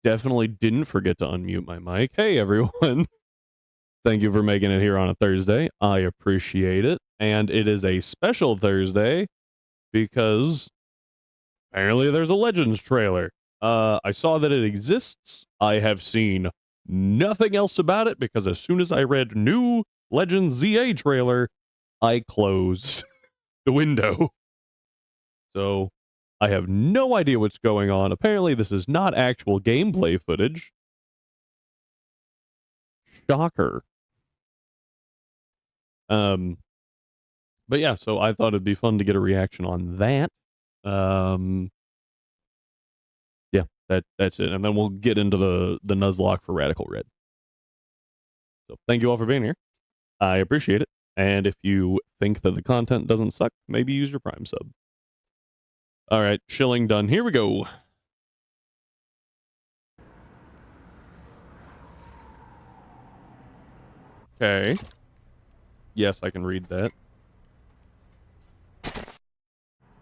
definitely didn't forget to unmute my mic. Hey, everyone. Thank you for making it here on a Thursday. I appreciate it. And it is a special Thursday because apparently there's a Legends trailer. I saw that it exists. I have seen nothing else about it because as soon as I read new Legends ZA trailer, I closed the window. So I have no idea what's going on. Apparently this is not actual gameplay footage. Shocker. But yeah, so I thought it'd be fun to get a reaction on that. Yeah, that's it. And then we'll get into the Nuzlocke for Radical Red. So thank you all for being here. I appreciate it. And if you think that the content doesn't suck, maybe use your Prime sub. All right, shilling done. Here we go. Okay. Yes, I can read that.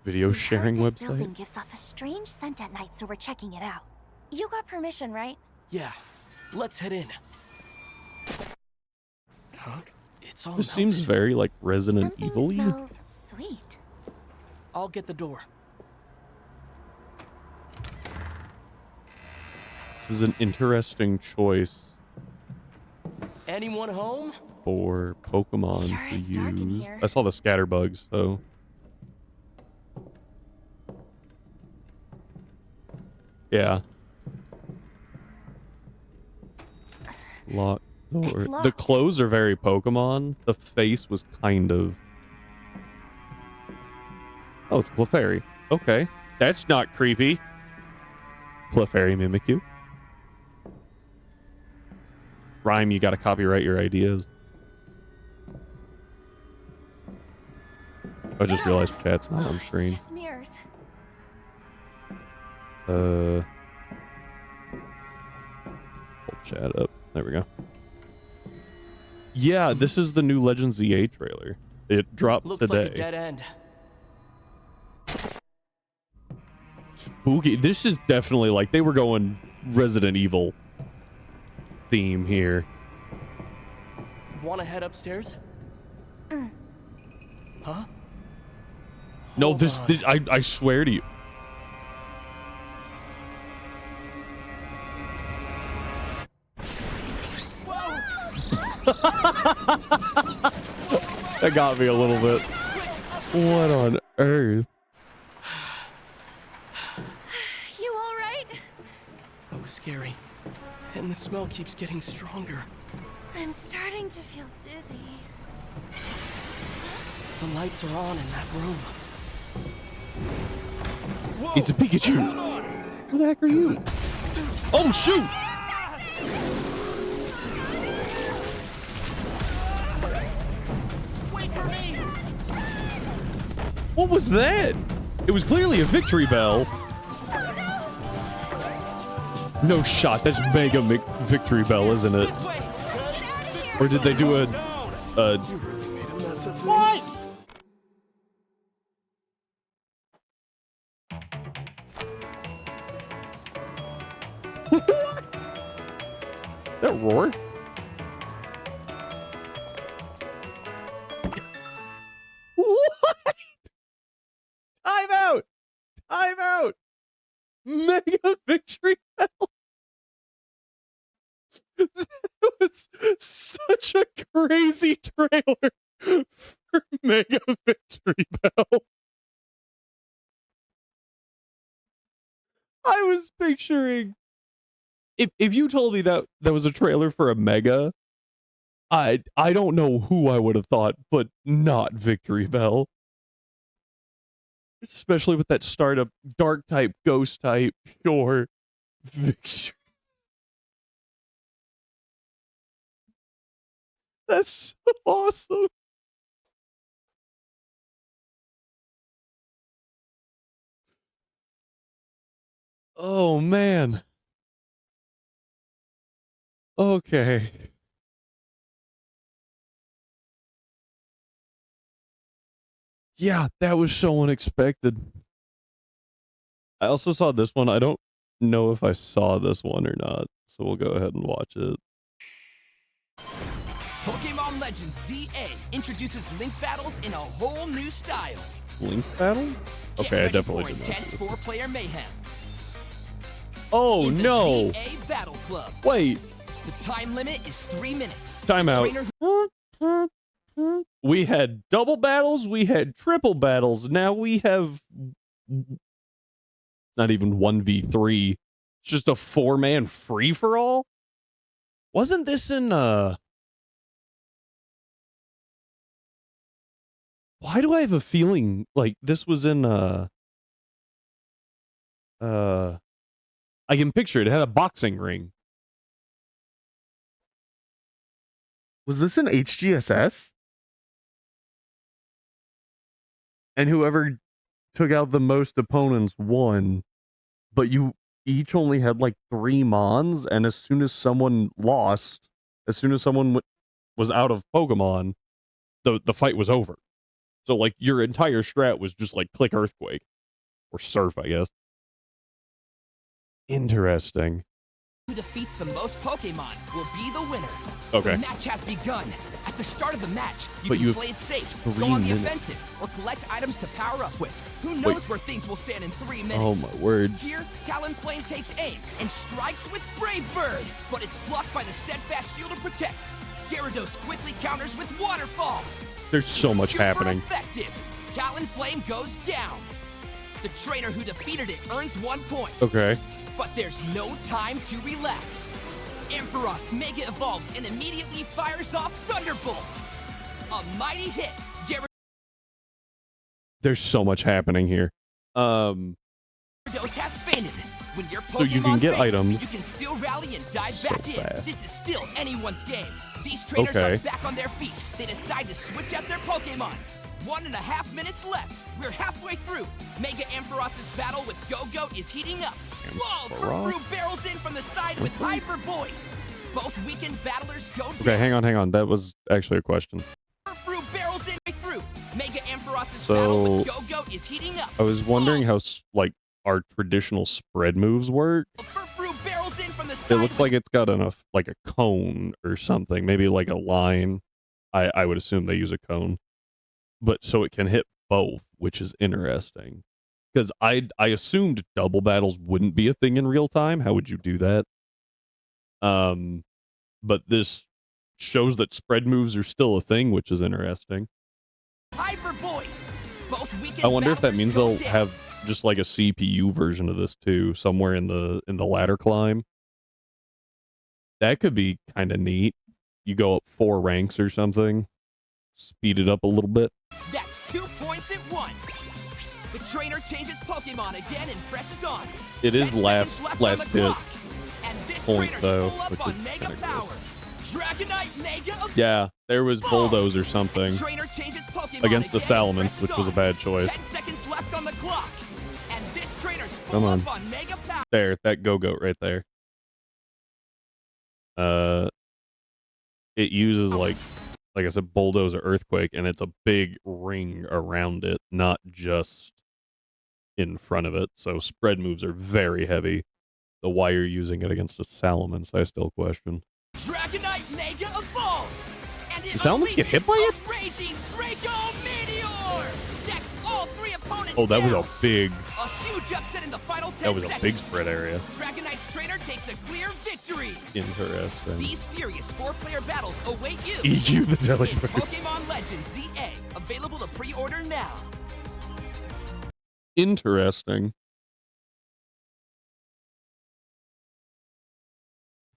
Video sharing website. This building gives off a strange scent at night, so we're checking it out. You got permission, right? Yeah. Let's head in. Huh? It's all This seems very like Resident Something Evil-y. smells sweet. I'll get the door. This is an interesting choice Anyone home? for Pokemon Sure to is dark in use. here. I saw the scatterbugs, so. Yeah. Lock door. It's The locked. clothes are very Pokemon. The face was kind of. Oh, it's Clefairy. Okay. That's not creepy. Clefairy Mimikyu. Rhyme, you gotta copyright your ideas. I just realized chat's not on It's screen. just mirrors. Pull chat up. There we go. Yeah, this is the new Legends ZA trailer. It dropped Looks today. like a dead end. Spooky. This is definitely like they were going Resident Evil theme here. Wanna head upstairs? Huh? No, Hold this on. I swear to you. That got me a little bit. What on earth? You all right? That was scary. And the smell keeps getting stronger. I'm starting to feel dizzy. The lights are on in that room. It's a Pikachu. Who the heck are you? Oh shoot! Wait for me! What was that? It was clearly a victory bell. No shot. That's Mega Victory Bell, isn't it? Or did they do a what? What? That roar? What? Time out! Time out! Mega Victory Bell? That was such a crazy trailer for Mega Victory Bell. I was picturing if you told me that was a trailer for a Mega, I don't know who I would have thought, but not Victory Bell. Especially with that startup dark type, ghost type, sure. Victory. That's so awesome. Oh man. Okay. Yeah, that was so unexpected. I also saw this one. I don't know if I saw this one or not, so we'll go ahead and watch it. Pokemon Legends ZA introduces link battles in a whole new style. Link battle? Get Okay, I ready definitely for did not intense see this. 4-player mayhem. Oh in the no! ZA Battle Club. Wait, The time limit is 3 minutes. time out. Trainer We had double battles, we had triple battles, now we have not even 1v3. It's just a 4-man free-for-all? Wasn't this in, why do I have a feeling like this was in, I can picture it. It had a boxing ring. Was this in HGSS? And whoever took out the most opponents won, but you each only had like 3 Mons, and as soon as someone lost, as soon as someone was out of Pokemon, the fight was over. So like your entire strat was just like click Earthquake or Surf, I guess. Interesting. who defeats the most Pokemon will be the winner. Okay. The match has begun. At the start of the match, you But can you play it safe, 3 go on the minutes. offensive, or collect items to power up with. Who knows where things will stand in 3 minutes? Oh my word. Here, Talonflame takes aim and strikes with Brave Bird, but it's blocked by the Steadfast Shield to protect. Gyarados quickly counters with Waterfall. There's so much Super happening. effective. Talonflame goes down. The trainer who defeated it earns 1 point. Okay. But there's no time to relax. Ampharos Mega evolves and immediately fires off Thunderbolt. A mighty hit. There's so much happening here. Gyarados has fainted. When your Pokemon So you can get faints, items you can still rally and dive so back in. fast. This is still anyone's game. These trainers Okay. are back on their feet. They decide to switch out their Pokemon. 1.5 minutes left. We're halfway through. Mega Ampharos' battle with Go-Go is heating up. Whoa! Ampharos? Furfrou barrels in from the side with Hyper Voice. Both weakened battlers go down. Okay, hang on. That was actually a question. Furfrou barrels in through. Mega Ampharos' So- battle with Go-Go is heating up. I was wondering how like our traditional spread moves work. Furfrou barrels in from the side It looks like it's got enough like a cone or something, maybe like a line. I would assume they use a cone, but so it can hit both, which is interesting. Because I assumed double battles wouldn't be a thing in real time. How would you do that? But this shows that spread moves are still a thing, which is interesting. Hyper Voice. Both weakened I wonder if that battlers means go they'll down. have just like a CPU version of this too, somewhere in the ladder climb. That could be kind of neat. You go up 4 ranks or something, speed it up a little bit. That's 2 points at once. The trainer changes Pokemon again and presses on. It is 10 last seconds left on the hit clock. And this point, trainer's though, full up which on is Mega kinda Power. gross. Dragonite Mega Yeah, there was bulldoze or something Trainer changes Pokemon against the again and Salamence, presses which was a on. bad choice. 10 seconds left on the clock. And this trainer's Come full on. up on Mega Power. There, that go-goat right there. It uses like I said, bulldoze or earthquake, and it's a big ring around it, not just in front of it. So spread moves are very heavy. The why you're using it against a Salamence, I still question. Dragonite Mega evolves. And it Does Salamence get hit by unleashes it? a Raging Draco Meteor. Next, all 3 opponents Oh, that was down. a big. A huge upset in the final 10 That was a seconds. big spread area. Dragonite's trainer takes a clear victory. Interesting. These furious 4-player battles await you. EU the in Delibird. Pokemon Legends ZA, available to pre-order now. Interesting.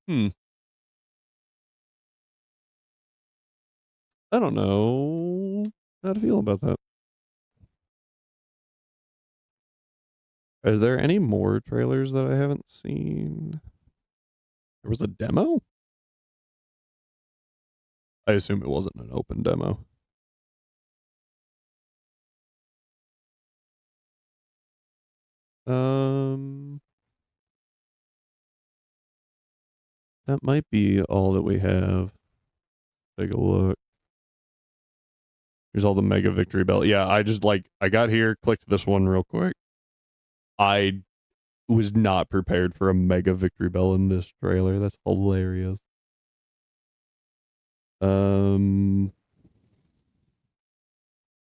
I don't know how to feel about that. Are there any more trailers that I haven't seen? There was a demo? I assume it wasn't an open demo. That might be all that we have. Take a look. Here's all the Mega Victory Belt. Yeah, I got here, clicked this one real quick. I was not prepared for a mega victory bell in this trailer. That's hilarious. I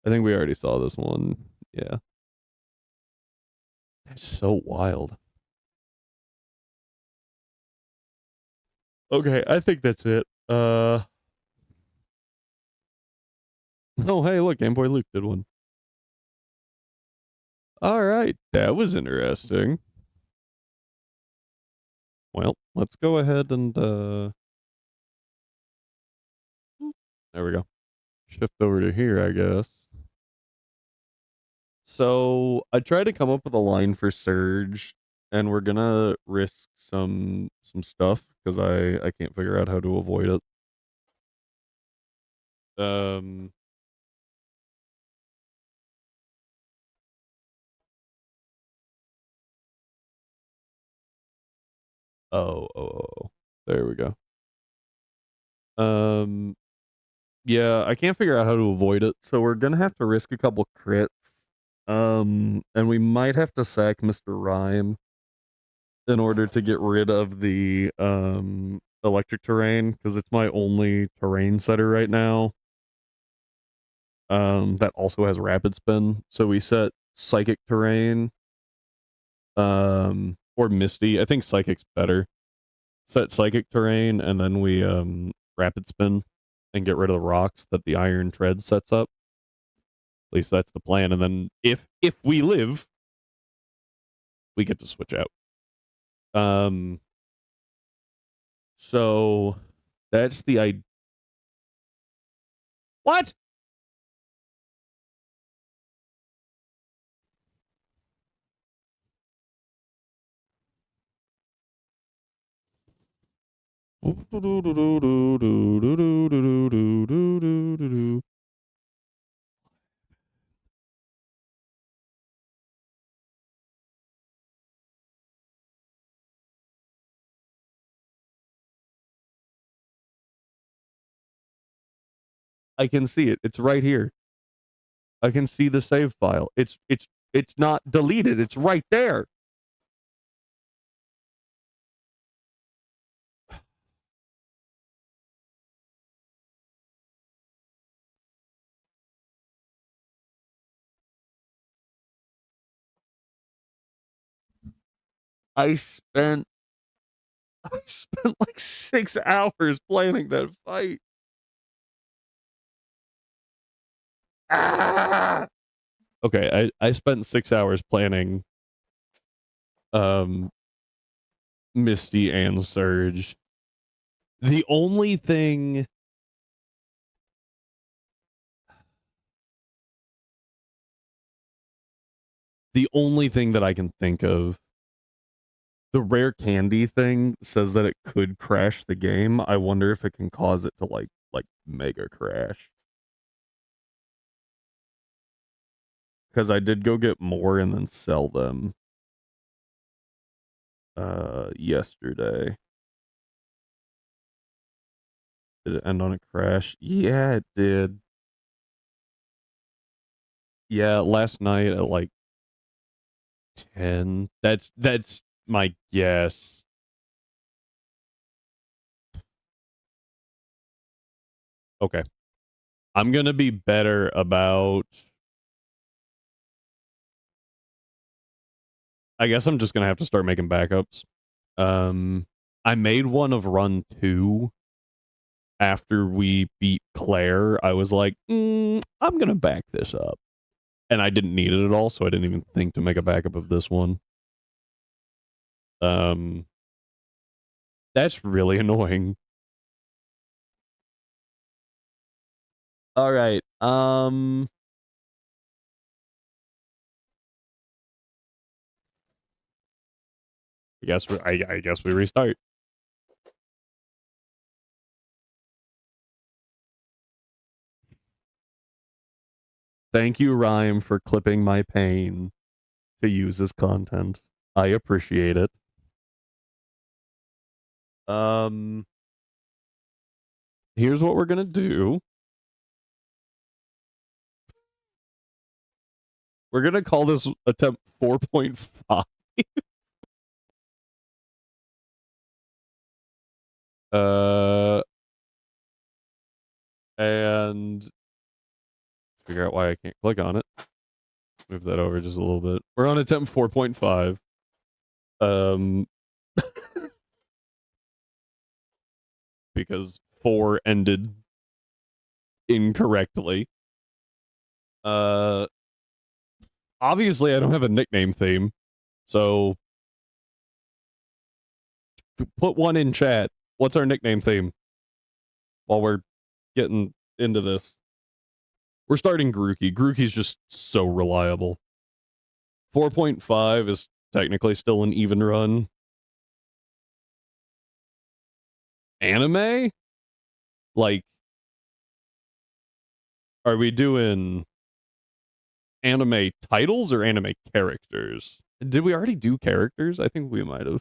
think we already saw this one. Yeah. That's so wild. Okay, I think that's it. Oh, hey, look, Game Boy Luke did one. All right, that was interesting. Well, let's go ahead and there we go. Shift over to here, I guess. So I tried to come up with a line for Surge, and we're gonna risk some stuff because I can't figure out how to avoid it. Oh, there we go. Yeah, I can't figure out how to avoid it, so we're gonna have to risk a couple crits. And we might have to sack Mr. Rhyme in order to get rid of the electric terrain, because it's my only terrain setter right now. That also has rapid spin. So we set psychic terrain. Or Misty. I think psychic's better. Set psychic terrain, and then we rapid spin and get rid of the rocks that the iron tread sets up. At least that's the plan. And then if we live, we get to switch out. So that's the idea. What? I can see it. It's right here. I can see the save file. It's not deleted. It's right there. I spent like 6 hours planning that fight. Ah! Okay, I spent 6 hours planning Misty and Surge. The only thing that I can think of, the rare candy thing says that it could crash the game. I wonder if it can cause it to like mega crash. Because I did go get more and then sell them yesterday. Did it end on a crash? Yeah, it did. Yeah, last night at like 10. That's my guess. Okay. I'm gonna be better about... I guess I'm just gonna have to start making backups. I made one of run 2 after we beat Claire. I was like, I'm gonna back this up. And I didn't need it at all, so I didn't even think to make a backup of this one. That's really annoying. All right. I guess we restart. Thank you, Rhyme, for clipping my pain to use as content. I appreciate it. Here's what we're gonna do. We're gonna call this attempt 4.5. And figure out why I can't click on it. Move that over just a little bit. We're on attempt 4.5. Because 4 ended incorrectly. Obviously I don't have a nickname theme, so put one in chat. What's our nickname theme? While we're getting into this. We're starting Grookey. Grookey's just so reliable. 4.5 is technically still an even run. Anime? Like, are we doing anime titles or anime characters? Did we already do characters? I think we might have.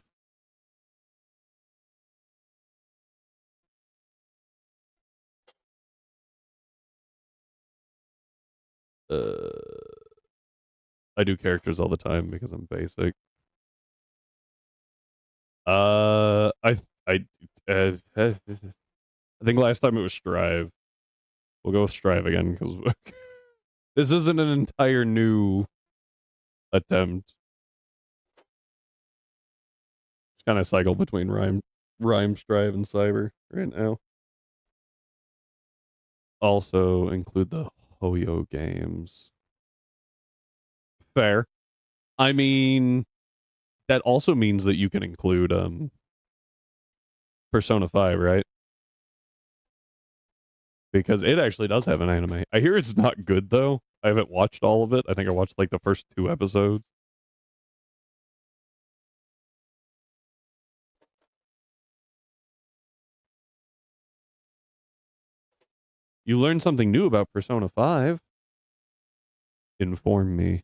I do characters all the time because I'm basic. I think last time it was Strive. We'll go with Strive again because this isn't an entire new attempt. Just kind of cycle between Rhyme, Strive, and Cyber right now. Also include the Hoyo games. Fair. I mean, that also means that you can include Persona 5, right? Because it actually does have an anime. I hear it's not good though. I haven't watched all of it. I think I watched like the first 2 episodes. You learned something new about Persona 5. Inform me.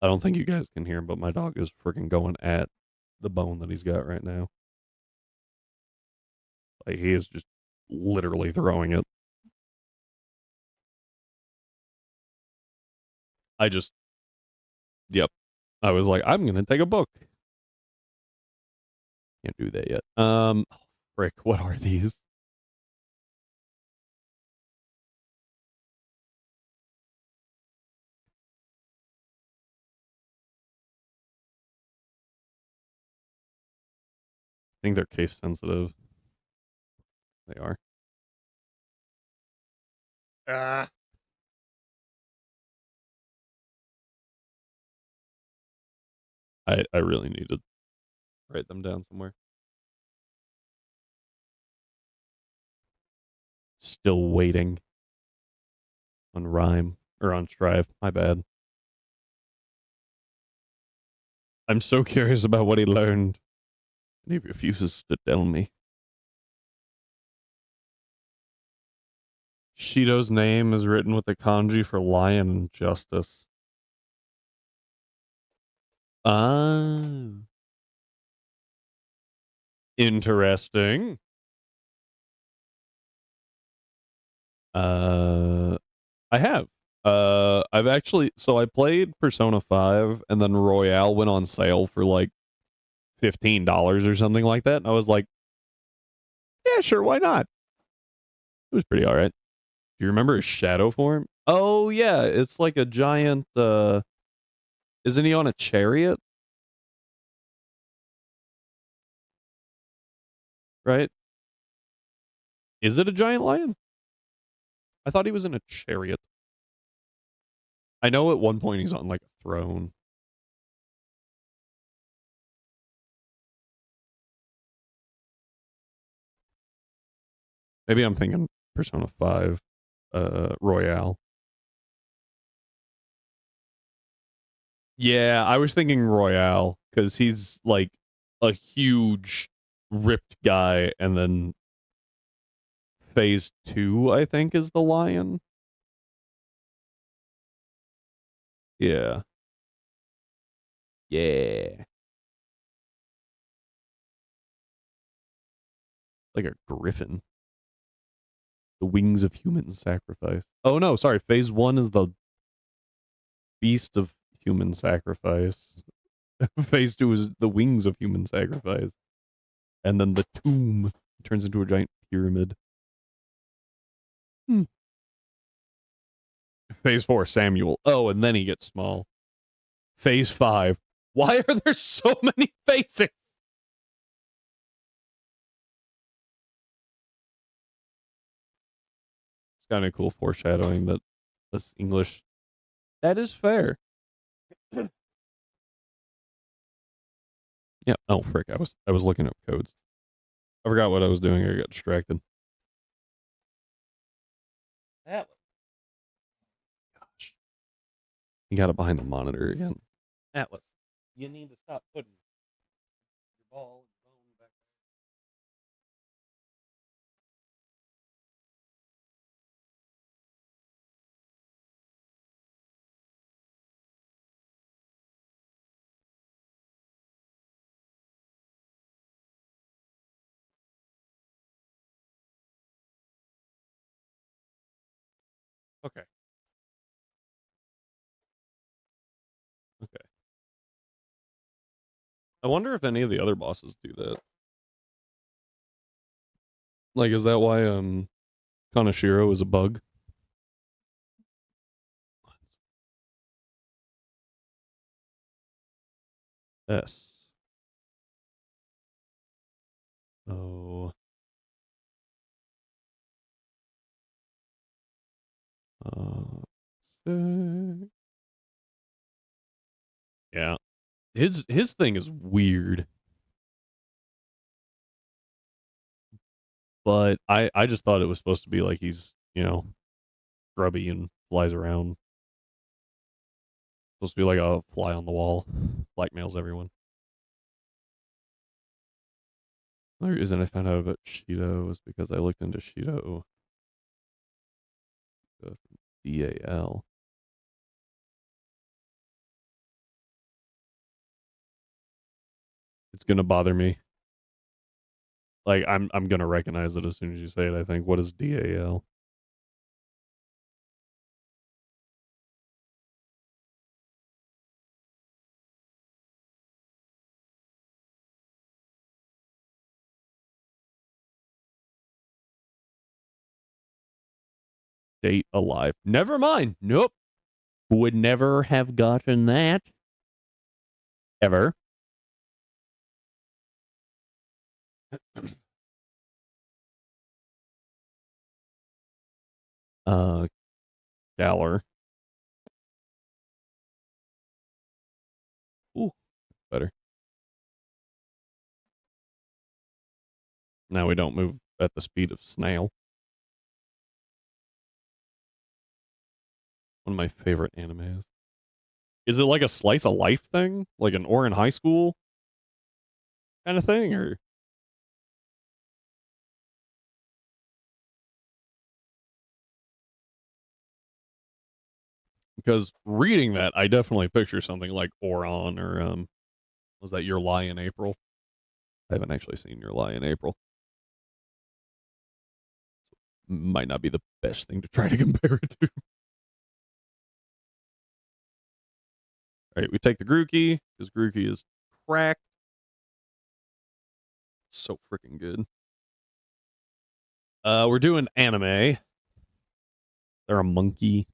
I don't think you guys can hear him, but my dog is freaking going at the bone that he's got right now. Like, he is just literally throwing it. Yep. I was like, I'm gonna take a book. Can't do that yet. Frick, what are these? I think they're case sensitive. They are. I really need to write them down somewhere. Still waiting on Rhyme or on Strive. My bad. I'm so curious about what he learned. And he refuses to tell me. Shido's name is written with the kanji for lion and justice. Ah. Interesting. I have. I've actually, so I played Persona 5 and then Royale went on sale for like $15 or something like that. And I was like, yeah, sure, why not? It was pretty all right. Do you remember his shadow form? Oh, yeah, it's like a giant, isn't he on a chariot? Right? Is it a giant lion? I thought he was in a chariot. I know at one point he's on like a throne. Maybe I'm thinking Persona 5 Royale. Yeah, I was thinking Royale because he's like a huge ripped guy, and then phase 2, I think, is the lion. Yeah. Yeah. Like a griffin. The wings of human sacrifice. Oh no, sorry. Phase 1 is the beast of human sacrifice. Phase 2 is the wings of human sacrifice. And then the tomb turns into a giant pyramid. Phase 4, Samuel. Oh, and then he gets small. Phase 5. Why are there so many phases? It's kind of cool foreshadowing that this English. That is fair. Yeah. Oh, frick. I was looking up codes. I forgot what I was doing. I got distracted. That was. Gosh. You got it behind the monitor again. Atlas, you need to stop putting your ball and phone back there. Okay. Okay. I wonder if any of the other bosses do that. Like, is that why Kanashiro is a bug? S. Oh. Sick. Yeah. His thing is weird. But I just thought it was supposed to be like he's, grubby and flies around. Supposed to be like a fly on the wall. Blackmails everyone. The reason I found out about Shido was because I looked into Shido. DAL. It's gonna bother me. Like I'm gonna recognize it as soon as you say it, I think. What is DAL? Date alive. Never mind. Nope. Would never have gotten that. Ever. Galler. Ooh, better. Now we don't move at the speed of snail. One of my favorite animes. Is it like a slice of life thing? Like an Ouran High School kind of thing? Or because reading that, I definitely picture something like Ouran or was that Your Lie in April? I haven't actually seen Your Lie in April. Might not be the best thing to try to compare it to. All right, we take the Grookey because Grookey is cracked. So freaking good. We're doing anime. They're a monkey.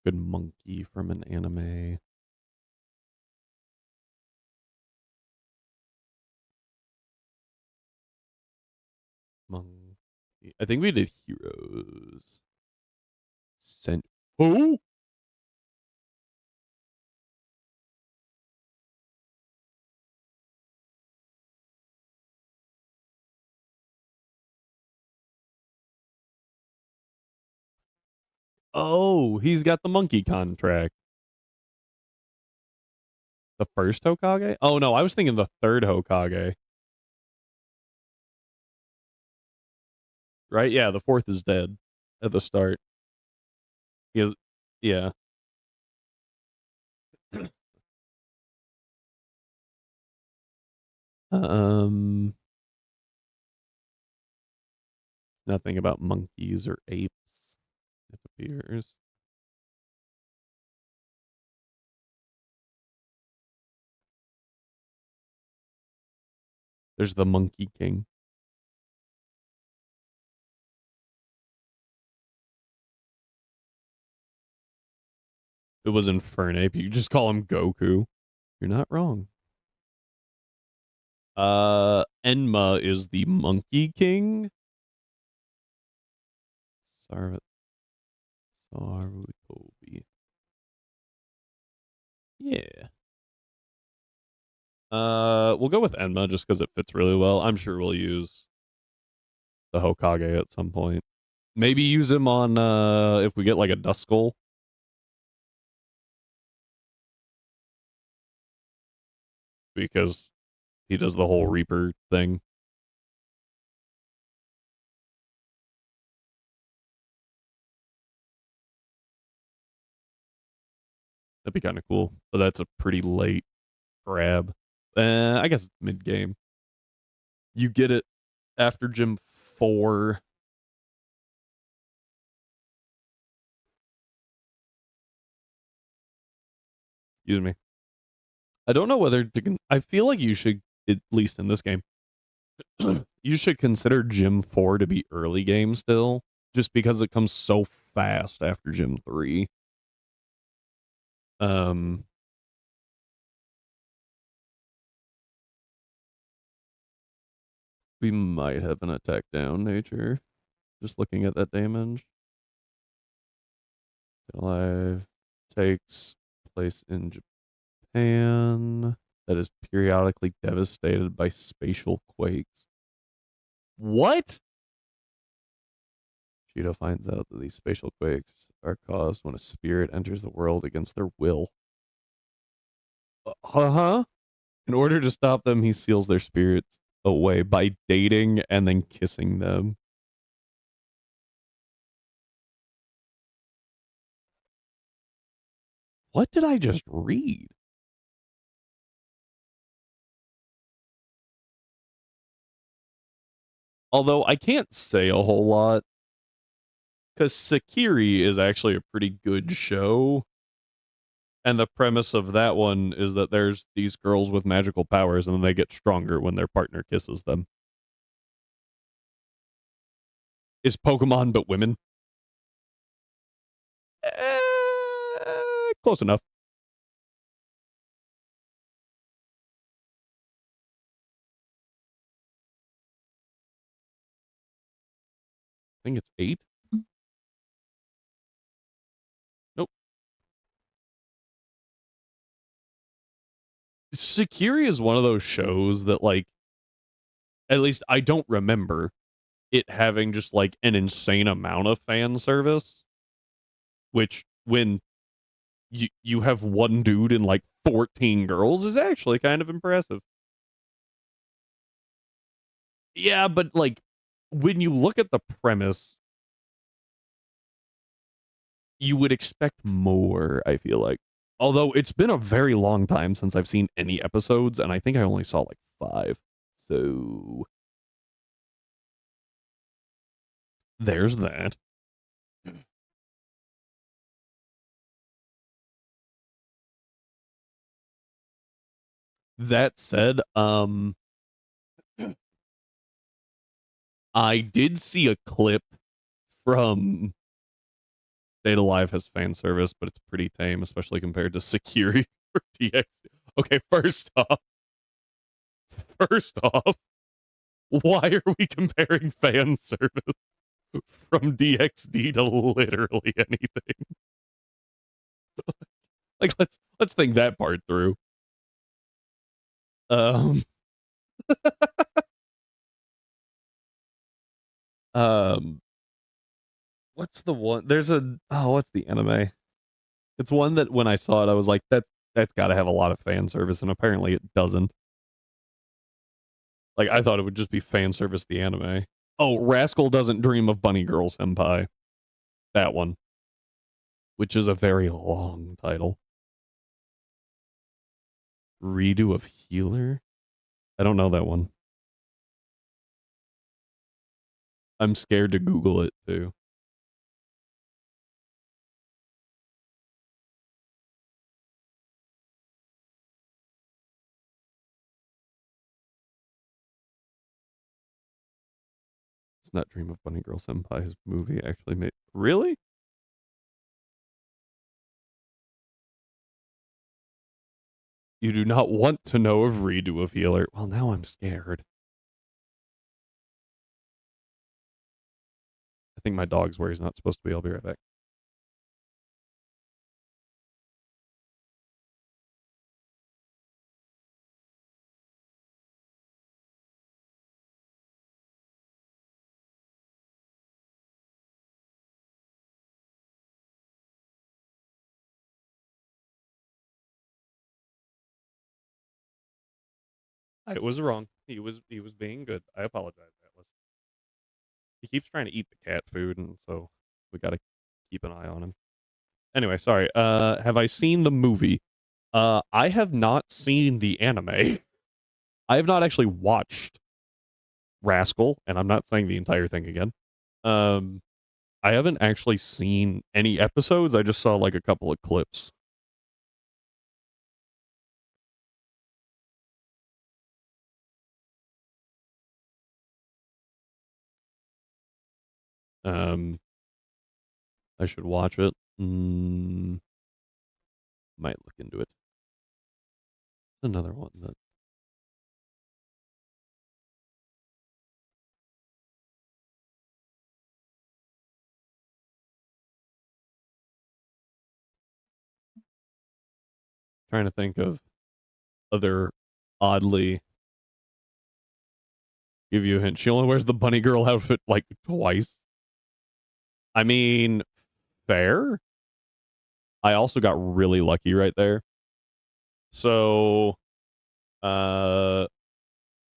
Good monkey from an anime. Monkey. I think we did heroes. Sent. Who? Oh, he's got the monkey contract. The first Hokage? Oh no, I was thinking the third Hokage. Right? Yeah, the fourth is dead at the start. He has, yeah. Nothing about monkeys or apes, it appears. There's the Monkey King. It was Infernape. You just call him Goku. You're not wrong. Enma is the Monkey King. Sarutobi. Yeah. We'll go with Enma just because it fits really well. I'm sure we'll use the Hokage at some point. Maybe use him on if we get like a Duskull. Because he does the whole Reaper thing. That'd be kind of cool. But that's a pretty late grab. I guess mid game. You get it after Gym 4. Excuse me. I don't know whether to. I feel like you should, at least in this game, you should consider Gym 4 to be early game still, just because it comes so fast after Gym 3. We might have an attack down nature. Just looking at that damage. Alive takes place in Japan that is periodically devastated by spatial quakes. What? Cheeto finds out that these spatial quakes are caused when a spirit enters the world against their will. Uh-huh. In order to stop them, he seals their spirits away by dating and then kissing them. What did I just read? Although I can't say a whole lot, because Sekiri is actually a pretty good show. And the premise of that one is that there's these girls with magical powers and then they get stronger when their partner kisses them. Is Pokemon but women? Close enough. I think it's 8. Nope. Sekiri is one of those shows that, like, at least I don't remember it having just like an insane amount of fan service. Which, when you have one dude and like 14 girls, is actually kind of impressive. Yeah, but like when you look at the premise, you would expect more, I feel like. Although it's been a very long time since I've seen any episodes, and I think I only saw like 5. So there's that. That said, I did see a clip from Data Live has fan service, but it's pretty tame, especially compared to Security or DX. Okay, first off, why are we comparing fan service from DXD to literally anything? Like, let's think that part through. Um, um, what's the one? What's the anime? It's one that when I saw it, I was like, that's got to have a lot of fan service, and apparently it doesn't. Like, I thought it would just be fan service the anime. Oh, Rascal Doesn't Dream of Bunny Girl Senpai. That one. Which is a very long title. Redo of Healer? I don't know that one. I'm scared to Google it, too. It's not Dream of Bunny Girl Senpai's movie actually made. Really? You do not want to know a redo of Healer. Well, now I'm scared. I think my dog's where he's not supposed to be. I'll be right back. I was wrong. He was being good. I apologize, Atlas. He keeps trying to eat the cat food, and so we got to keep an eye on him. Anyway, sorry. Have I seen the movie? I have not seen the anime. I have not actually watched Rascal, and I'm not saying the entire thing again. I haven't actually seen any episodes. I just saw like a couple of clips. I should watch it. Might look into it. Another one that trying to think of other oddly give you a hint. She only wears the bunny girl outfit like twice. I mean, fair. I also got really lucky right there. So I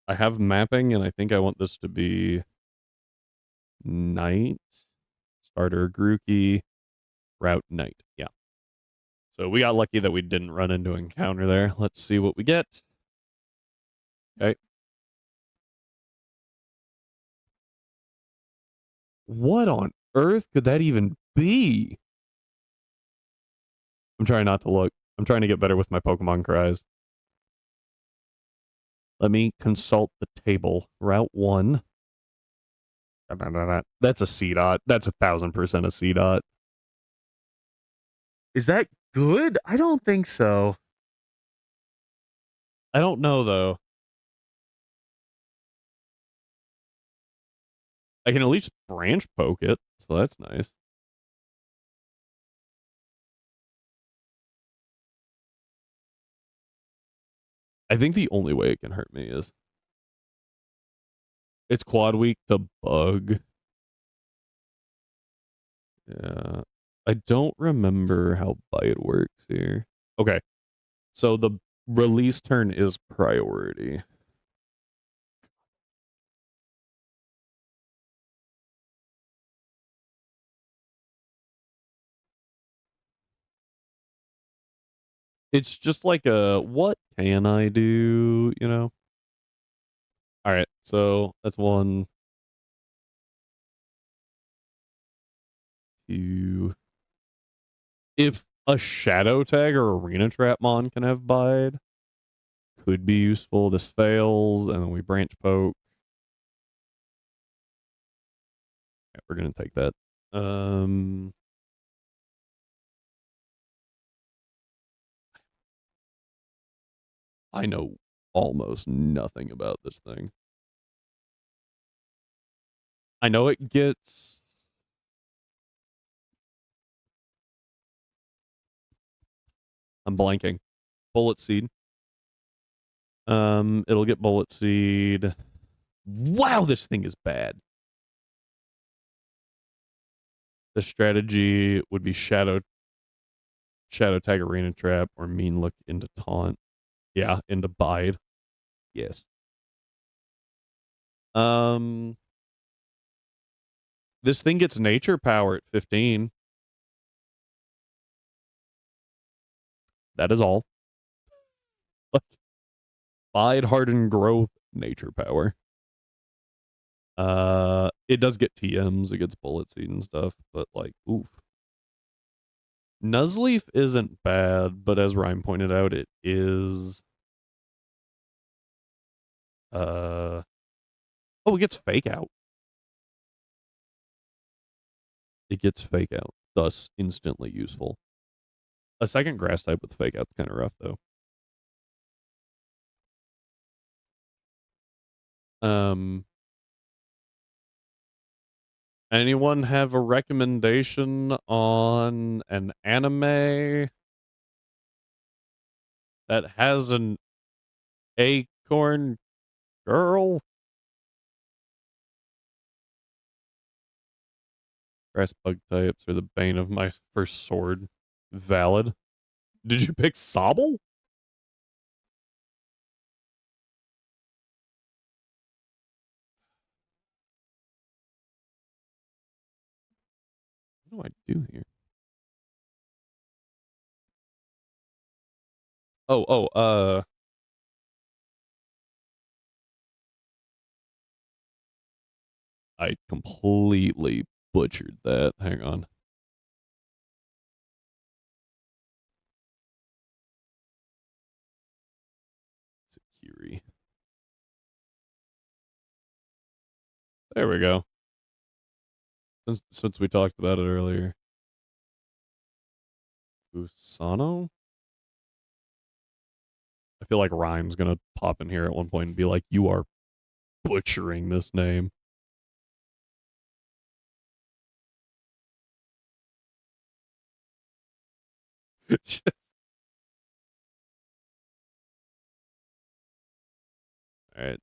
have mapping and I think I want this to be night. Starter Grookey, route night. Yeah. So we got lucky that we didn't run into an encounter there. Let's see what we get. Okay. What on earth could that even be? I'm trying not to look. I'm trying to get better with my Pokemon cries. Let me consult the table. Route 1. That's a C-Dot. That's 1,000% a C-Dot. Is that good? I don't think so. I don't know, though. I can at least branch poke it, so that's nice. I think the only way it can hurt me is it's quad weak to bug. Yeah. I don't remember how bite works here. Okay. So the release turn is priority. It's just like a what can I do, you know? All right. So that's 1, 2. If a shadow tag or arena trap mon can have bide, could be useful. This fails, and then we branch poke. Yeah, we're gonna take that. I know almost nothing about this thing. I know it gets I'm blanking. Bullet Seed. It'll get Bullet Seed. Wow, this thing is bad. The strategy would be Shadow Tag Arena Trap or Mean Look into Taunt. Yeah, into Bide. Yes. This thing gets Nature Power at 15. That is all. Bide, Harden, Growth, Nature Power. It does get TMs, it gets Bullet Seed and stuff, but like, oof. Nuzleaf isn't bad, but as Ryan pointed out, it is oh, it gets Fake Out. It gets fake out, thus instantly useful. A second grass type with fake out's kind of rough though. Anyone have a recommendation on an anime that has an acorn girl? Grass bug types are the bane of my first sword. Valid. Did you pick Sobble? What do I do here? I completely butchered that. Hang on. Sakiri. There we go. Since we talked about it earlier. Usano? I feel like Rhyme's gonna pop in here at one point and be like, you are butchering this name. Just... All right.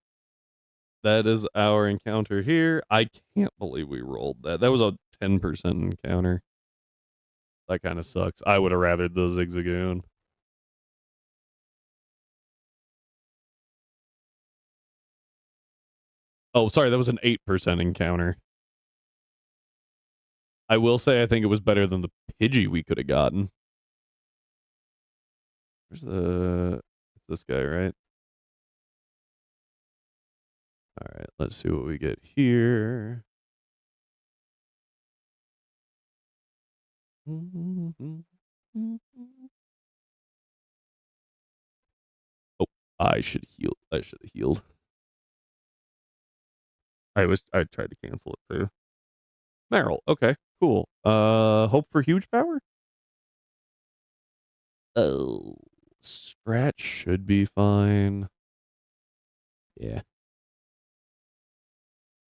That is our encounter here. I can't believe we rolled that. That was a 10% encounter. That kind of sucks. I would have rathered the Zigzagoon. Oh, sorry, that was an 8% encounter. I will say I think it was better than the Pidgey we could have gotten. Where's this guy, right? All right, let's see what we get here. Oh, I should heal. I should have healed. I tried to cancel it too. Meryl, okay, cool. Hope for huge power? Oh, Scratch should be fine. Yeah.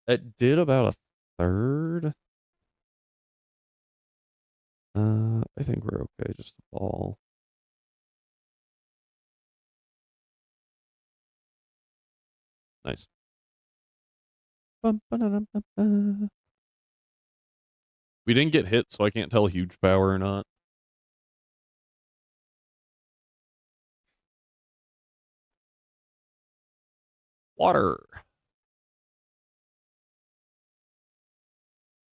It did about a third. I think we're okay, just a ball. Nice. We didn't get hit, so I can't tell huge power or not. Water.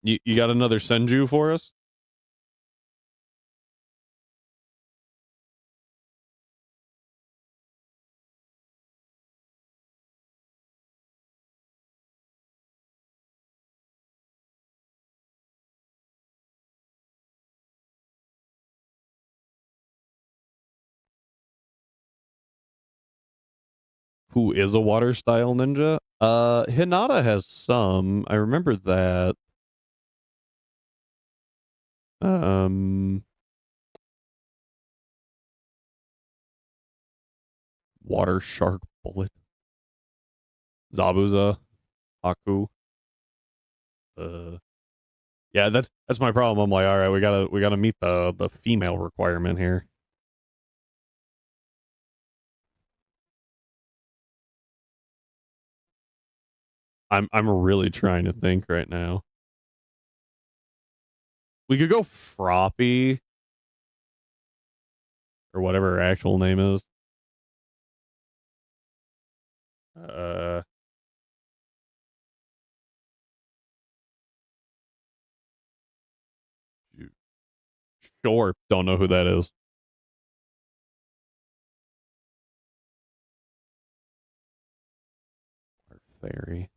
You got another Senju for us? Who is a water style ninja? Hinata has some. I remember that. Water shark bullet. Zabuza. Haku. Yeah, that's my problem. I'm like, all right, we gotta meet the female requirement here. I'm really trying to think right now. We could go Froppy or whatever her actual name is. Sure, don't know who that is. Our fairy.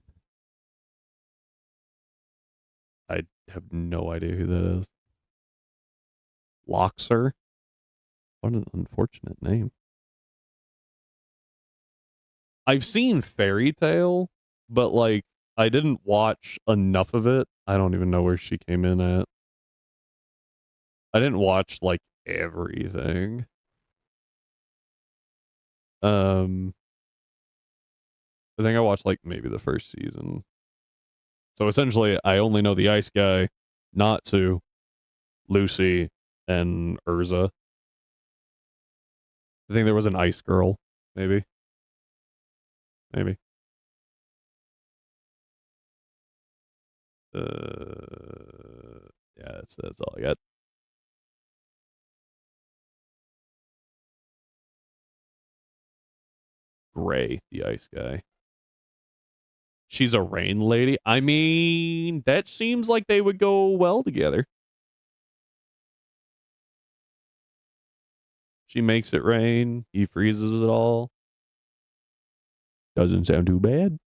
I have no idea who that is. Loxer? What an unfortunate name. I've seen Fairy Tale, but like I didn't watch enough of it. I don't even know where she came in at. I didn't watch like everything. I think I watched like maybe the first season. So essentially, I only know the ice guy, Natsu, Lucy, and Urza. I think there was an ice girl, maybe. Maybe. Yeah, that's all I got. Gray, the ice guy. She's a rain lady. I mean, that seems like they would go well together. She makes it rain. He freezes it all. Doesn't sound too bad.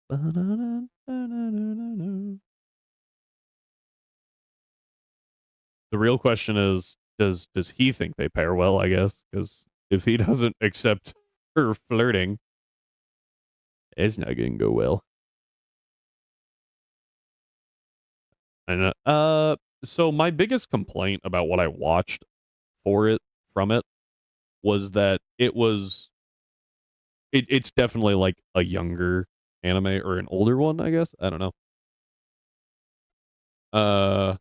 The real question is, does he think they pair well, I guess? Because if he doesn't accept her flirting, it's not gonna go well. And so my biggest complaint about what I watched from it was that it's definitely like a younger anime or an older one, I guess. I don't know. Uh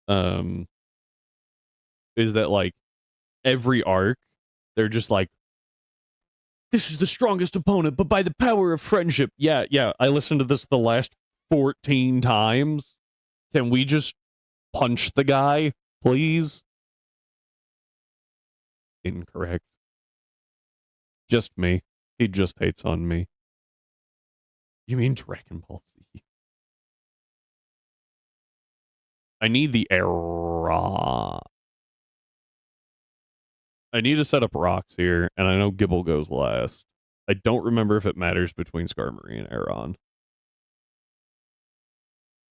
um is that like every arc they're just like, this is the strongest opponent, but by the power of friendship. Yeah, I listened to this the last 14 times. Can we just punch the guy, please? Incorrect. Just me. He just hates on me. You mean Dragon Ball Z? I need the era. I need to set up rocks here, and I know Gibble goes last. I don't remember if it matters between Skarmory and Aeron.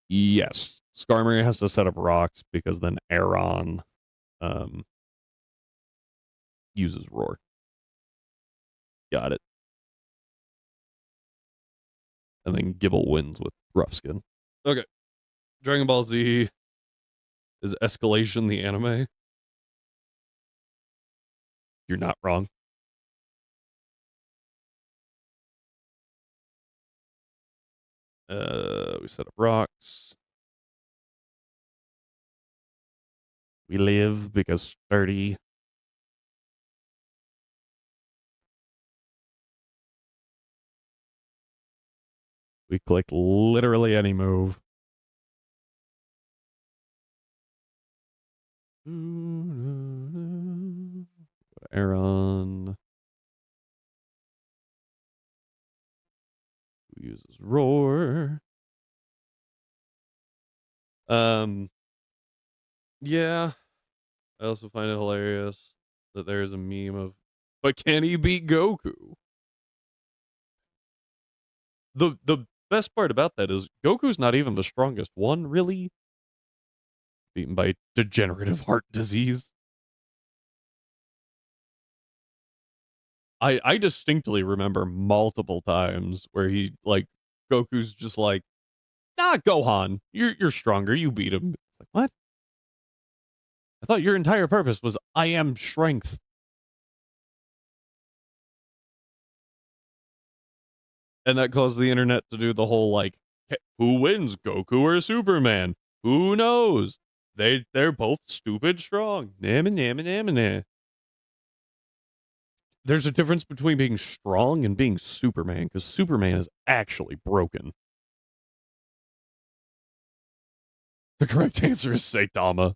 Yes. Skarmory has to set up rocks because then Aeron uses Roar. Got it. And then Gibble wins with Rough Skin. Okay. Dragon Ball Z is Escalation the anime. You're not wrong. We set up rocks. We live because sturdy. We click literally any move. Aeron. Who uses Roar? Yeah. I also find it hilarious that there's a meme of, but can he beat Goku? The best part about that is Goku's not even the strongest one, really. Beaten by degenerative heart disease. I distinctly remember multiple times where he like Goku's just like, nah, Gohan, you're stronger, you beat him. It's like, what? I thought your entire purpose was I am strength. And that caused the internet to do the whole like, who wins, Goku or Superman? Who knows? They're both stupid strong. Nah. There's a difference between being strong and being Superman, because Superman is actually broken. The correct answer is Saitama.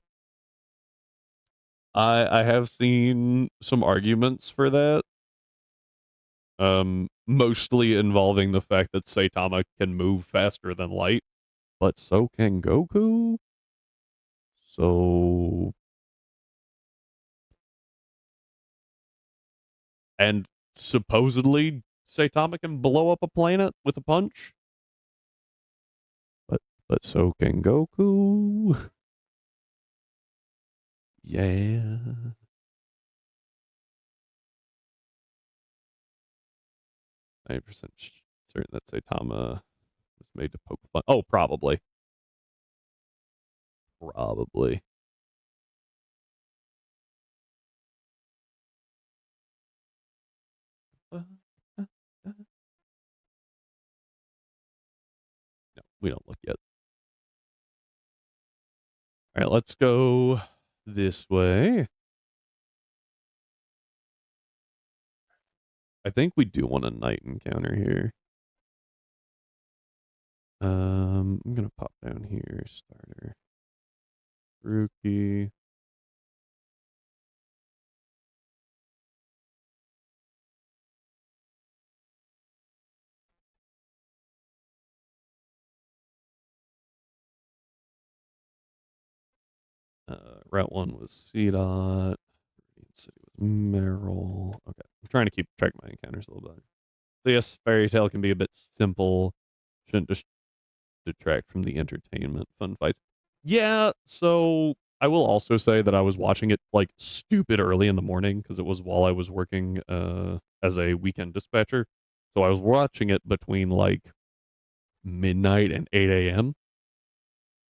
I have seen some arguments for that. Mostly involving the fact that Saitama can move faster than light, but so can Goku. So, and supposedly Saitama can blow up a planet with a punch. But so can Goku. Yeah. 90% certain that Saitama was made to poke fun. Oh, probably. Probably. No, we don't look yet. All right, let's go this way. I think we do want a night encounter here. I'm gonna pop down here. Starter. Rookie. Route 1 was C-Dot. City was Merrill. Okay. I'm trying to keep track of my encounters a little bit. So yes, Fairy Tale can be a bit simple. Shouldn't just detract from the entertainment, fun fights. Yeah, so I will also say that I was watching it like stupid early in the morning because it was while I was working as a weekend dispatcher. So I was watching it between like midnight and 8 a.m.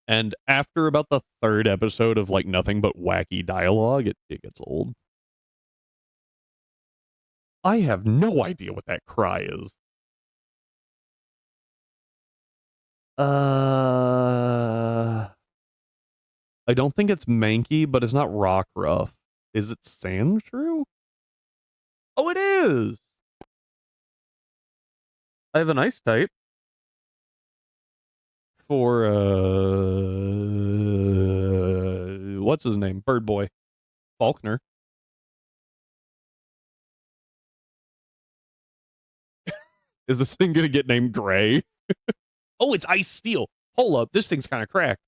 And after about the third episode of like nothing but wacky dialogue, it gets old. I have no idea what that cry is. I don't think it's Mankey, but it's not Rockruff. Is it Sandshrew? Oh, it is! I have an ice type for, what's his name? Bird Boy. Faulkner. Is this thing gonna get named Gray? Oh, it's Ice Steel. Hold up, this thing's kind of cracked.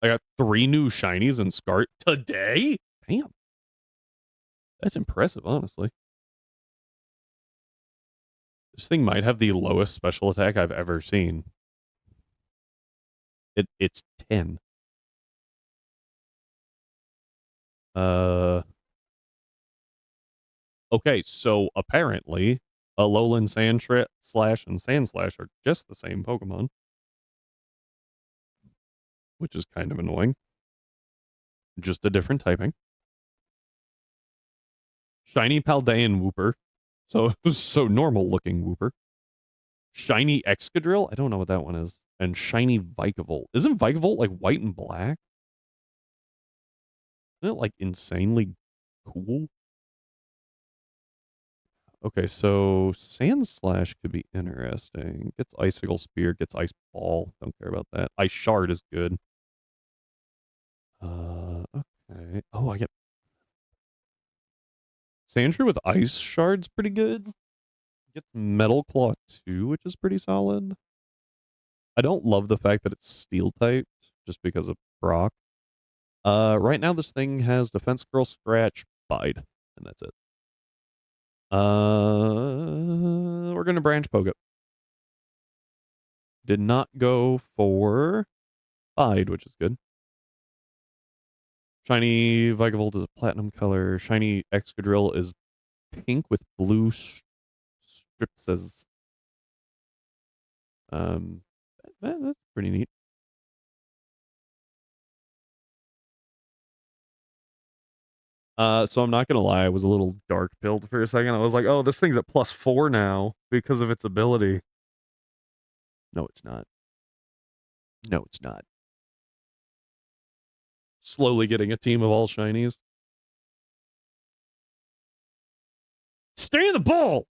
I got 3 new shinies and Scart today? Damn. That's impressive, honestly. This thing might have the lowest special attack I've ever seen. It's 10. Okay, so apparently Alolan Slash and Sandslash are just the same Pokemon, which is kind of annoying. Just a different typing. Shiny Paldean Wooper. So normal looking Wooper. Shiny Excadrill? I don't know what that one is. And shiny Vikavolt. Isn't Vikavolt like white and black? Isn't it like insanely cool? Okay, so Sandslash could be interesting. Gets Icicle Spear, gets Ice Ball. Don't care about that. Ice Shard is good. Okay. Oh, I get Sandshrew with Ice Shard's pretty good. Get Metal Claw 2, which is pretty solid. I don't love the fact that it's Steel typed, just because of Brock. Right now this thing has Defense Curl, Scratch, Bide, and that's it. We're gonna branch poke it. Did not go for Bide, which is good. Shiny Vikavolt is a platinum color. Shiny Excadrill is pink with blue stripses. That's pretty neat. So I'm not gonna lie, I was a little dark pilled for a second. I was like, oh, this thing's at +4 now because of its ability. No, it's not. No, it's not. Slowly getting a team of all shinies. Stay in the ball!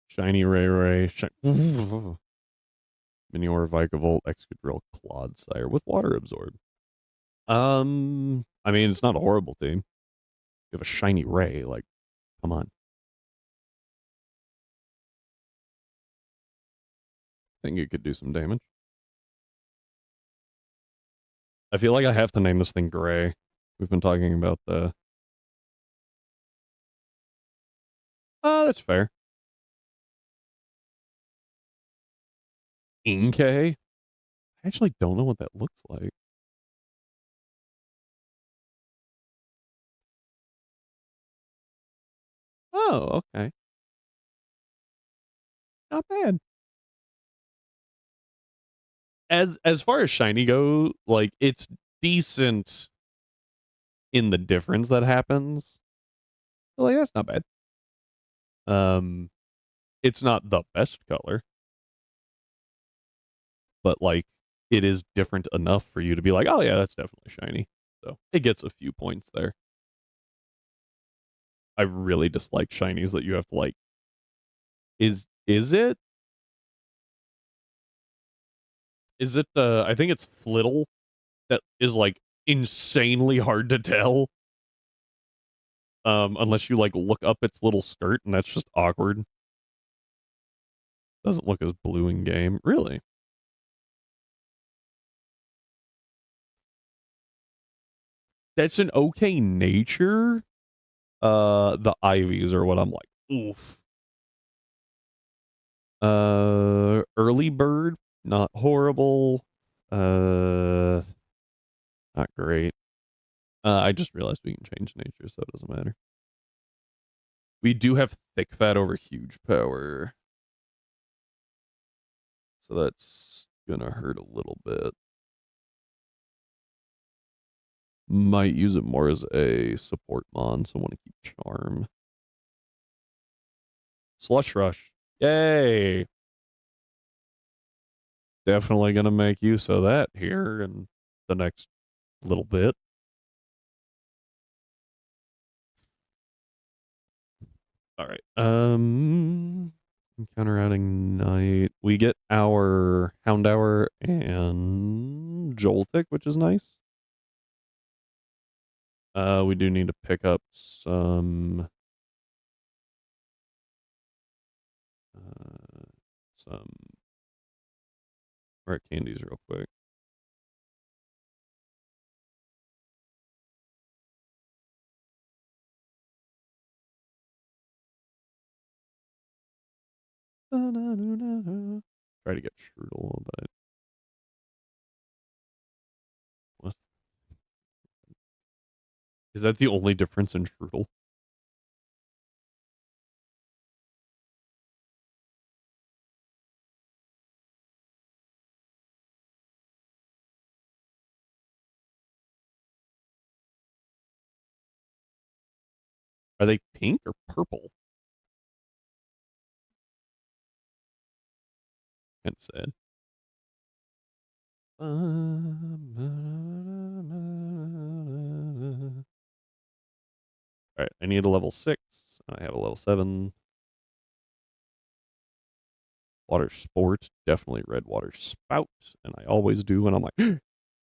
Shiny Ray. Minior Vikavolt, Excadrill, Clodsire with Water Absorb. I mean, it's not a horrible team. You have a shiny Ray, like, come on. Think it could do some damage. I feel like I have to name this thing Gray. We've been talking about the... Oh, that's fair. Inkay? I actually don't know what that looks like. Oh, okay. Not bad. As far as shiny go, like, it's decent in the difference that happens. Like, that's not bad. It's not the best color, but like, it is different enough for you to be like, oh yeah, that's definitely shiny. So it gets a few points there. I really dislike shinies that you have to like, is it? Is it I think it's Flittle that is like insanely hard to tell. Unless you like look up its little skirt, and that's just awkward. Doesn't look as blue in game. Really? That's an okay nature. The ivies are what I'm like, oof. Early bird, not horrible. Not great. I just realized we can change nature, so it doesn't matter. We do have thick fat over huge power. So that's gonna hurt a little bit. Might use it more as a support mon, so I want to keep charm. Slush Rush. Yay! Definitely gonna make use of that here in the next little bit. All right. Counter-adding Night. We get our Houndour and Joltik, which is nice. We do need to pick up some rare candies real quick. Try to get Strudel, but what? Is that the only difference in Strudel? Are they pink or purple? Kind of sad. All right, I need a level 6. I have a level 7. Water sport, definitely red water spout, and I always do, and I'm like,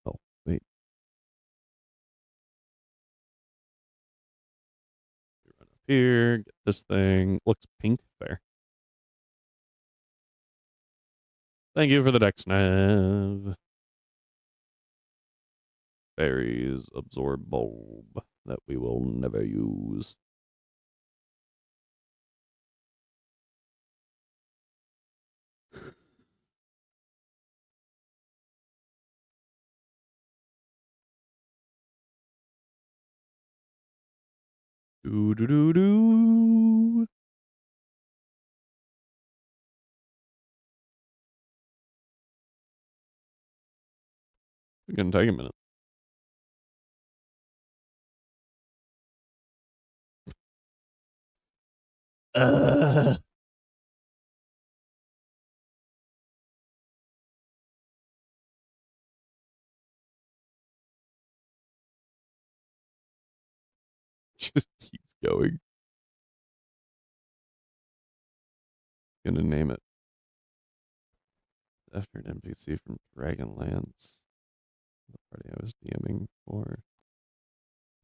oh, wait. Run up here, get this thing. Looks pink there. Thank you for the Dex Nav. Berries, absorb bulb that we will never use. Do do do do. It's gonna take a minute. Just keeps going. Gonna name it after an NPC from Dragonlance. The party I was DMing for.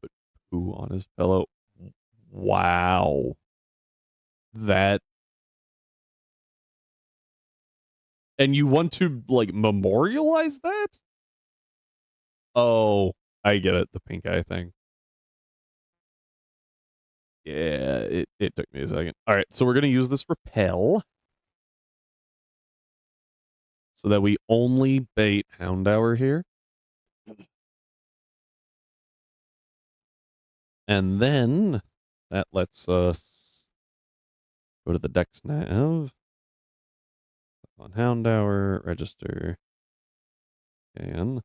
Put poo on his pillow. Wow. That. And you want to, like, memorialize that? Oh, I get it. The pink eye thing. Yeah, it took me a second. All right, so we're gonna use this repel so that we only bait Houndour here. And then that lets us go to the Dex nav on Houndour, register, and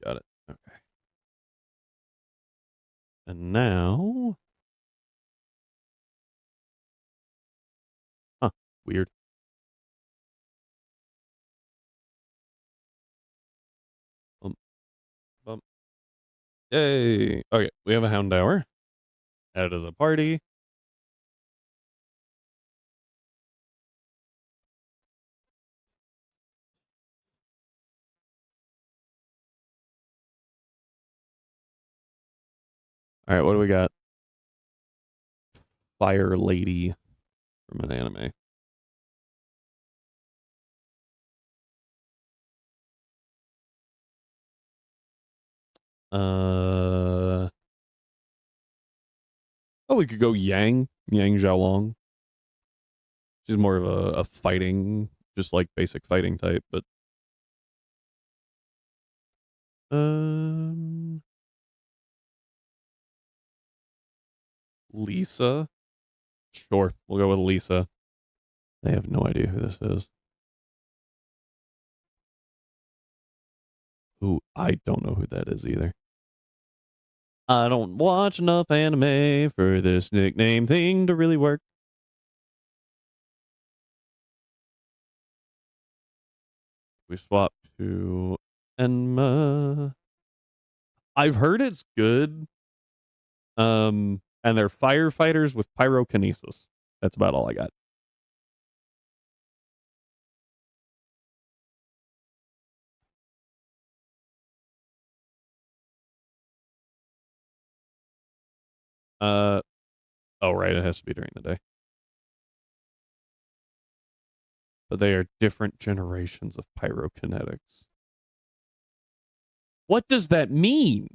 got it. Okay. And now, huh, weird. Bump. Yay. Okay, we have a Houndour. Add to the party. All right, what do we got? Fire Lady from an anime. Oh, we could go Yang Xiaolong. She's more of a fighting, just like basic fighting type, but Lisa. Sure, we'll go with Lisa. They have no idea who this is. Who I don't know who that is either. I don't watch enough anime for this nickname thing to really work. We swap to Enma. I've heard it's good. And they're firefighters with pyrokinesis. That's about all I got. Oh right, it has to be during the day. But they are different generations of pyrokinetics. What does that mean?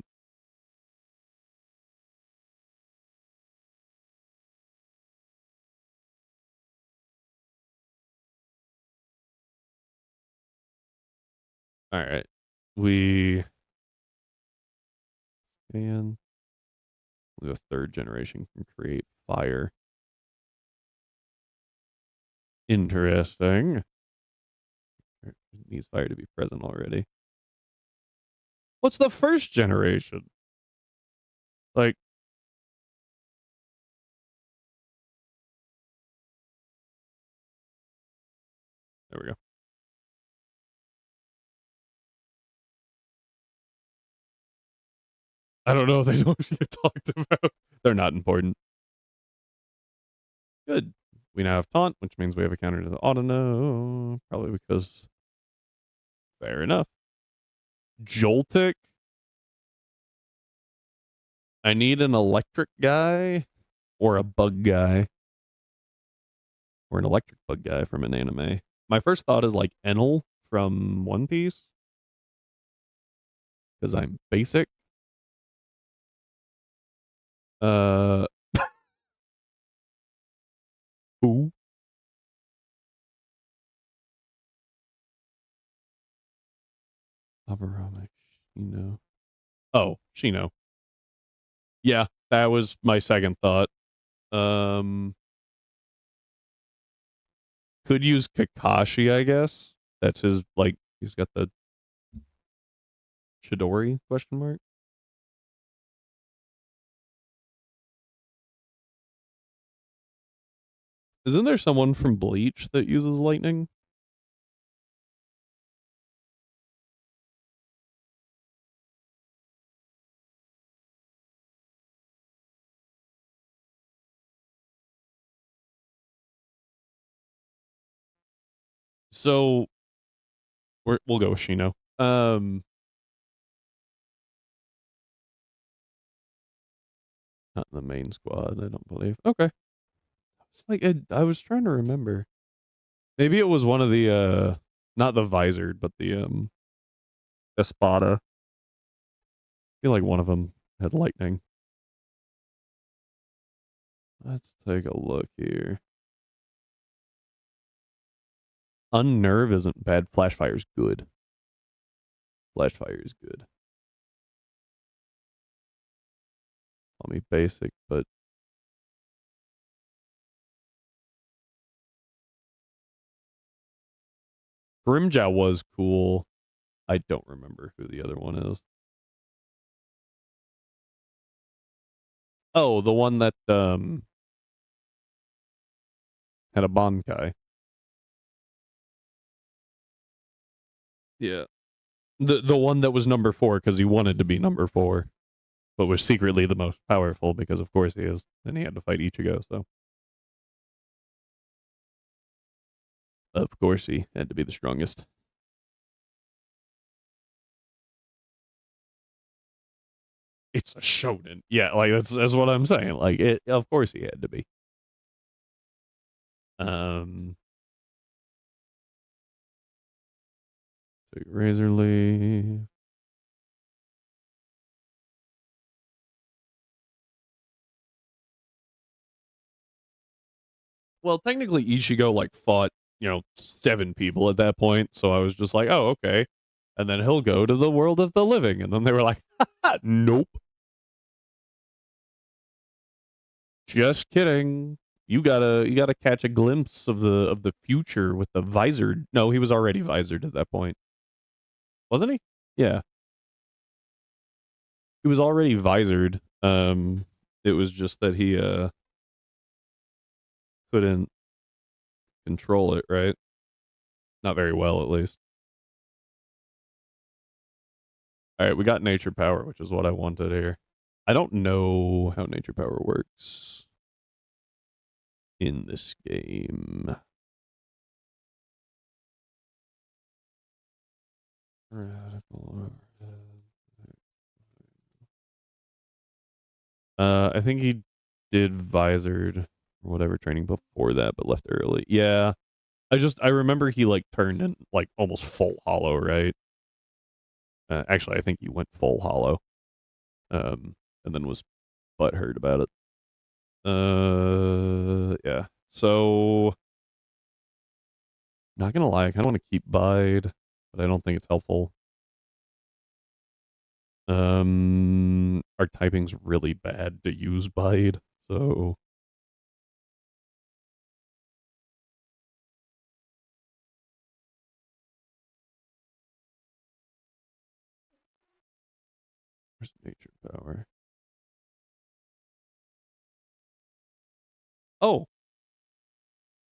All right. And the third generation can create fire. Interesting. It needs fire to be present already. What's the first generation? Like, there we go. I don't know if they don't get talked about. They're not important. Good. We now have taunt, which means we have a counter to the auto. Probably because. Fair enough. Joltik. I need an electric guy or a bug guy. Or an electric bug guy from an anime. My first thought is like Enel from One Piece. Because I'm basic. Who? Aberama Shino. Oh, Shino. Yeah, that was my second thought. Could use Kakashi, I guess. That's his, like, he's got the Chidori question mark. Isn't there someone from Bleach that uses lightning? So we'll go with Shino. Not in the main squad, I don't believe. Okay. It's like I was trying to remember. Maybe it was one of the not the visored, but the Espada. I feel like one of them had lightning. Let's take a look here. Unnerve isn't bad. Flashfire's good. Flashfire is good. Call me basic, but Grimjow was cool. I don't remember who the other one is. Oh, the one that had a Bankai. Yeah. The one that was number 4 because he wanted to be number 4, but was secretly the most powerful because of course he is. And he had to fight Ichigo, so of course he had to be the strongest. It's a shonen. Yeah, like that's what I'm saying. Like it, of course he had to be. So Razor Leaf. Well, technically Ichigo like fought, 7 people at that point, so I was just like, "Oh, okay." And then he'll go to the world of the living, and then they were like, "Nope." Just kidding. You gotta catch a glimpse of the future with the visor. No, he was already visored at that point. Wasn't he? Yeah. He was already visored. It was just that he couldn't control it, right? Not very well, at least. All right, we got nature power, which is what I wanted here. I don't know how nature power works in this game. I think he did visored or whatever training before that, but left early. Yeah. I remember he like turned in like almost full hollow, right? Actually, I think he went full hollow. And then was butthurt about it. Yeah. So, not gonna lie, I kind of want to keep Bide, but I don't think it's helpful. Our typing's really bad to use Bide, so where's nature power? Oh,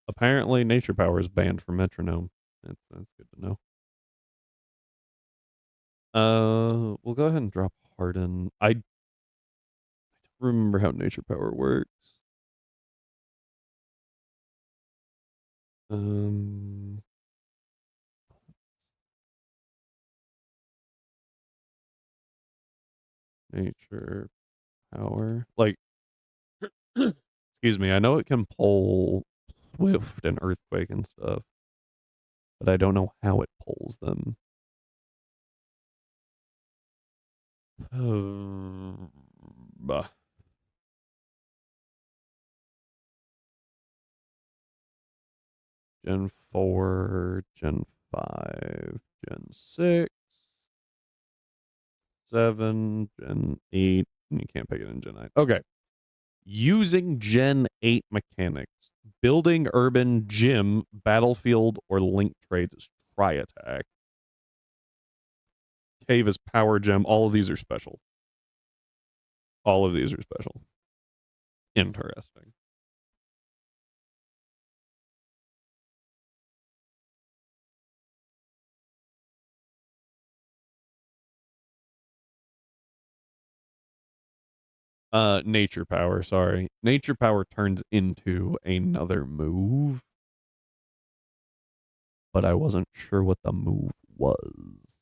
apparently nature power is banned from metronome. That's good to know. We'll go ahead and drop Harden. I don't remember how nature power works. Nature power. Like, excuse me, I know it can pull Swift and Earthquake and stuff, but I don't know how it pulls them. Bah. Gen 4, Gen 5, Gen 6, 7, Gen 8. You can't pick it in Gen 9. Okay. Using Gen 8 mechanics, building urban, gym, battlefield, or link trades is try attack. Cave is power gem. All of these are special. All of these are special. Interesting. Nature power, sorry. Nature power turns into another move, but I wasn't sure what the move was.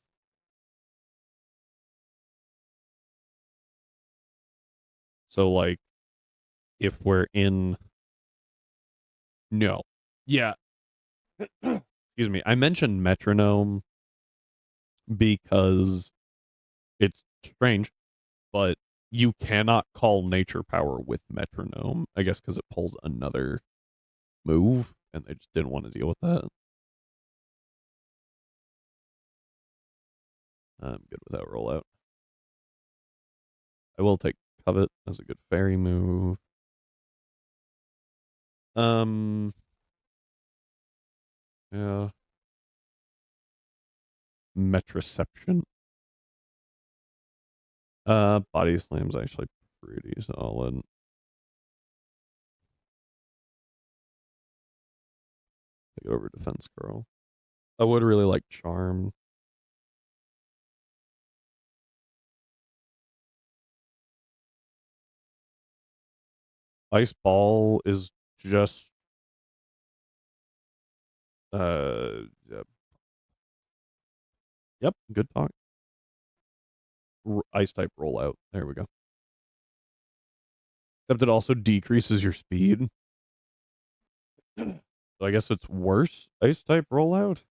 So, like, if we're in... No. Yeah. Excuse me. I mentioned metronome because it's strange, but you cannot call nature power with metronome. I guess because it pulls another move, and they just didn't want to deal with that. I'm good without rollout. I will take Covet as a good fairy move. Yeah. Metroception. Body Slam's actually pretty solid. Take it over Defense Girl. I would really like Charm. Ice Ball is just yep, yep, good talk. Ice type rollout. There we go. Except it also decreases your speed. So I guess it's worse ice type rollout.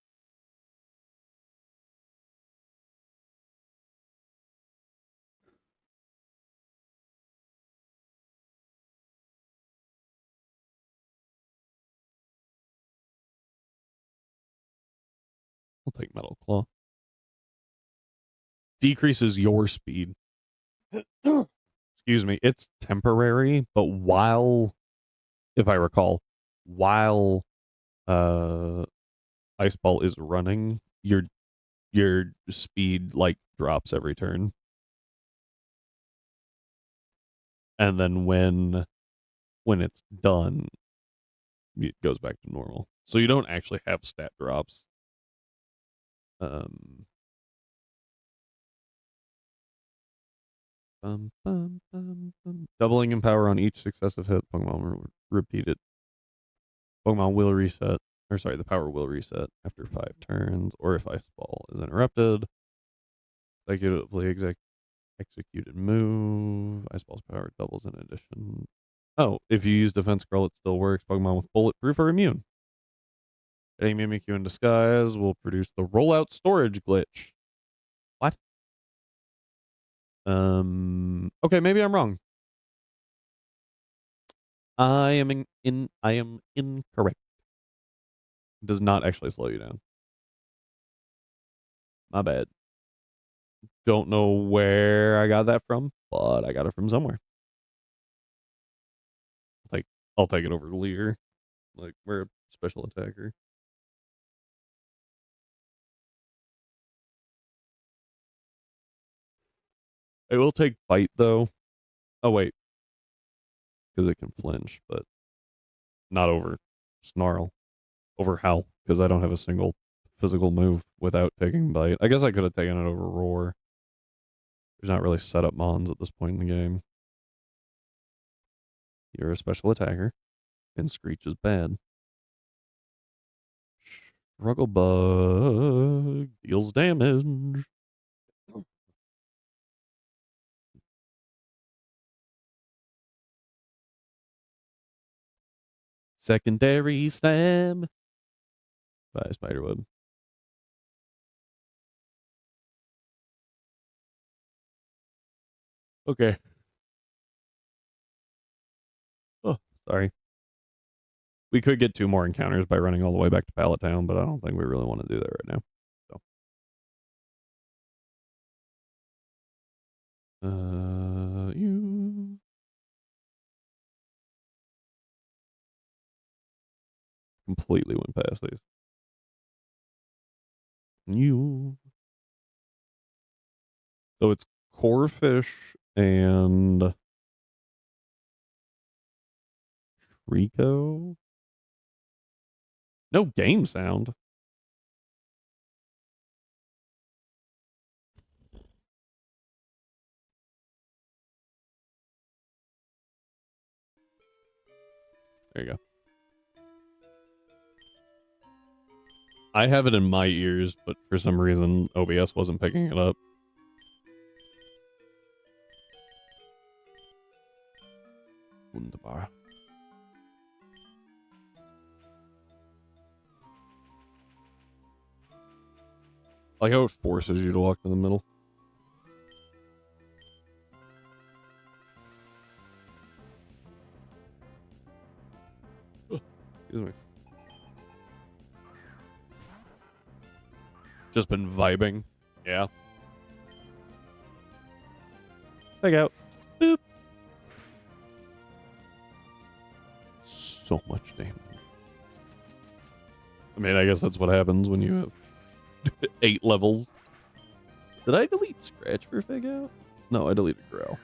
I'll take Metal Claw. Decreases your speed. Excuse me. It's temporary, but while, if I recall, while Ice Ball is running, your speed like drops every turn. And then when it's done, it goes back to normal. So you don't actually have stat drops. Doubling in power on each successive hit. Pokemon repeated. Pokemon will reset. Or sorry, the power will reset after 5 turns, or if Ice Ball is interrupted. Executively executed move. Ice Ball's power doubles in addition. Oh, if you use Defense Scroll, it still works. Pokemon with Bulletproof are immune. Getting Mimikyu in disguise will produce the rollout storage glitch. What? Okay, maybe I'm wrong. I am incorrect. It does not actually slow you down. My bad. Don't know where I got that from, but I got it from somewhere. Like, I'll take it over Leer. Like, we're a special attacker. I will take Bite, though. Oh, wait. Because it can flinch, but not over Snarl. Over Howl, because I don't have a single physical move without taking Bite. I guess I could have taken it over Roar. There's not really set up Mons at this point in the game. You're a special attacker, and Screech is bad. Struggle Bug deals damage. Secondary Slam. Bye, Spiderweb. Okay. Oh, sorry. We could get 2 more encounters by running all the way back to Pallet Town, but I don't think we really want to do that right now. So. You. Completely went past these. You. So it's Corfish and Rico. No game sound. There you go. I have it in my ears, but for some reason OBS wasn't picking it up. Wunderbar. Like how it forces you to walk in the middle. Excuse me. Just been vibing. Yeah. Check out. Boop. So much damage. I mean, I guess that's what happens when you have 8 levels. Did I delete Scratch for Fig Out? No, I deleted Growl.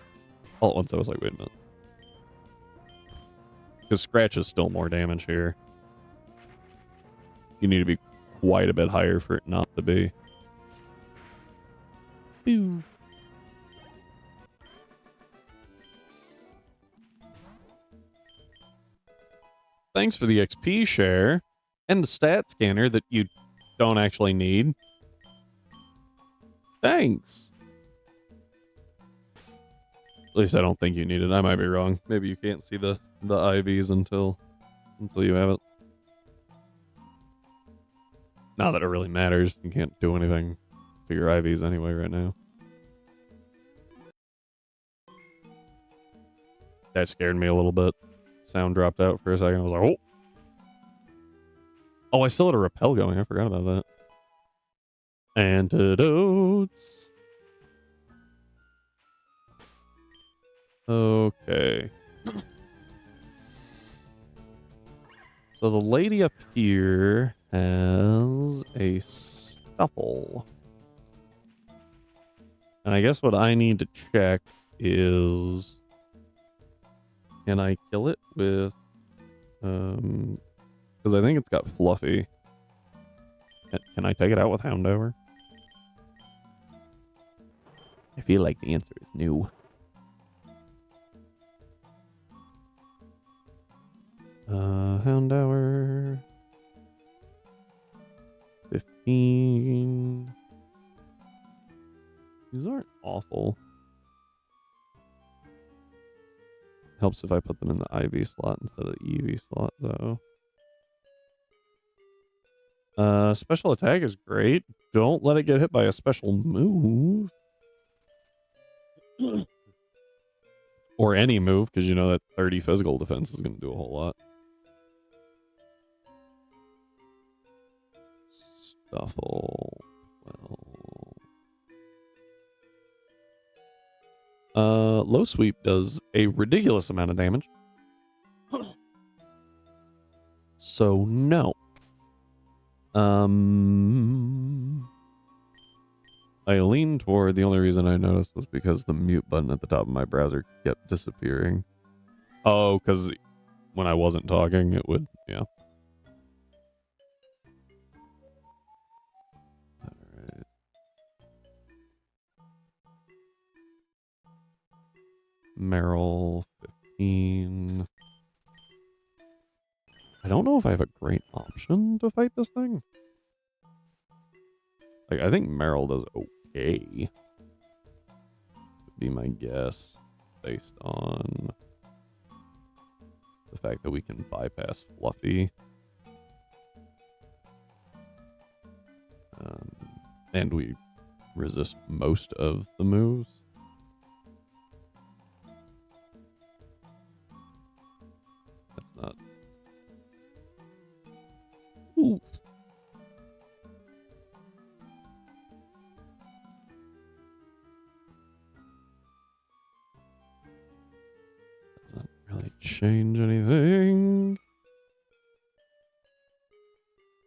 All at once I was like, wait a minute. Because Scratch is still more damage here. You need to be quite a bit higher for it not to be. Pew. Thanks for the XP share and the stat scanner that you don't actually need. Thanks. At least I don't think you need it. I might be wrong. Maybe you can't see the IVs until you have it. Not that it really matters. You can't do anything to your IVs anyway right now. That scared me a little bit. Sound dropped out for a second. I was like, oh. Oh, I still had a rappel going. I forgot about that. Antidotes. Okay. So the lady up here has a Stuffle. And I guess what I need to check is... Can I kill it with... Because I think it's got Fluffy. Can I take it out with Houndour? I feel like the answer is no. Houndour. 15. These aren't awful. Helps if I put them in the IV slot instead of the EV slot, though. Special attack is great. Don't let it get hit by a special move. Or any move, because you know that 30 physical defense is going to do a whole lot. Stuffle. Well. Low sweep does a ridiculous amount of damage. So no. I leaned toward, the only reason I noticed was because the mute button at the top of my browser kept disappearing. Oh, because when I wasn't talking, it would, yeah. Alright. Meryl, 15. I don't know if I have a great option to fight this thing. Like, I think Meryl does okay. Would be my guess, based on the fact that we can bypass Fluffy. And we resist most of the moves. That's not... Ooh. Doesn't really change anything.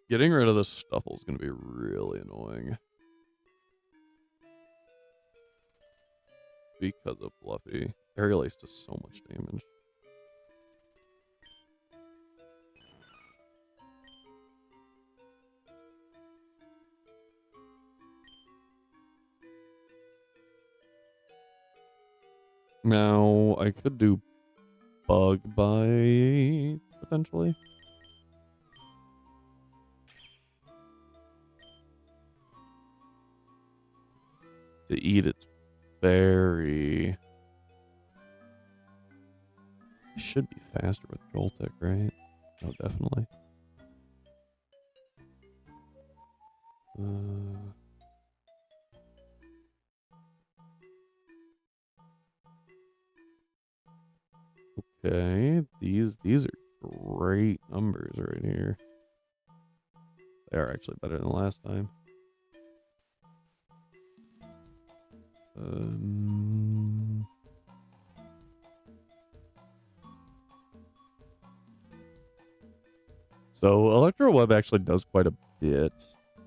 Getting rid of the Stuffle is going to be really annoying. Because of Fluffy. Aerial Ace does so much damage. Now, I could do Bug Bite, potentially. To eat its berry. It should be faster with Joltik, right? Oh, definitely. Okay, these are great numbers right here. They are actually better than last time. So Electro Web actually does quite a bit.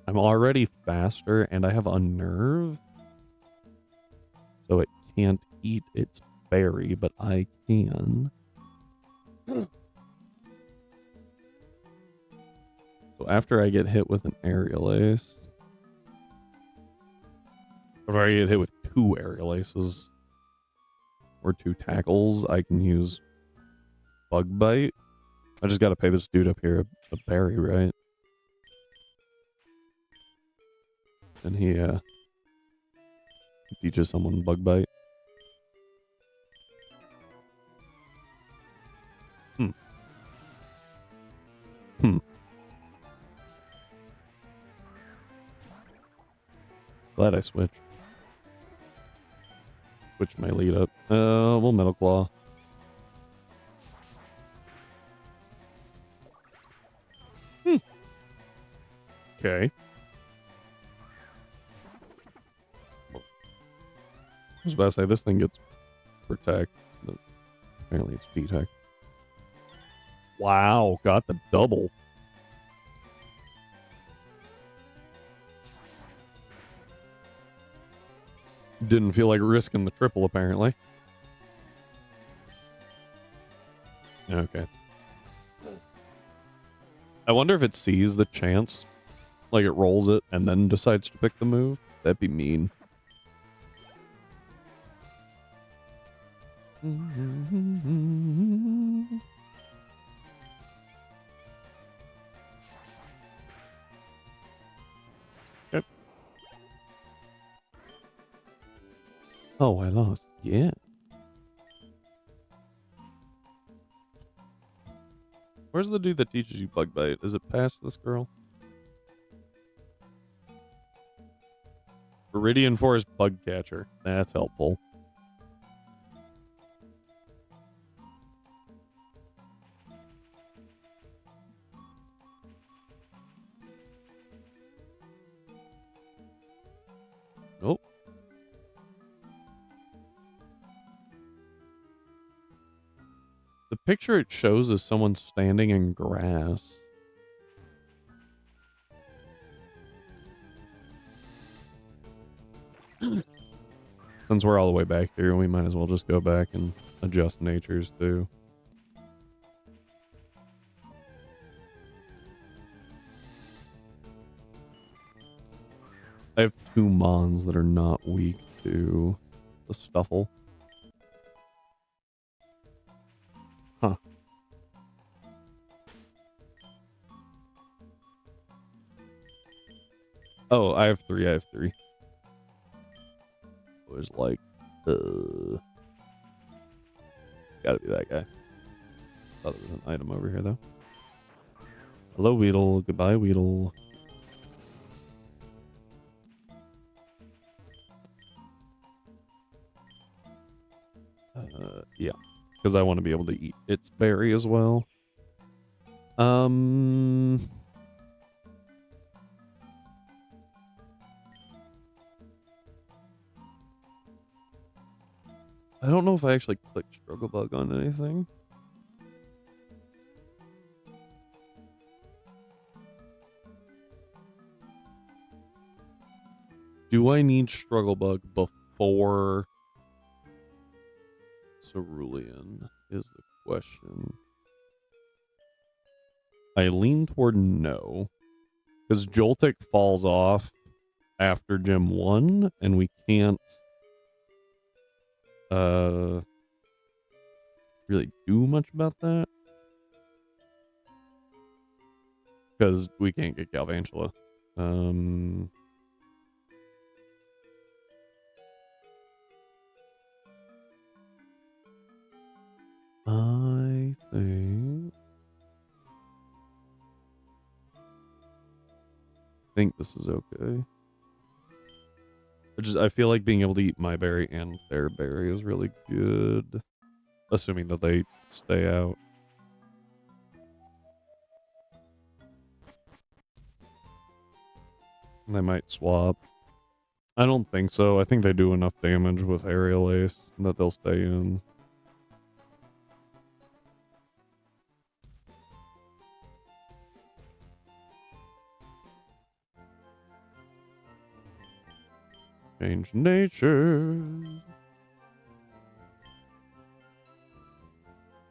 I'm already faster and I have Unnerve. So it can't eat its berry, but I can. So after I get hit with an Aerial Ace, or if I get hit with 2 Aerial Aces or 2 tackles, I can use Bug Bite. I just gotta pay this dude up here a berry, right? And he teaches someone Bug Bite. Glad I switched. Switch my lead up. We'll Metal Claw. Okay. I was about to say, this thing gets Protect, but apparently it's P-Tech. Wow, got the double. Didn't feel like risking the triple, apparently. Okay. I wonder if it sees the chance, like it rolls it and then decides to pick the move. That'd be mean. Yep. Oh, I lost. Yeah. Where's the dude that teaches you Bug Bite? Is it past this girl? Viridian Forest Bug Catcher. That's helpful. Nope. The picture it shows is someone standing in grass. Since we're all the way back here, we might as well just go back and adjust natures too. I have 2 Mons that are not weak to the Stuffle. Huh. Oh, I have 3. I have 3. It was like, gotta be that guy. Thought there was an item over here, though. Hello, Weedle. Goodbye, Weedle. Yeah. Because I want to be able to eat its berry as well. I don't know if I actually clicked Struggle Bug on anything. Do I need Struggle Bug before Cerulean is the question. I lean toward no. Because Joltik falls off after Gym 1, and we can't really do much about that. Because we can't get Galvantula. I think this is okay. I feel like being able to eat my berry and their berry is really good. assuming that they stay out. They might swap. I don't think so. I think they do enough damage with Aerial Ace that they'll stay in. Change nature.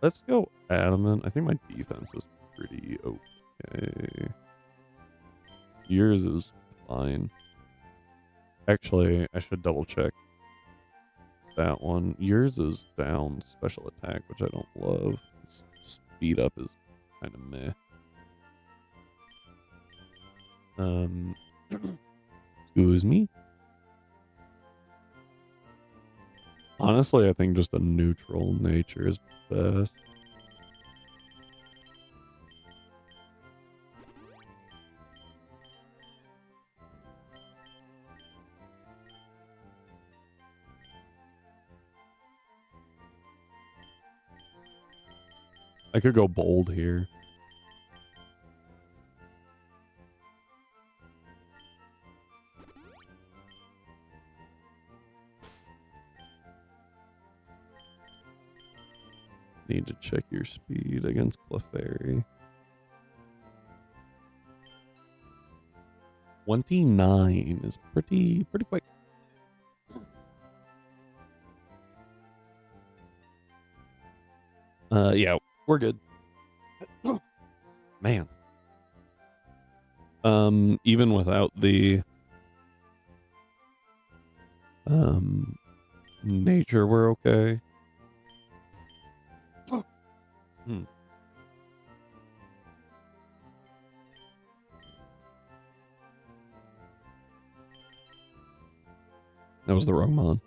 Let's go Adamant. I think my defense is pretty okay. Yours is fine. Actually, I should double check that one. Yours is down special attack, which I don't love. Speed up is kind of meh. Excuse me. Honestly, I think just a neutral nature is best. I could go bold here. Need to check your speed against Clefairy. 29 is pretty quick. Yeah, we're good. Man. Even without the nature, we're okay. That was the wrong mon.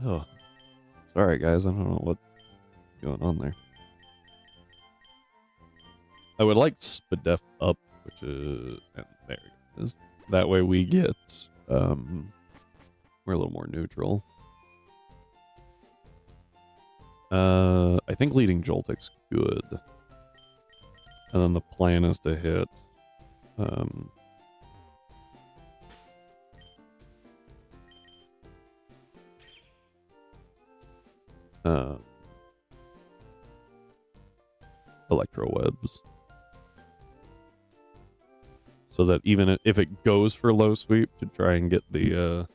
Oh, sorry guys, I don't know what's going on there. I would like Spadef up, which is there it is. That way we get we're a little more neutral. I think leading Joltik's good. And then the plan is to hit electro webs. So that even if it goes for low sweep to try and get the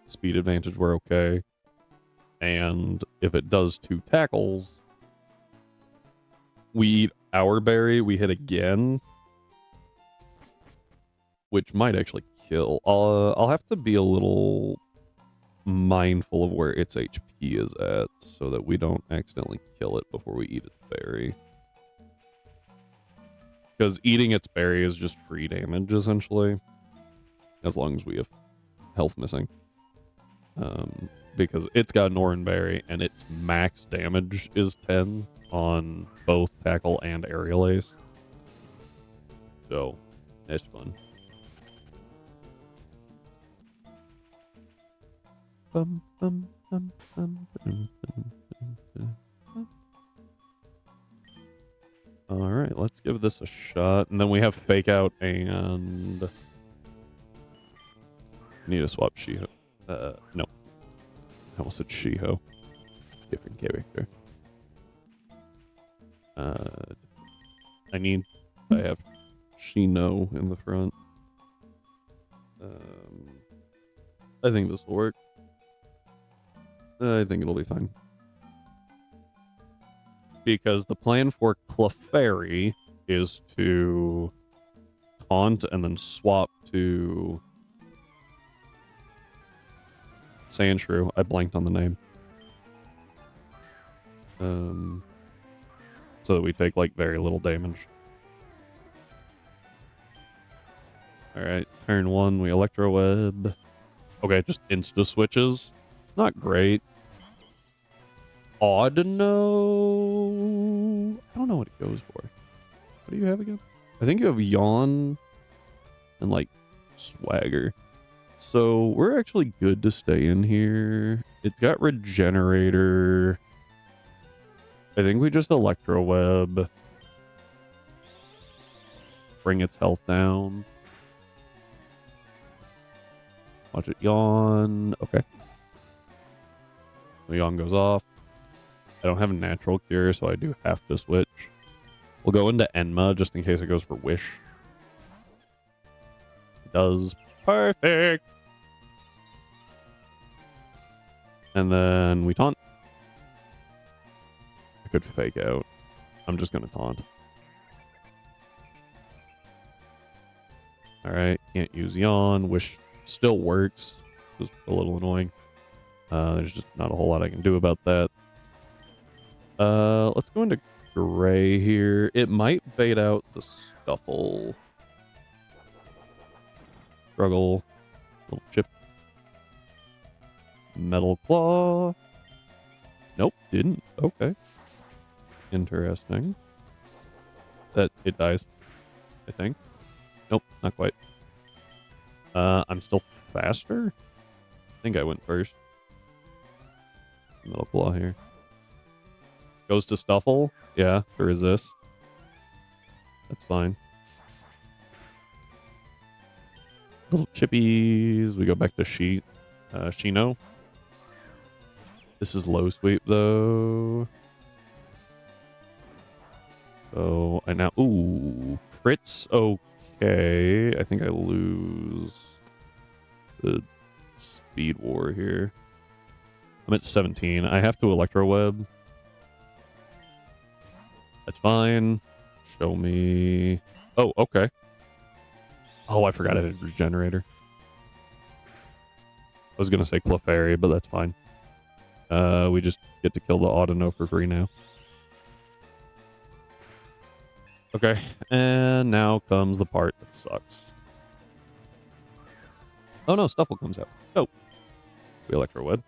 speed advantage, we're okay. And if it does 2 tackles, we eat our berry, we hit again, which might actually kill. I'll have to be a little mindful of where its HP is at so that we don't accidentally kill it before we eat its berry. Because eating its berry is just free damage, essentially. As long as we have health missing. Because it's got Norin Berry, and its max damage is 10 on both Tackle and Aerial Ace. So, it's fun. Alright, let's give this a shot. And then we have Fake Out and... need to swap Shiho. No. I almost said Shiho. Different character. I have Shino in the front. I think this will work. I think it'll be fine. Because the plan for Clefairy is to taunt and then swap to Sandshrew. I blanked on the name. So that we take like very little damage. Alright, turn 1, we Electro Web. Okay, just insta switches. Not great. Audino. I don't know what it goes for. What do you have again? I think you have Yawn and like Swagger. So we're actually good to stay in here. It's got regenerator. I think we just electro web. Bring its health down. Watch it yawn. Okay. The yawn goes off. I don't have a natural cure, so I do have to switch. We'll go into Enma just in case it goes for Wish. It does. Perfect. And then we taunt. I could fake out. I'm just going to taunt. Alright, can't use yawn. Wish still works. Just a little annoying. There's just not a whole lot I can do about that. Let's go into Gray here. It might bait out the Stuffle. Struggle. Little chip. Metal Claw. Nope, didn't. Okay. Interesting. That it dies, I think. Nope, not quite. I'm still faster? I think I went first. Metal Claw here. Goes to Stuffle. Yeah, to resist. That's fine. Little chippies. We go back to Shino. This is low sweep though. So I now crits okay. I think I lose the speed war here. I'm at 17. I have to electro web. That's fine. Show me. Oh, okay. Oh, I forgot I had regenerator. I was gonna say Clefairy, but that's fine. We just get to kill the Audino for free now. Okay, and now comes the part that sucks. Oh no, Stuffle comes out. Oh, we electro web.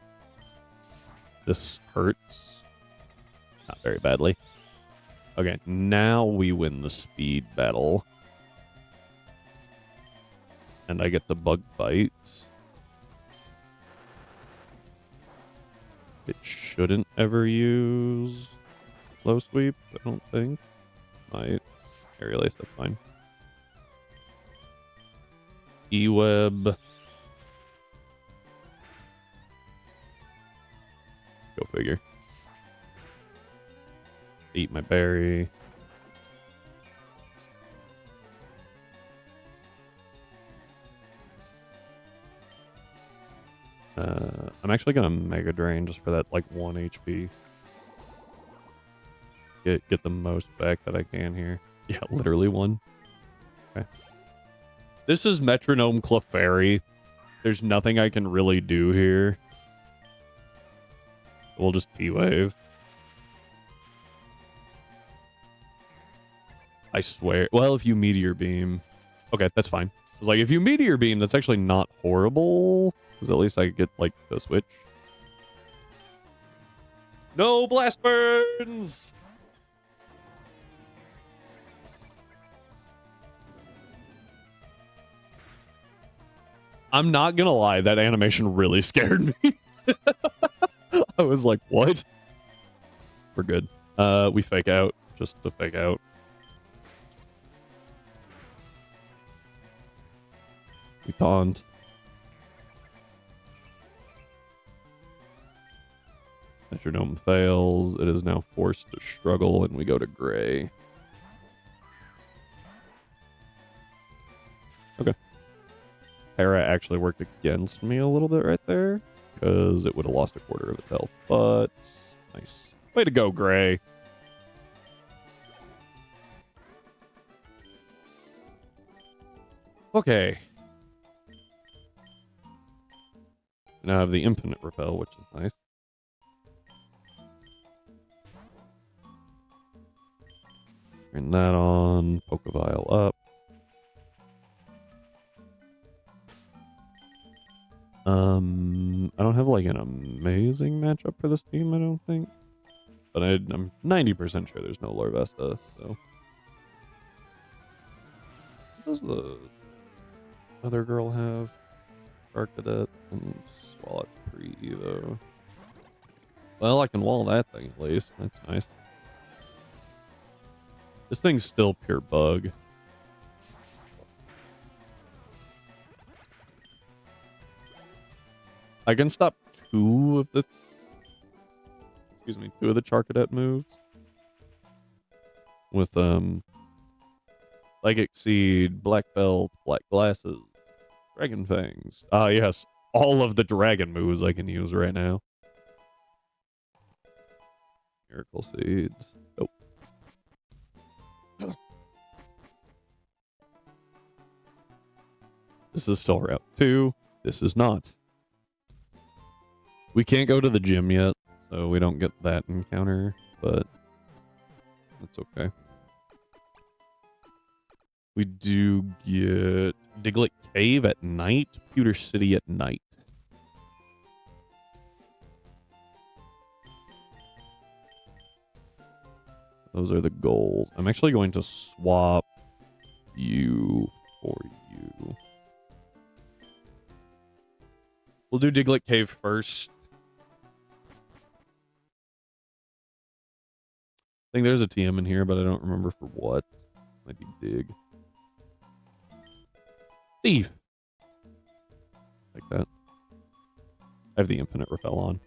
This hurts. Not very badly. Okay, now we win the speed battle. And I get the Bug Bite. It shouldn't ever use low sweep, I don't think. Might. Aerial Ace, that's fine. E-Web. Go figure. Eat my berry. I'm actually gonna Mega Drain just for that like 1 HP. Get the most back that I can here. Yeah, literally 1. Okay. This is Metronome Clefairy. There's nothing I can really do here. We'll just T-Wave. I swear. Well, if you Meteor Beam. Okay, that's fine. It's like, if you Meteor Beam, that's actually not horrible. Because at least I get, like, the switch. No Blast Burns! I'm not gonna lie, that animation really scared me. I was like, what? We're good. We fake out, just to fake out. We taunt. Metronome fails. It is now forced to struggle, and we go to Gray. Okay. Para actually worked against me a little bit right there, because it would have lost a quarter of its health, but nice. Way to go, Gray. Okay. Now I have the infinite repel, which is nice. Turn that on. Pokebile up. I don't have like an amazing matchup for this team, I don't think. But I'm 90% sure there's no Larvesta, so. What does the other girl have? Shark Cadet and Swallow pre-Evo. Well, I can wall that thing at least. That's nice. This thing's still pure bug. I can stop two of the Charcadet moves with Psychic Seed, Black Belt, Black Glasses, Dragon Fangs. Ah, yes, all of the dragon moves I can use right now. Miracle Seeds. Oh. This is still Route 2. This is not. We can't go to the gym yet, so we don't get that encounter, but that's okay. We do get Diglett Cave at night, Pewter City at night. Those are the goals. I'm actually going to swap you for you. We'll do Diglett Cave first. I think there's a TM in here, but I don't remember for what. Might be Dig. Thief. Like that. I have the infinite repel on.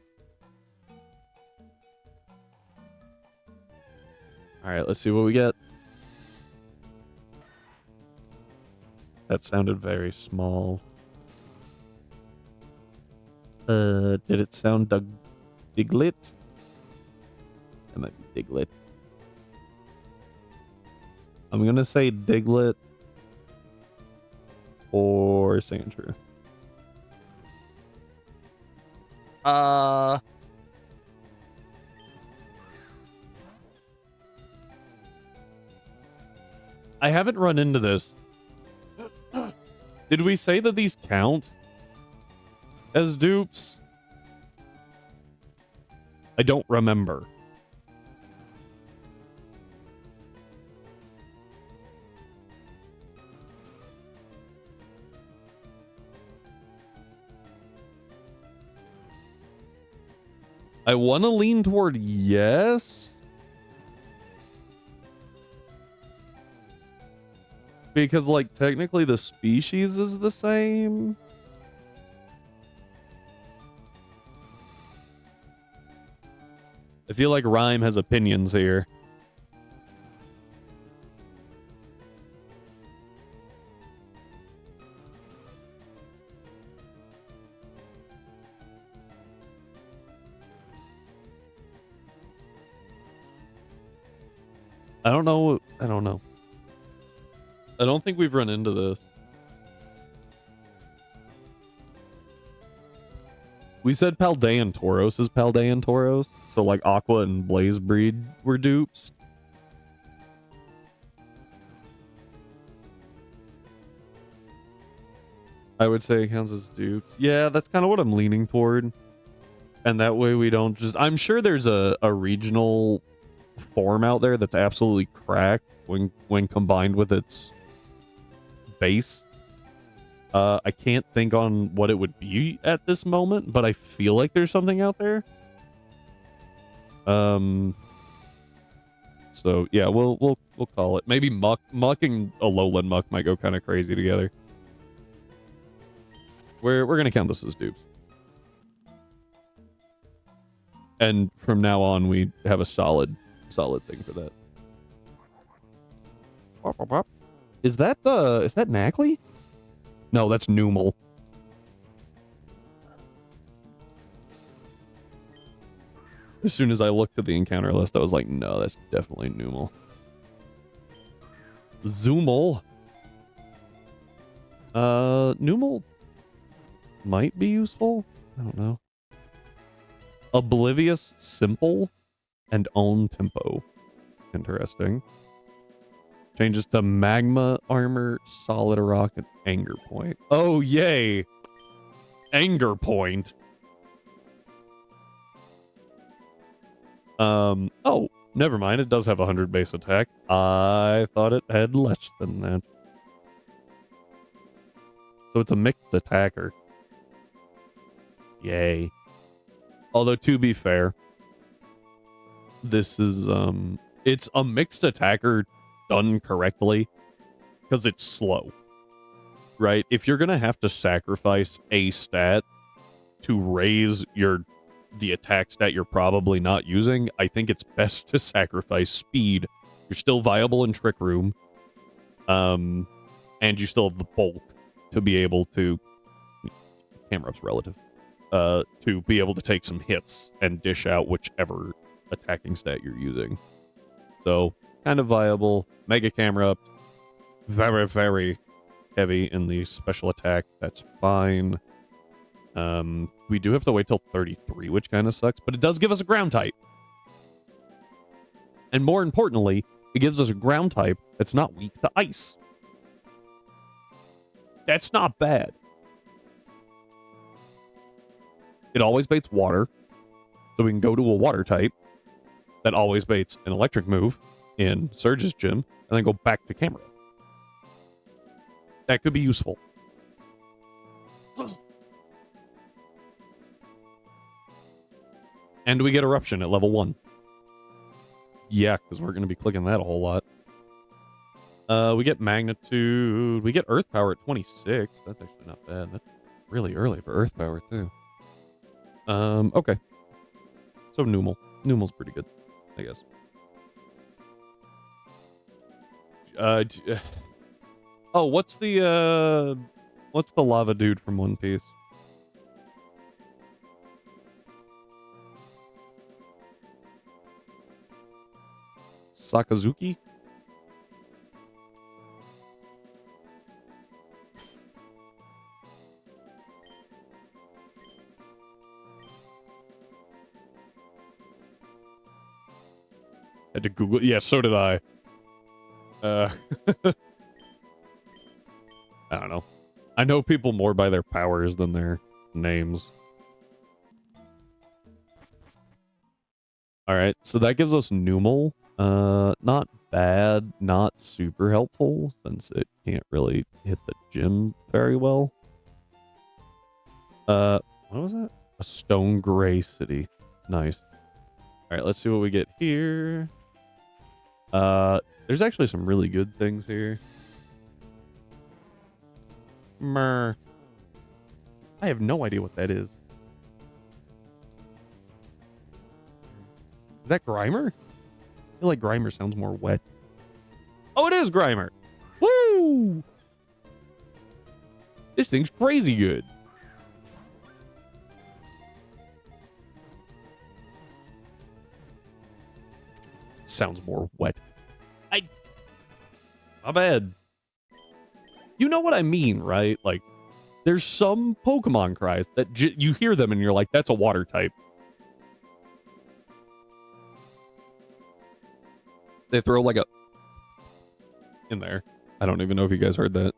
Alright, let's see what we get. That sounded very small. Did it sound Diglett? That might be Diglett. I'm gonna say Diglett or Sandra. I haven't run into this. Did we say that these count as dupes? I don't remember. I want to lean toward yes. Because, like, technically the species is the same. I feel like Rhyme has opinions here. I don't know. I don't know. I don't think we've run into this. We said Paldean Tauros is Paldean Tauros. So like Aqua and Blaze Breed were dupes. I would say it counts as dupes. Yeah, that's kind of what I'm leaning toward. And that way we don't just... I'm sure there's a regional form out there that's absolutely cracked when combined with its base. I can't think on what it would be at this moment, but I feel like there's something out there. So yeah, we'll call it. Maybe Muck and Alolan Muck might go kind of crazy together. We're gonna count this as dupes. And from now on, we have a solid thing for that. Is that Knackley? No, that's Numel. As soon as I looked at the encounter list, I was like, no, that's definitely Numel. Zoomel. Numel might be useful. I don't know. Oblivious Simple and Own Tempo. Interesting. Changes to Magma, Armor, Solid Rock, and Anger Point. Oh, yay! Anger Point. Oh, never mind. It does have 100 base attack. I thought it had less than that. So it's a mixed attacker. Yay. Although, to be fair, this is it's a mixed attacker done correctly because it's slow. Right? If you're gonna have to sacrifice a stat to raise the attack stat you're probably not using, I think it's best to sacrifice speed. You're still viable in Trick Room. And you still have the bulk to be able to camera up's relative. To be able to take some hits and dish out whichever attacking stat you're using. So kind of viable. Mega camera up. Very, very heavy in the special attack. That's fine. We do have to wait till 33, which kind of sucks, but it does give us a ground type. And more importantly, it gives us a ground type that's not weak to ice. That's not bad. It always baits water, so we can go to a water type that always baits an electric move in Surge's gym, and then go back to camera. That could be useful. And we get Eruption at level 1. Yeah, because we're going to be clicking that a whole lot. We get Magnitude. We get Earth Power at 26. That's actually not bad. That's really early for Earth Power, too. Okay. So Numal. Numal's pretty good, I guess. Oh, what's the lava dude from One Piece? Sakazuki? Had to Google. Yeah, so did I. I don't know. I know people more by their powers than their names. Alright, so that gives us Numal. Not bad, not super helpful, since it can't really hit the gym very well. What was that? A Stone Gray City. Nice. Alright, let's see what we get here. There's actually some really good things here. I have no idea what that is. Is that Grimer? I feel like Grimer sounds more wet. Oh, it is Grimer. Woo! This thing's crazy good. Sounds more wet. My bad. You know what I mean, right? Like, there's some Pokemon cries that you hear them and you're like, that's a water type. They throw like a in there. I don't even know if you guys heard that.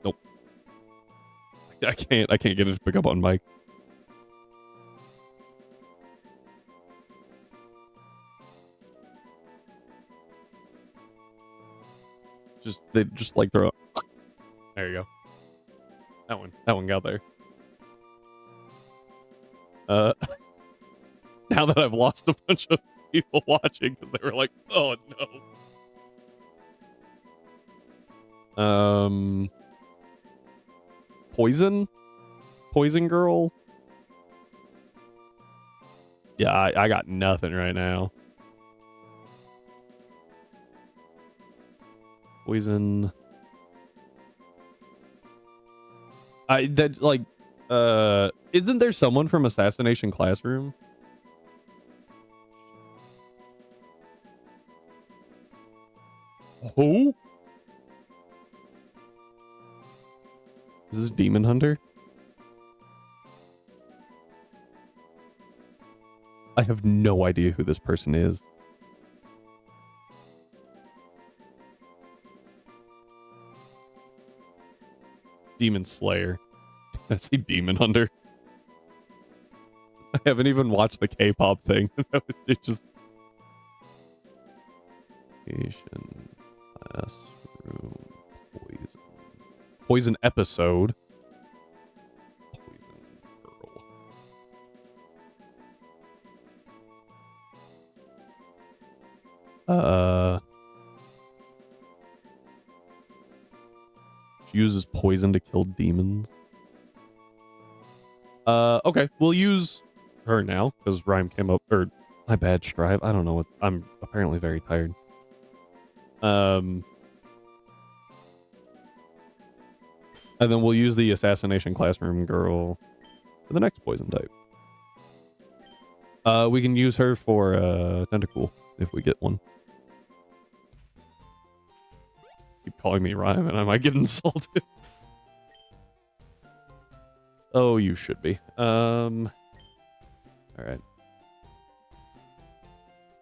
Nope. I can't get it to pick up on mic. They just like throw. There you go. That one got there. Now that I've lost a bunch of people watching because they were like, "Oh no." Poison Girl. Yeah, I got nothing right now. Poison. Isn't there someone from Assassination Classroom? Who? Is this Demon Hunter? I have no idea who this person is. Demon Slayer. Did I say Demon Hunter? I haven't even watched the K-pop thing. It's just... Asian Classroom Poison. Poison episode. Poison Girl. She uses poison to kill demons. Okay, we'll use her now because Rhyme came up. Or my bad, Strive. I don't know what. I'm apparently very tired. And then we'll use the assassination classroom girl for the next poison type. We can use her for Tentacool if we get one. Keep calling me Rhyme and I might get insulted. Oh, you should be. All right.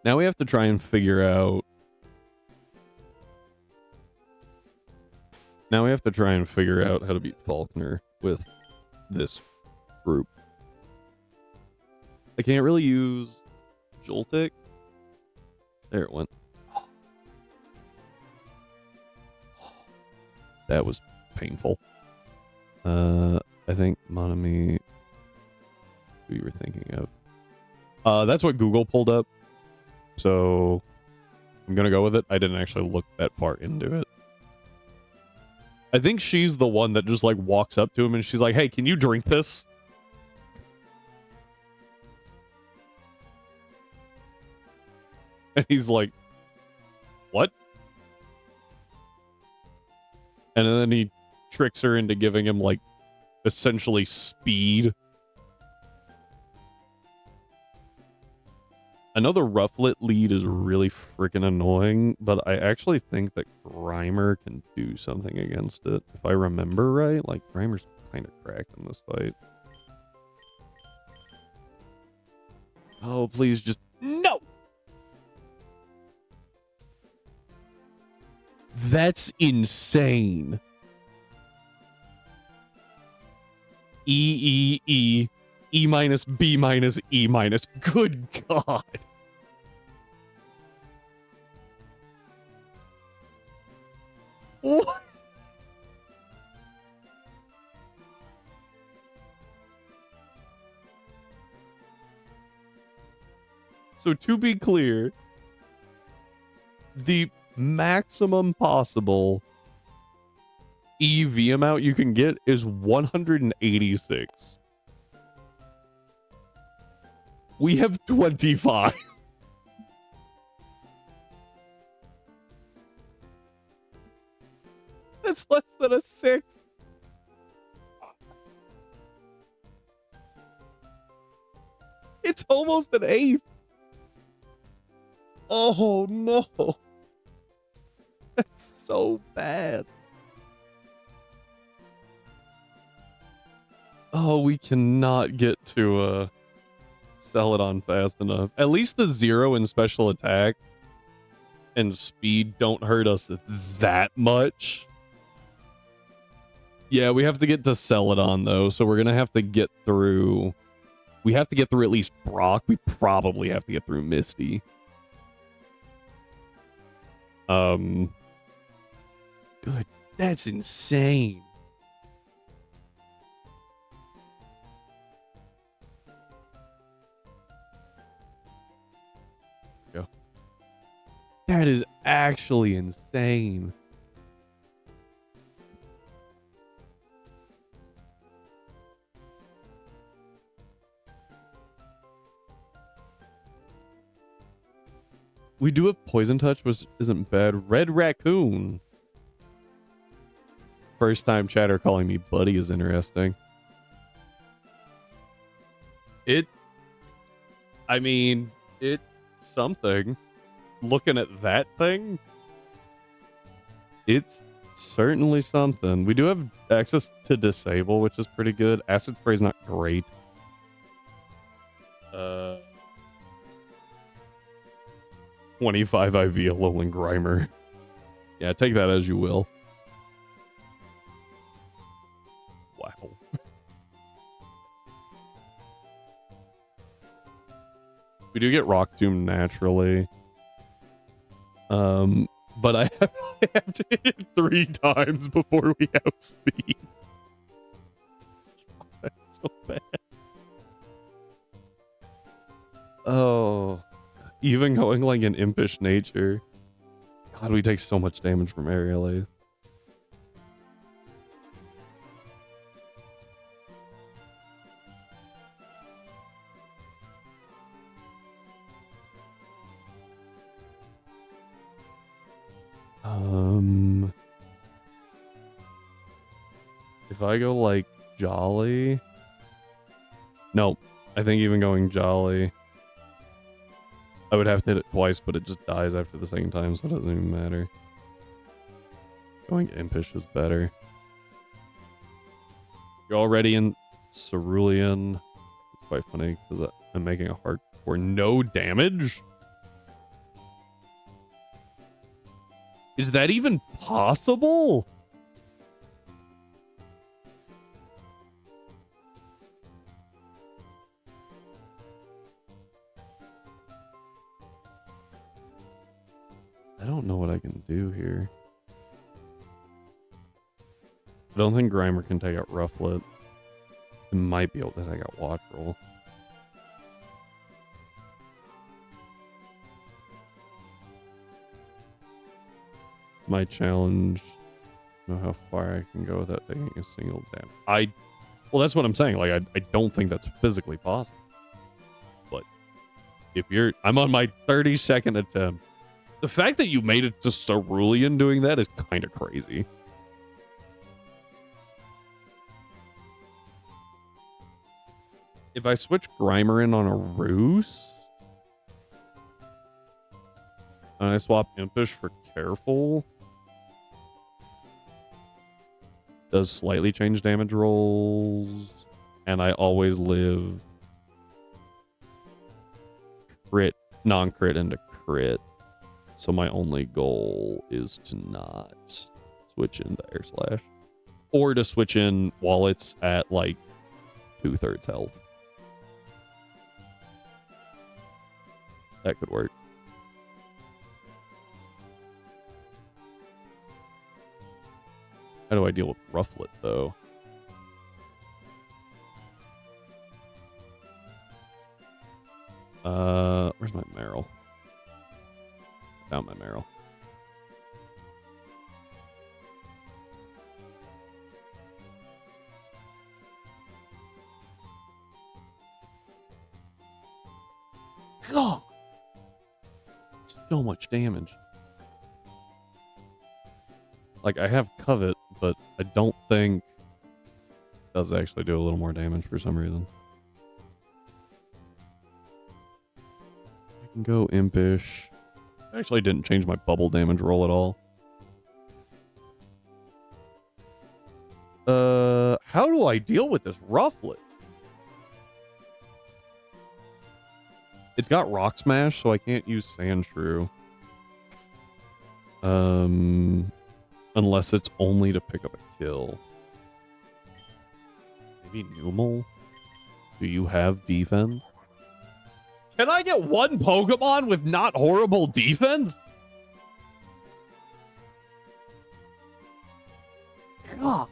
Now we have to try and figure out. Now we have to try and figure out how to beat Faulkner with this group. I can't really use Joltik. There it went. That was painful. I think Monami, who you were thinking of. That's what Google pulled up. So I'm gonna go with it. I didn't actually look that far into it. I think she's the one that just like walks up to him and she's like, "Hey, can you drink this?" And he's like, "What?" And then he tricks her into giving him like essentially speed. I know the Rufflet lead is really freaking annoying, but I actually think that Grimer can do something against it. If I remember right, like Grimer's kind of cracked in this fight. Oh, please just no. That's insane. E minus, B minus, E minus. Good God. What? So to be clear, the maximum possible EV amount you can get is 186. We have 25. That's less than a sixth. It's almost an eighth. Oh no. That's so bad. Oh, we cannot get to Celadon fast enough. At least the 0 in special attack and speed don't hurt us that much. Yeah, we have to get to Celadon though, so we're gonna have to get through. We have to get through at least Brock. We probably have to get through Misty. Good. That's insane. Go. That is actually insane. We do have Poison Touch, which isn't bad. Red Raccoon. First time chatter calling me buddy is interesting. I mean, it's something. Looking at that thing, it's certainly something. We do have access to Disable, which is pretty good. Acid Spray's not great. 25 IV Alolan Grimer. Yeah, take that as you will. Wow. We do get Rock Tomb naturally. But I have to hit it 3 times before we outspeed. That's so bad. Oh. Even going like an impish nature. God, we take so much damage from aerial ace. If I go like Jolly, no, I think even going Jolly, I would have to hit it twice, but it just dies after the second time, so it doesn't even matter. Going Impish is better. You're already in Cerulean. It's quite funny because I'm making a heart for no damage. Is that even possible? I don't know what I can do here. I don't think Grimer can take out Rufflet. It might be able to take out Watch Roll. My challenge. I don't know how far I can go without taking a single damage. Well, that's what I'm saying. Like, I don't think that's physically possible. But if I'm on my 32nd attempt. The fact that you made it to Cerulean doing that is kind of crazy. If I switch Grimer in on a Roost, and I swap Impish for Careful, does slightly change damage rolls, and I always live crit, non-crit into crit. So my only goal is to not switch into Air Slash. Or to switch in while it's at like 2/3 health. That could work. How do I deal with Rufflet though? Where's my Meryl? Found my Meryl. God! So much damage. Like, I have Covet, but I don't think it does actually do a little more damage for some reason. I can go Impish. Actually didn't change my bubble damage roll at all. How do I deal with this Rufflet? It's got Rock Smash, so I can't use Sandshrew. Unless it's only to pick up a kill. Maybe Numel? Do you have defense? Can I get one Pokemon with not horrible defense? Gosh.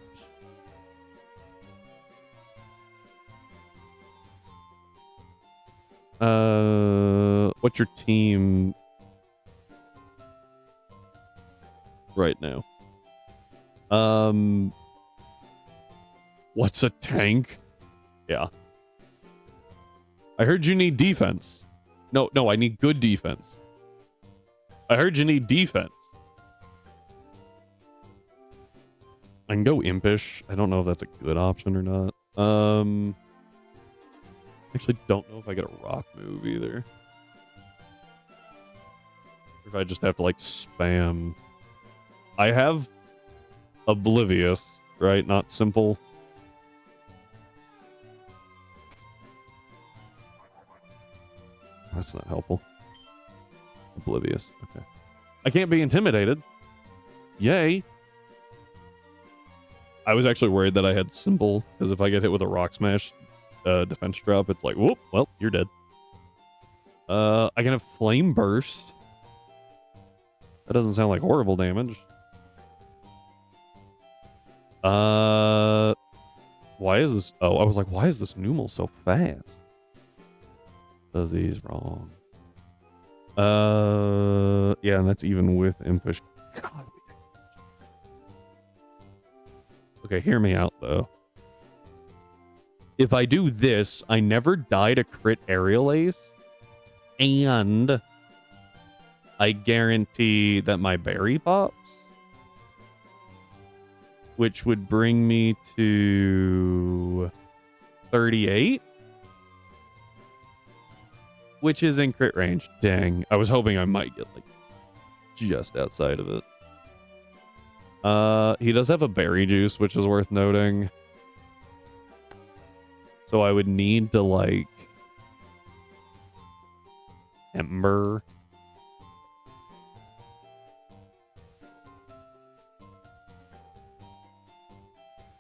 What's your team right now? What's a tank? Yeah. I heard you need defense. No, I need good defense. I heard you need defense. I can go Impish. I don't know if that's a good option or not. Actually don't know if I get a rock move either. Or if I just have to like spam. I have Oblivious, right? Not Simple. That's not helpful. Oblivious. Okay. I can't be intimidated. Yay. I was actually worried that I had Simple, because if I get hit with a Rock Smash defense drop, it's like, whoop, well, you're dead. I can have Flame Burst. That doesn't sound like horrible damage. Why is this? Oh, I was like, why is this Numel so fast? Does he's wrong. Yeah, and that's even with inpush. God. Okay, hear me out though. If I do this, I never die to crit aerial ace, and I guarantee that my berry pops, which would bring me to 38, which is in crit range. Dang, I was hoping I might get like just outside of it. He does have a berry juice, which is worth noting. So I would need to like Ember.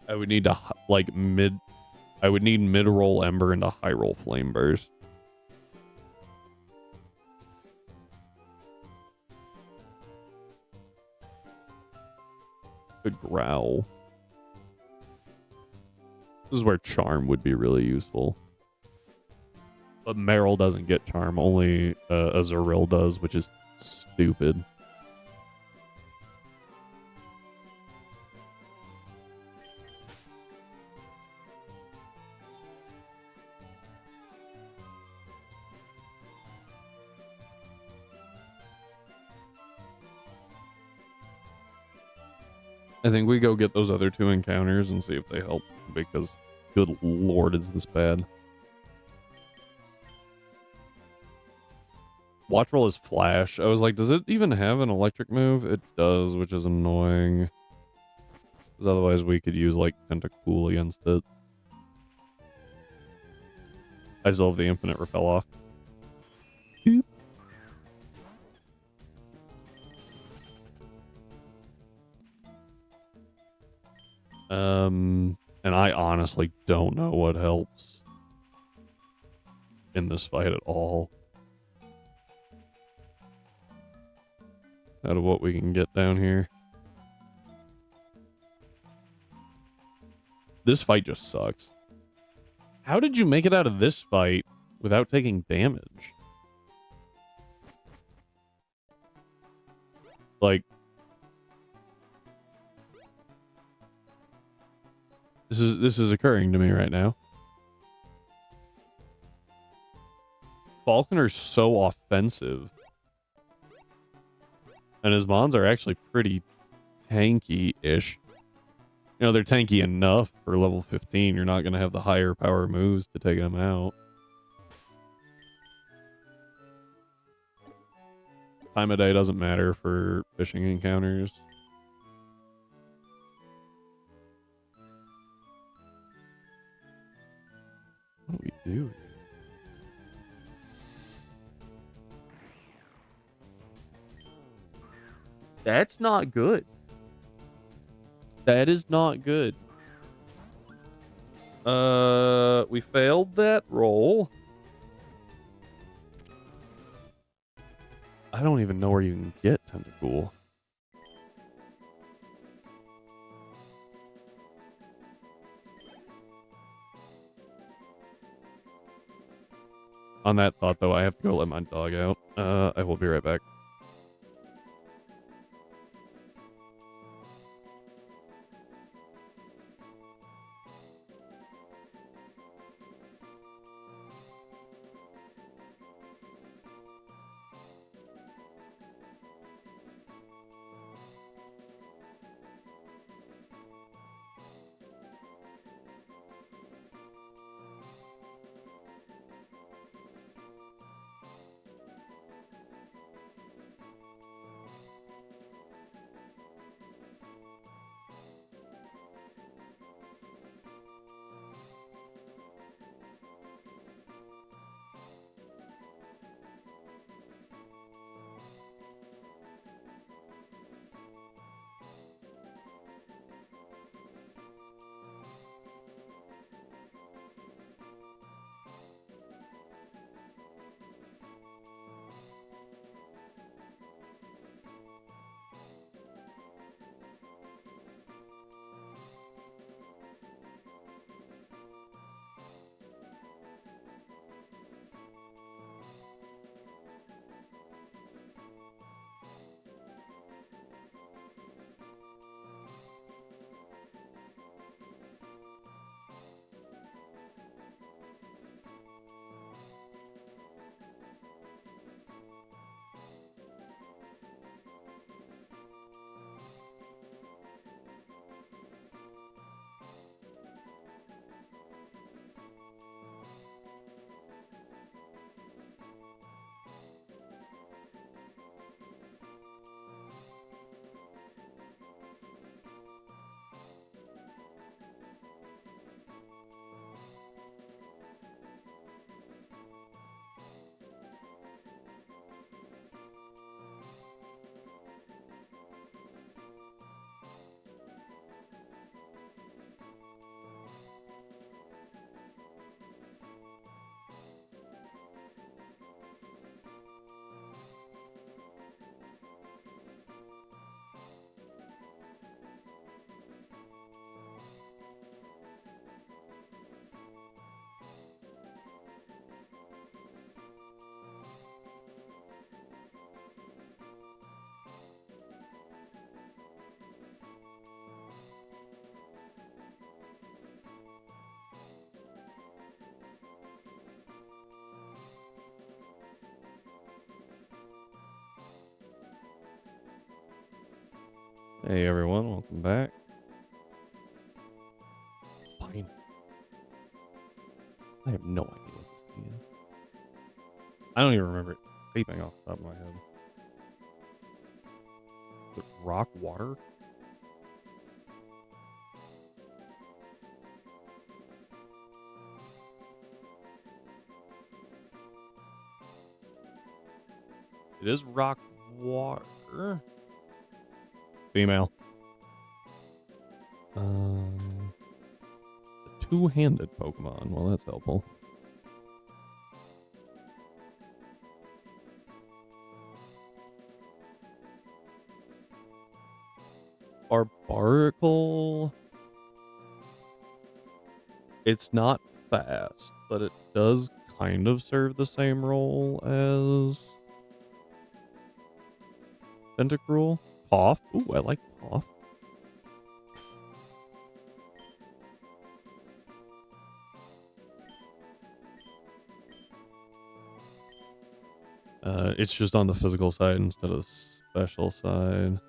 I would need to like I would need mid-roll Ember into high-roll Flame Burst. Good Growl. This is where Charm would be really useful. But Meryl doesn't get Charm, only Azurill does, which is stupid. I think we go get those other two encounters and see if they help, because good lord, is this bad. Watch Roll is Flash. I was like, does it even have an electric move? It does, which is annoying. Because otherwise we could use like Tentacool against it. I still have the infinite repel off. Oops. And I honestly don't know what helps in this fight at all. Out of what we can get down here. This fight just sucks. How did you make it out of this fight without taking damage? Like, this is occurring to me right now. Falconer's so offensive. And his mons are actually pretty tanky-ish. You know, they're tanky enough for level 15. You're not going to have the higher power moves to take them out. Time of day doesn't matter for fishing encounters. What do we do here? That's not good. That is not good. We failed that roll. I don't even know where you can get Tentacool. On that thought, though, I have to go let my dog out. I will be right back. Hey everyone, welcome back. Fine. I have no idea what this thing is. I don't even remember it typing off the top of my head. Is it rock water? It is rock water. Female. A two-handed Pokemon. Well, that's helpful. Barbarical. It's not fast, but it does kind of serve the same role as Tentacruel. Cough. Ooh, I like Cough. It's just on the physical side instead of the special side.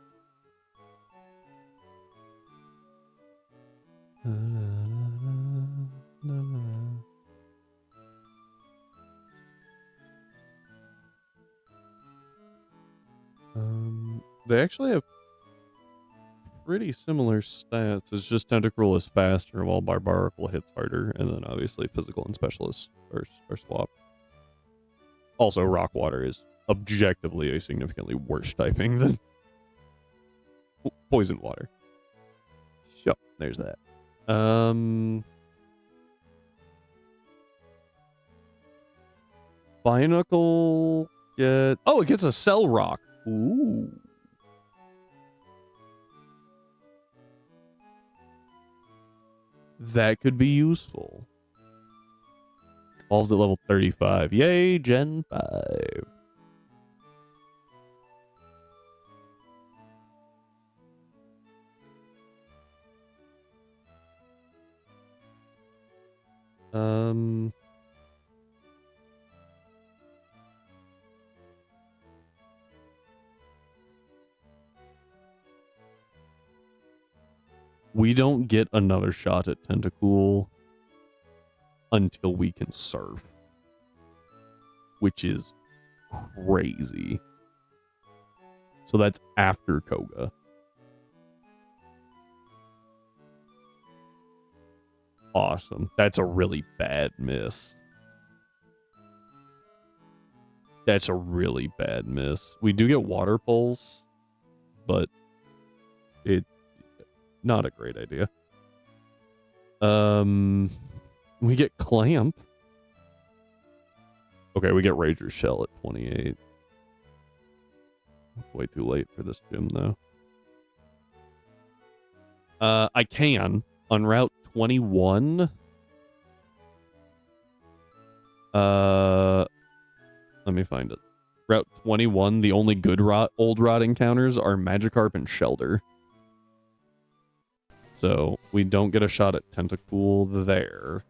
They actually have pretty similar stats. It's just Tentacruel is faster while Barbarical hits harder, and then obviously physical and specialist are swapped. Also, Rock Water is objectively a significantly worse typing than Poison Water. So, there's that. Binacle it gets a Cell Rock. Ooh. That could be useful. Evolves at level 35. Yay, Gen 5. We don't get another shot at Tentacool until we can surf, which is crazy. So that's after Koga. Awesome. That's a really bad miss. That's a really bad miss. We do get Water Pulse, but not a great idea. We get Clamp. Okay, we get Razor Shell at 28. It's way too late for this gym, though. I can on Route 21. Let me find it. Route 21, the only good old rot encounters are Magikarp and Shelder. So we don't get a shot at Tentacool there.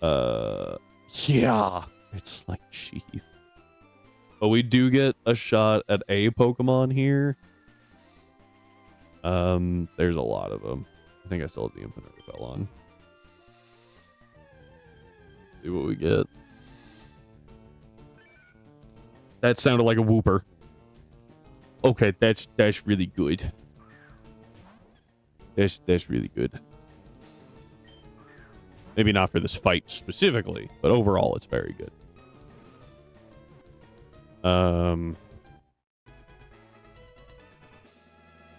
Yeah, it's like, jeez. But we do get a shot at a Pokemon here. There's a lot of them. I think I still have the Infinite Repel on. See what we get. That sounded like a Wooper. Okay, that's really good. That's really good. Maybe not for this fight specifically, but overall it's very good.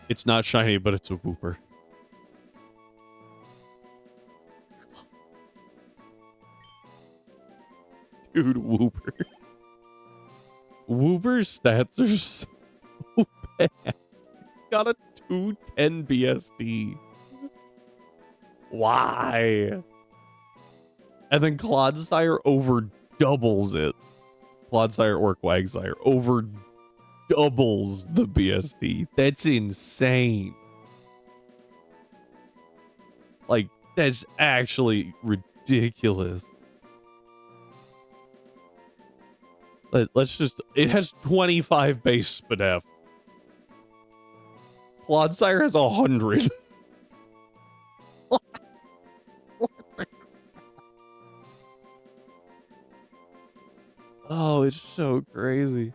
It's not shiny, but it's a Wooper. Dude, Wooper. Wooper's stats are so bad. It's got a 210 BSD. Why? And then Clodsire over doubles it. Clodsire or Quagsire over doubles the BSD. That's insane. Like, that's actually ridiculous. Let's just... It has 25 base Spadef. Clodsire has 100. Oh, it's so crazy.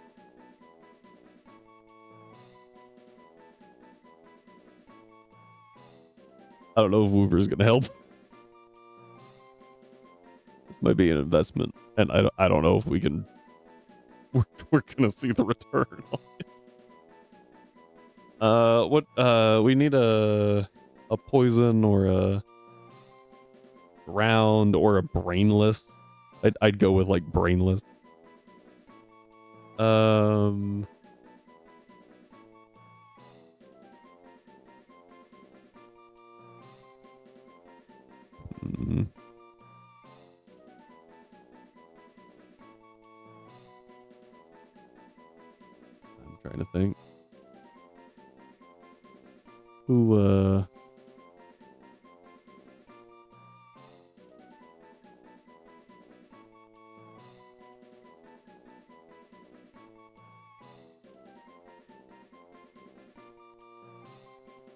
I don't know if Wooper's gonna help. This might be an investment, and I don't know if we can. We're gonna see the return. What? We need a poison or a ground or a brainless. I'd go with like brainless. Hmm. I'm trying to think. Who,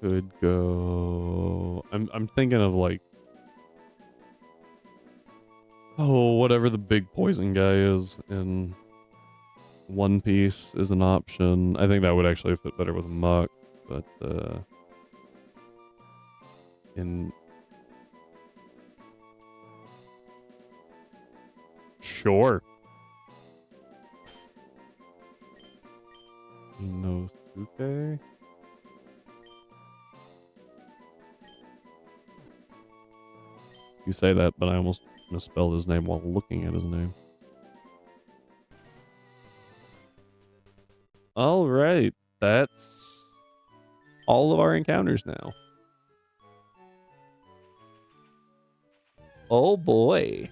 could go. I'm thinking of like, oh, whatever the big poison guy is in One Piece is an option. I think that would actually fit better with Muck, but in sure. Inosuke. You say that, but I almost misspelled his name while looking at his name. All right, that's all of our encounters now. Oh boy.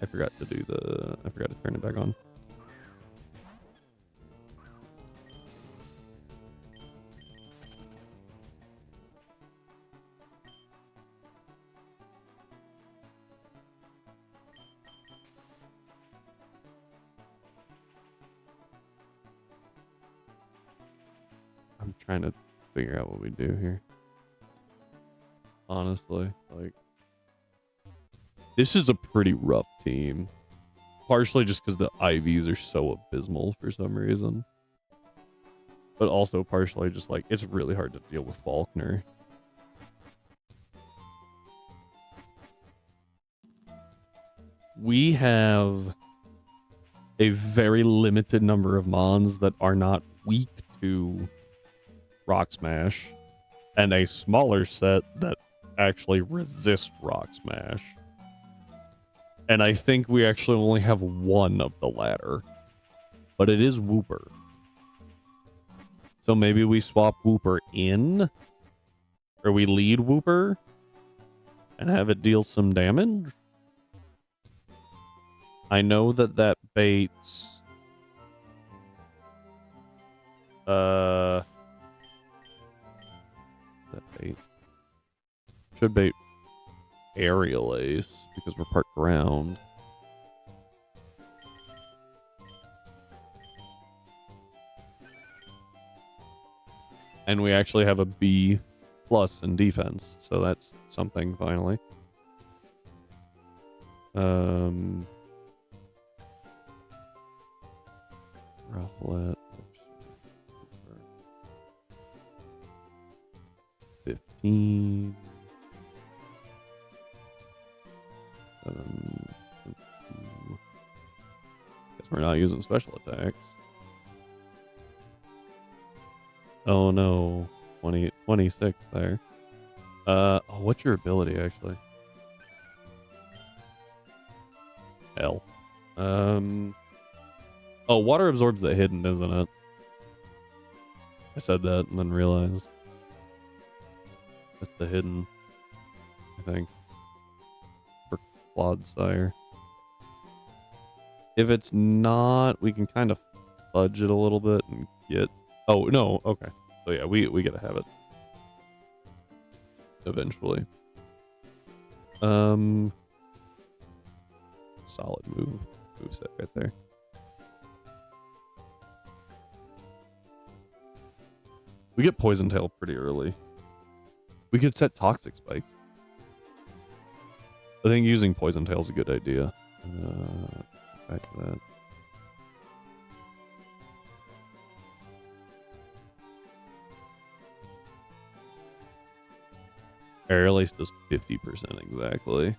I forgot to turn it back on. I'm trying to figure out what we do here. Honestly, like, this is a pretty rough team. Partially just because the IVs are so abysmal for some reason. But also partially just like, it's really hard to deal with Faulkner. We have a very limited number of Mons that are not weak to Rock Smash, and a smaller set that actually resist Rock Smash. And I think we actually only have one of the latter, but it is Wooper. So maybe we swap Wooper in, or we lead Wooper and have it deal some damage. I know that baits that bait should bait Aerial Ace because we're part ground. And we actually have a B plus in defense, so that's something finally. Rufflet. 15. 7. 2. Guess we're not using special attacks. Oh no. 26 there. Oh, what's your ability actually? L. Oh, water absorbs the hidden, isn't it? I said that and then realized that's the hidden, I think, for Clodsire. If it's not, we can kind of fudge it a little bit and get. Oh no, okay. So yeah, we gotta have it eventually. Solid move set right there. We get Poison Tail pretty early. We could set Toxic Spikes. I think using Poison Tail is a good idea. Let's get back to that. Aerial Ace does 50% exactly.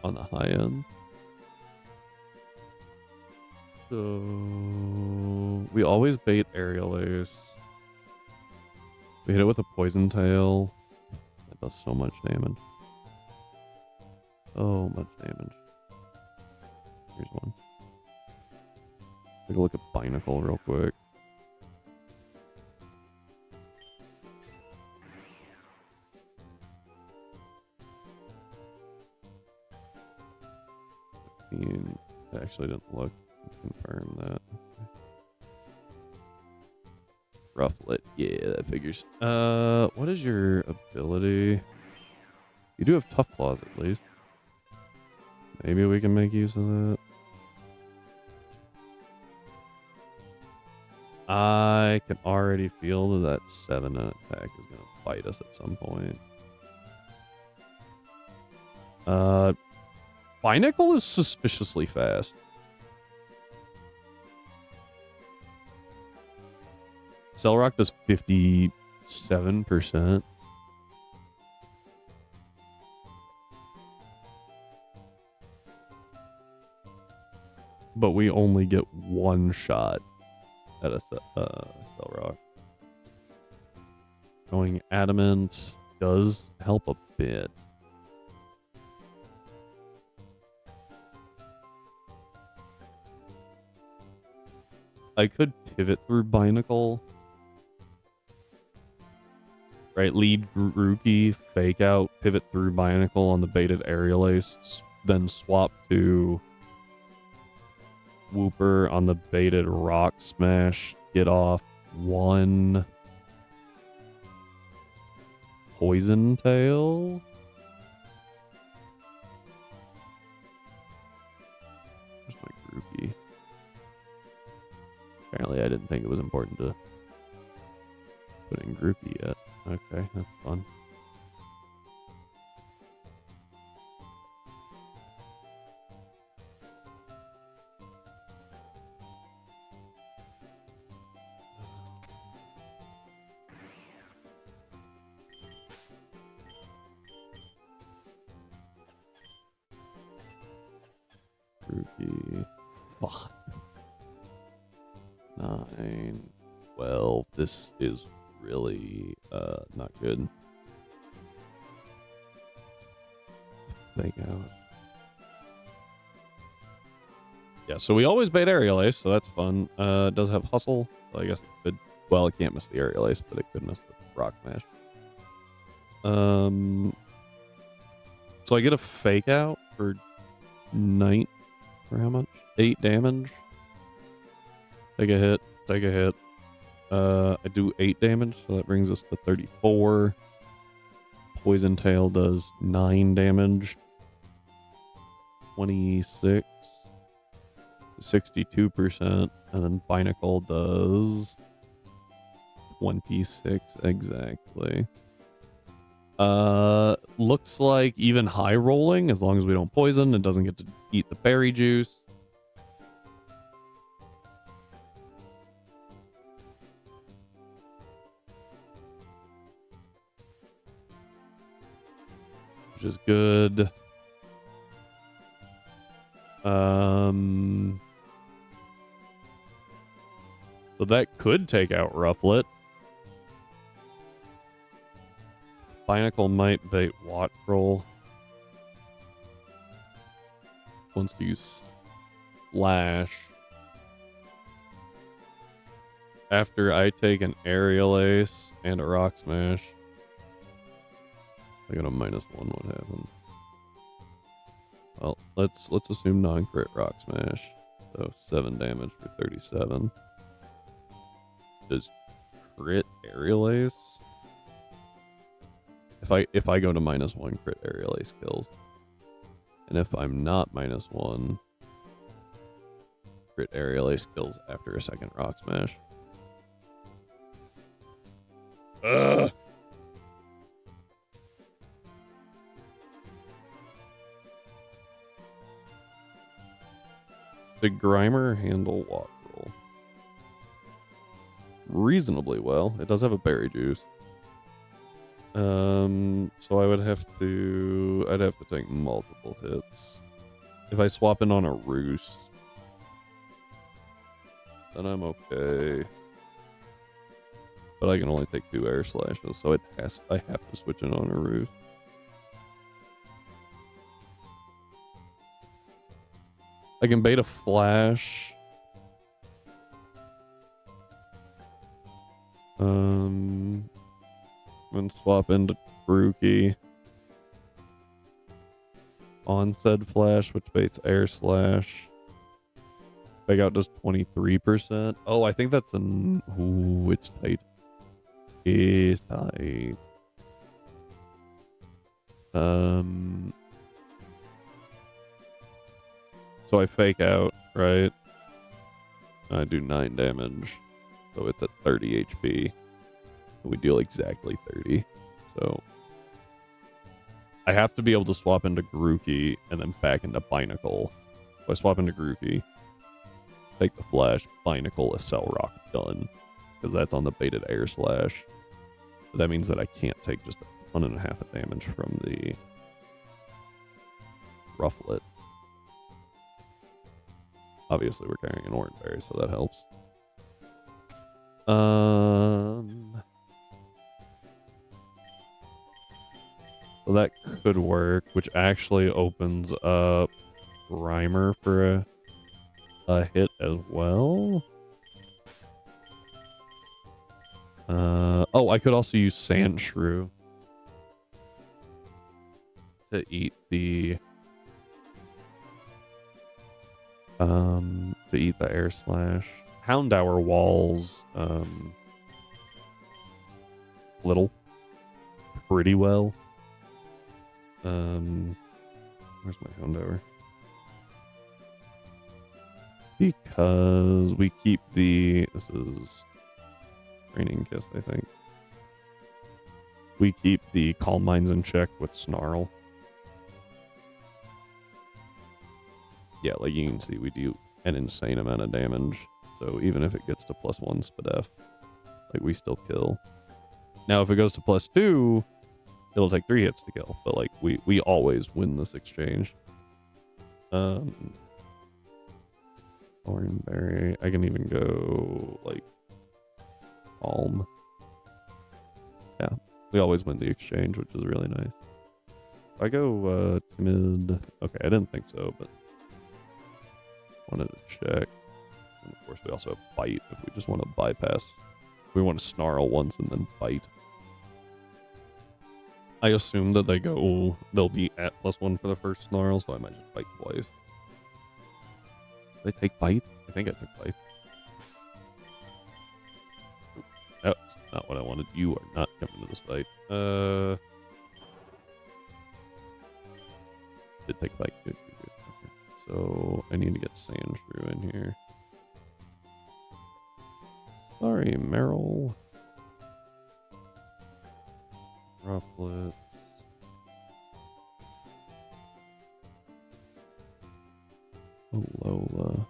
On the high end. So we always bait Aerial Ace. We hit it with a Poison Tail. That does so much damage. So much damage. Here's one. Take a look at Binacle real quick. I actually didn't look. Confirm that. Rufflet. Yeah, that figures. What is your ability? You do have Tough Claws at least. Maybe we can make use of that. I can already feel that 7 attack is going to bite us at some point. Binacle is suspiciously fast. Cellrock does 57%. But we only get one shot at a Cellrock. Going Adamant does help a bit. I could pivot through Binacle. Right, lead Grookey, fake out, pivot through Binacle on the baited Aerial Ace, then swap to Wooper on the baited Rock Smash, get off one Poison Tail. Where's my Grookey? Apparently I didn't think it was important to put in Grookey yet. Okay, that's fun. Grookey. Fuck. 9, 12. This is really not good. Fake out. Yeah, so we always bait Aerial Ace, so that's fun. It does have Hustle, so I guess it could. Well, it can't miss the Aerial Ace, but it could miss the Rock Smash. So I get a fake out for 9. For how much? 8 damage. Take a hit. Take a hit. I do 8 damage, so that brings us to 34. Poison Tail does 9 damage. 26. 62%. And then Binacle does 26 exactly. Looks like even high rolling, as long as we don't poison, it doesn't get to eat the berry juice. Which is good. So that could take out Rufflet. Binacle might bait Watt Roll. Wants to use Slash. After I take an Aerial Ace and a Rock Smash. I got a -1, what happened? Well, let's assume non-crit Rock Smash. So 7 damage for 37. Does crit Aerial Ace? If I go to -1, crit Aerial Ace kills. And if I'm not -1, crit crit aerial ace kills after a second rock smash. Ugh. Did Grimer handle walk roll? Reasonably well. It does have a berry juice. So I'd have to take multiple hits. If I swap in on a roost, then I'm okay. But I can only take 2 air slashes, so I have to switch in on a roost. I can bait a flash. And swap into Grookey on said flash, which baits air slash. Fake out does 23%. Oh, I think that's an. Ooh, it's tight. It's tight. So I fake out, right? I do 9 damage. So it's at 30 HP. We deal exactly 30. So I have to be able to swap into Grookey and then back into Binacle. So I swap into Grookey, take the flash, Binacle, a Cell Rock, done. Because that's on the baited air slash. But that means that I can't take just 1.5 of damage from the Rufflet. Obviously, we're carrying an Orange Berry, so that helps. So that could work, which actually opens up Grimer for a hit as well. Oh, I could also use Sandshrew to eat the air slash. Houndour walls little pretty well. Where's my Houndour? Because we keep this is Raining Kiss, I think. We keep the Calm Minds in check with Snarl. Yeah, like you can see, we do an insane amount of damage. So even if it gets to +1 SPDF, like we still kill. Now if it goes to +2, it'll take 3 hits to kill. But like we always win this exchange. Thornberry. I can even go like Calm. Yeah, we always win the exchange, which is really nice. If I go Timid. Okay, I didn't think so, but wanted to check. And of course, we also have Bite if we just want to bypass. We want to Snarl once and then Bite. I assume that they'll be at +1 for the first Snarl, so I might just Bite twice. Did I take Bite? I think I took Bite. That's not what I wanted. You are not coming to this fight. Did take Bite. Good. Okay. So I need to get Sandshrew in here. Sorry, Meryl. Rufflets. Oh, Lola.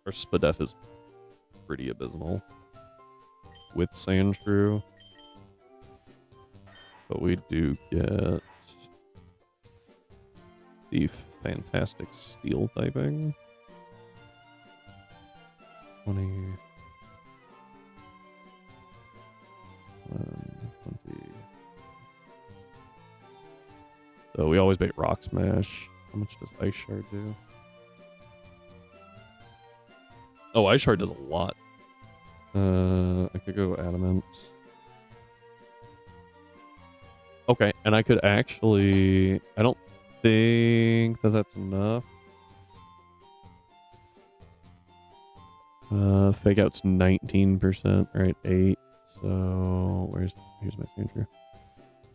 Our SPDF is pretty abysmal with Sandshrew. But we do get the fantastic Steel typing. 20. 20. So we always bait Rock Smash. How much does Ice Shard do? Oh, Ice Shard does a lot. I could go Adamant. Okay, and I could actually... I don't think that that's enough. Fake Out's 19%, right? 8. So here's my Sandshrew.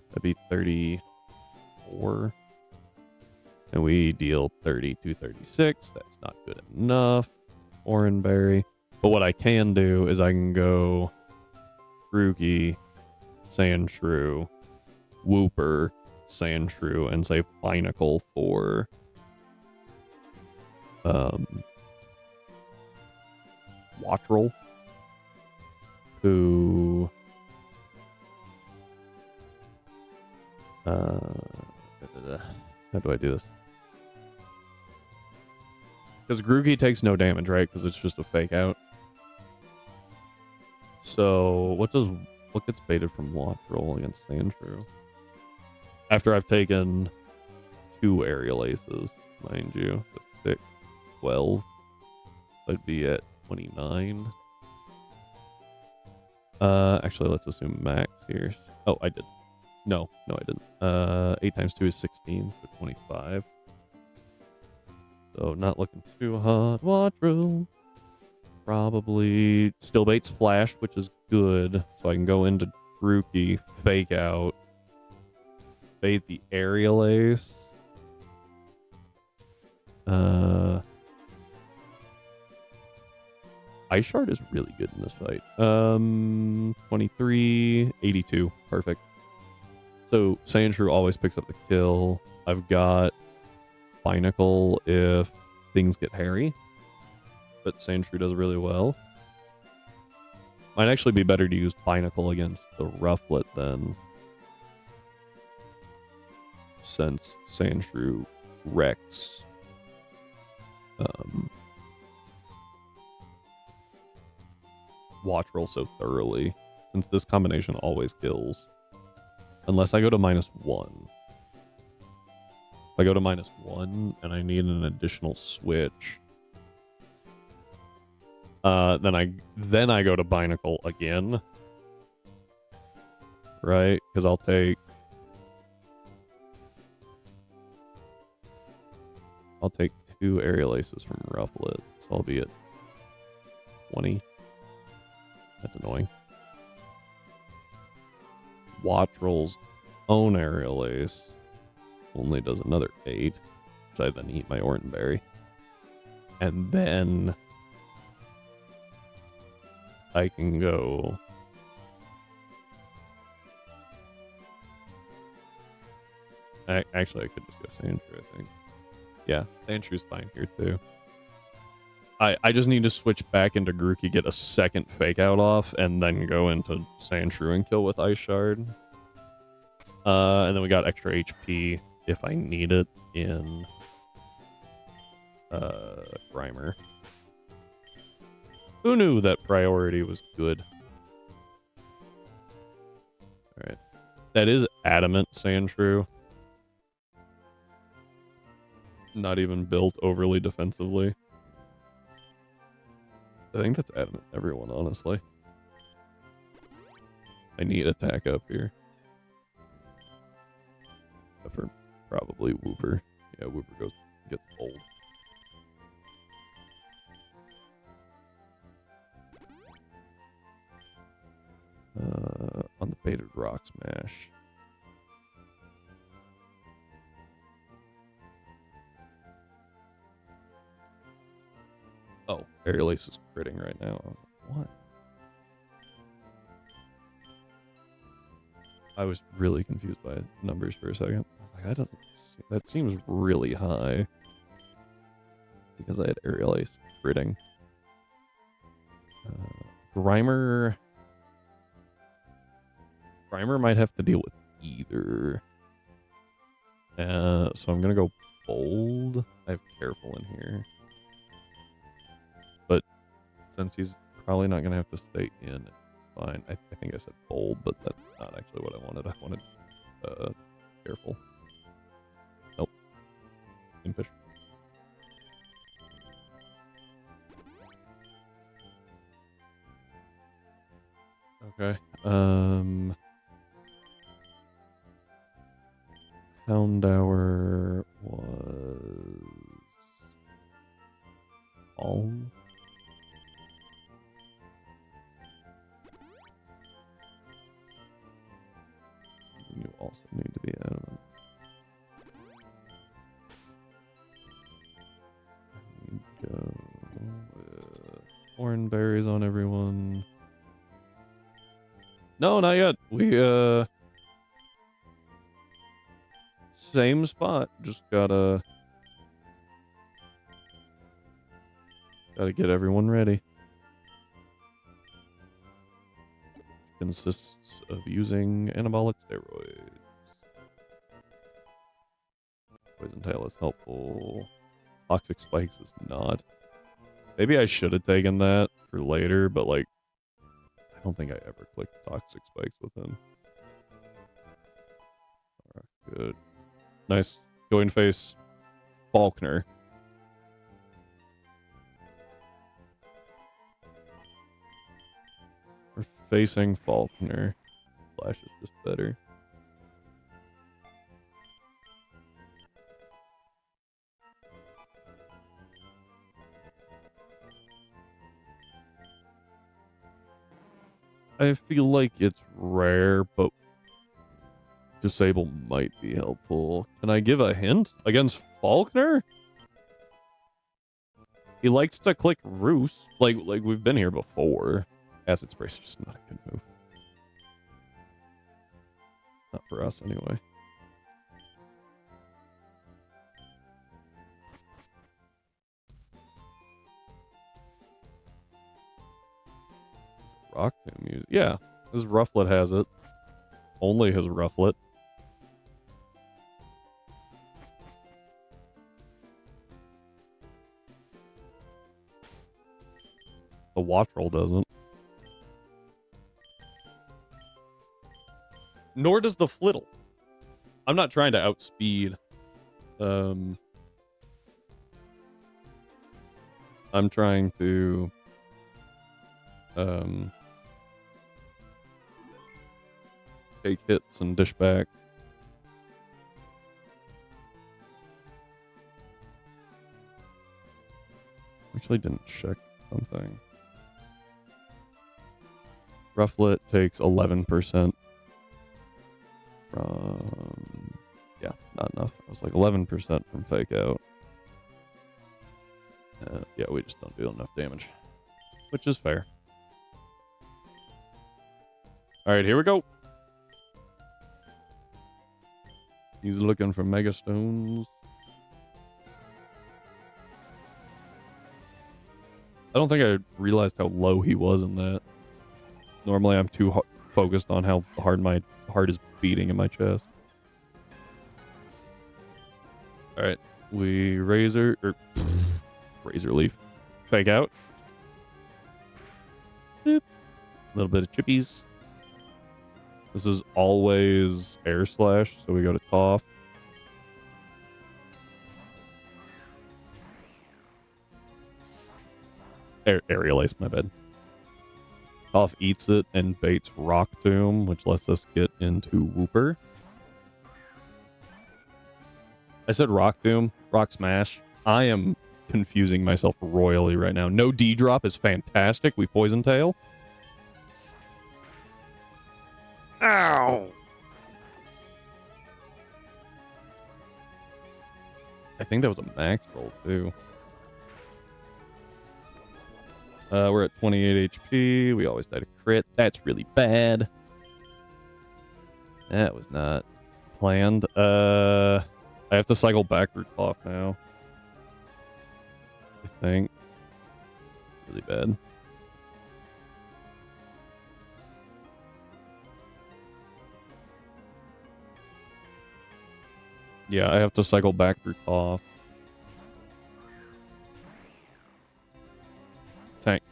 That'd be 34. And we deal 32, 36. That's not good enough. Oranberry. But what I can do is I can go Grookey, Sandshrew, Wooper, Sandshrew, and say Binacle for Wattrel, who how do I do this? Because Grookey takes no damage, right? Because it's just a fake out. So what gets baited from Wattrel against Sandshrew? After I've taken 2 Aerial Aces, mind you. That's 6, 12. I'd be at 29. Actually, let's assume max here. Oh, I did. No, I didn't. 8 times 2 is 16, so 25. So not looking too hot. Wattrel. Probably still baits Flash, which is good. So I can go into Grookey, fake out, bait the Aerial Ace. Ice Shard is really good in this fight. 23, 82. Perfect. So Sandshrew always picks up the kill. I've got Binacle if things get hairy, but Sandshrew does really well. Might actually be better to use Binacle against the Rufflet then, since Sandshrew wrecks Wattrel so thoroughly, since this combination always kills. Unless I go to -1. If I go to -1 and I need an additional switch, then I go to Binacle again. Right? Because I'll take I'll take 2 Aerial Aces from Rufflet, so I'll be at 20. That's annoying. Wattrel's own Aerial Ace only does another 8, which I then eat my Oranberry. And then I can go actually I could just go Sandshrew, I think. Yeah, Sandshrew's fine here too. I just need to switch back into Grookey, get a second fake out off, and then go into Sandshrew and kill with Ice Shard. And then we got extra HP if I need it in Grimer. Who knew that priority was good? Alright. That is Adamant Sandshrew. Not even built overly defensively. I think that's Adamant everyone, honestly. I need attack up here. Except for probably Wooper. Yeah, Wooper gets old. On the baited rock smash. Oh, Aerial Ace is critting right now. What? I was really confused by numbers for a second. I was like, that seems really high. Because I had Aerial Ace critting. Grimer might have to deal with either. So I'm gonna go bold. I have careful in here. But since he's probably not gonna have to stay in, it's fine. I think I said bold, but that's not actually what I wanted. I wanted careful. Nope. Impish. Okay. Houndour was Alm. You also need to be adamant. Orange berries on everyone. No, not yet. We, same spot. Just gotta get everyone ready. Consists of using anabolic steroids. Poison tail is helpful. Toxic spikes is not. Maybe I should have taken that for later, but like, I don't think I ever clicked toxic spikes with him. Alright, good. Nice. Going face Faulkner. We're facing Faulkner. Flash is just better. I feel like it's rare, but disable might be helpful. Can I give a hint? Against Faulkner? He likes to click Roost. Like we've been here before. Acid Spracer's just not a good move. Not for us, anyway. Rock Tomb music. Yeah, his Rufflet has it. Only his Rufflet. The Watch Roll doesn't. Nor does the Flittle. I'm not trying to outspeed. I'm trying to take hits and dish back. Actually didn't check something. Rufflet takes 11% from... Yeah, not enough. It was like 11% from Fake Out. Yeah, we just don't do enough damage. Which is fair. Alright, here we go. He's looking for Mega Stones. I don't think I realized how low he was in that. Normally I'm too focused on how hard my heart is beating in my chest. Alright, we Razor Leaf. Fake Out. Boop. A little bit of chippies. This is always Air Slash, so we go to Toph. Aerial Ace, my bad. Toph eats it and baits Rock Tomb, which lets us get into Wooper. I said Rock Tomb, Rock Smash. I am confusing myself royally right now. No D-drop is fantastic. We Poison Tail. Ow! I think that was a max roll, too. We're at 28 HP. We always die to crit. That's really bad. That was not planned. I have to cycle back through Toph now. I think. Really bad. Yeah, I have to cycle back through Toph. Tank.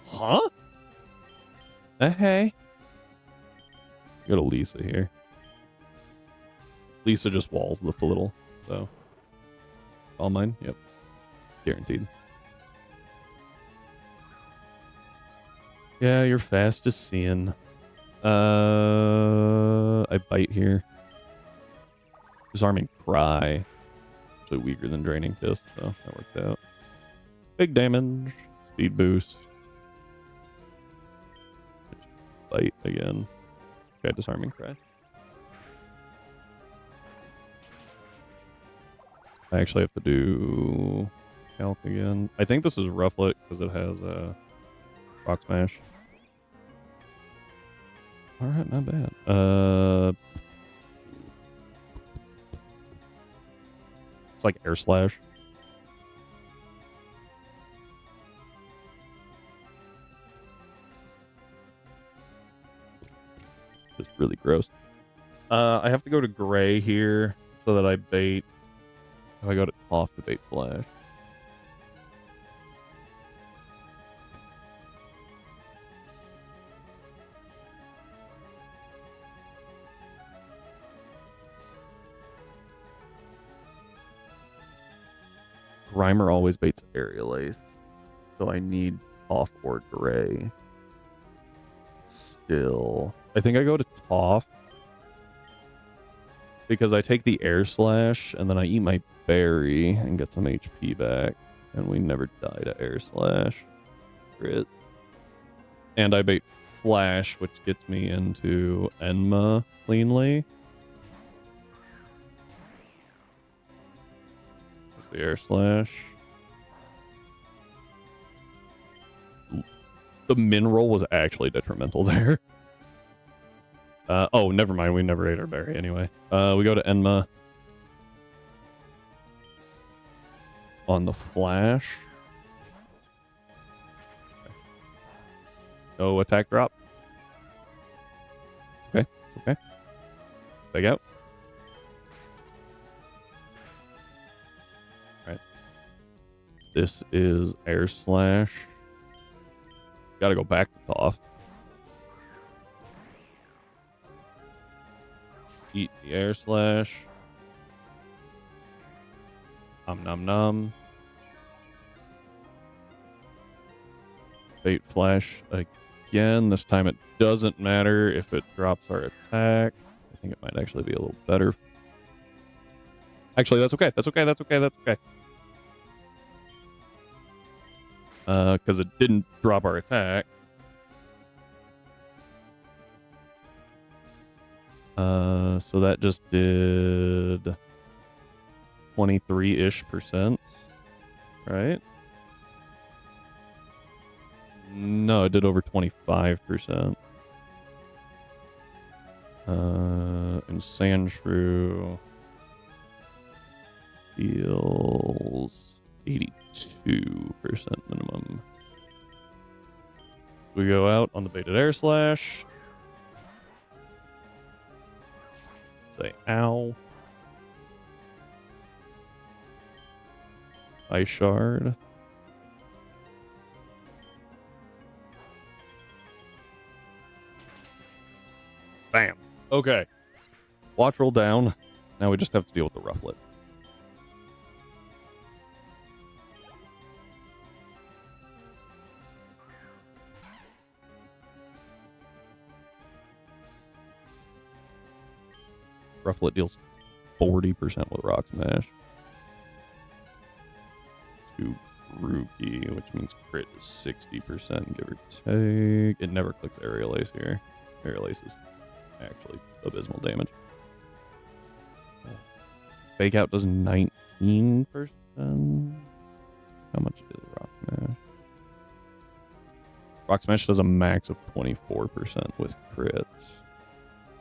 Huh? Hey. Go to Lisa here. Lisa just walls the Flittle, so. All mine? Yep. Guaranteed. Yeah, you're fast as sin. I bite here. Disarming Cry. Actually weaker than Draining Kiss, so that worked out. Big damage. Speed boost. Just bite again. Okay, Disarming Cry. I actually have to do calc again. I think this is Rufflet because it has a Rock Smash. All right, not bad. It's like Air Slash. Just really gross. I have to go to Gray here so that I bait. If I go to Toff to bait Flash. Grimer always baits Aerial Ace, so I need Toff or Gray. Still, I think I go to Toff because I take the Air Slash and then I eat my berry and get some HP back, and we never die to Air Slash. Crit. And I bait Flash, which gets me into Enma cleanly. The Air Slash. The min roll was actually detrimental there. Oh, never mind. We never ate our berry anyway. We go to Enma on the Flash. No attack drop. It's okay. It's okay. Big out. All right. This is Air Slash. Gotta go back to Toff. Eat the Air Slash. Nom nom. Bait Flash again. This time it doesn't matter if it drops our attack. I think it might actually be a little better. Actually, that's okay. That's okay. That's okay. That's okay. Because it didn't drop our attack. So that just did 23-ish%, right? No, it did over 25%. And Sandshrew deals 82% minimum. We go out on the baited Air Slash. Say ow. Ice Shard. Bam. Okay. Watch roll down. Now we just have to deal with the Rufflet. Rufflet deals 40% with Rock Smash. To Grookey, which means crit is 60%, give or take. It never clicks Aerial Ace here. Aerial Ace is actually abysmal damage. Fake Out does 19%. How much is Rock Smash? Rock Smash does a max of 24% with crits.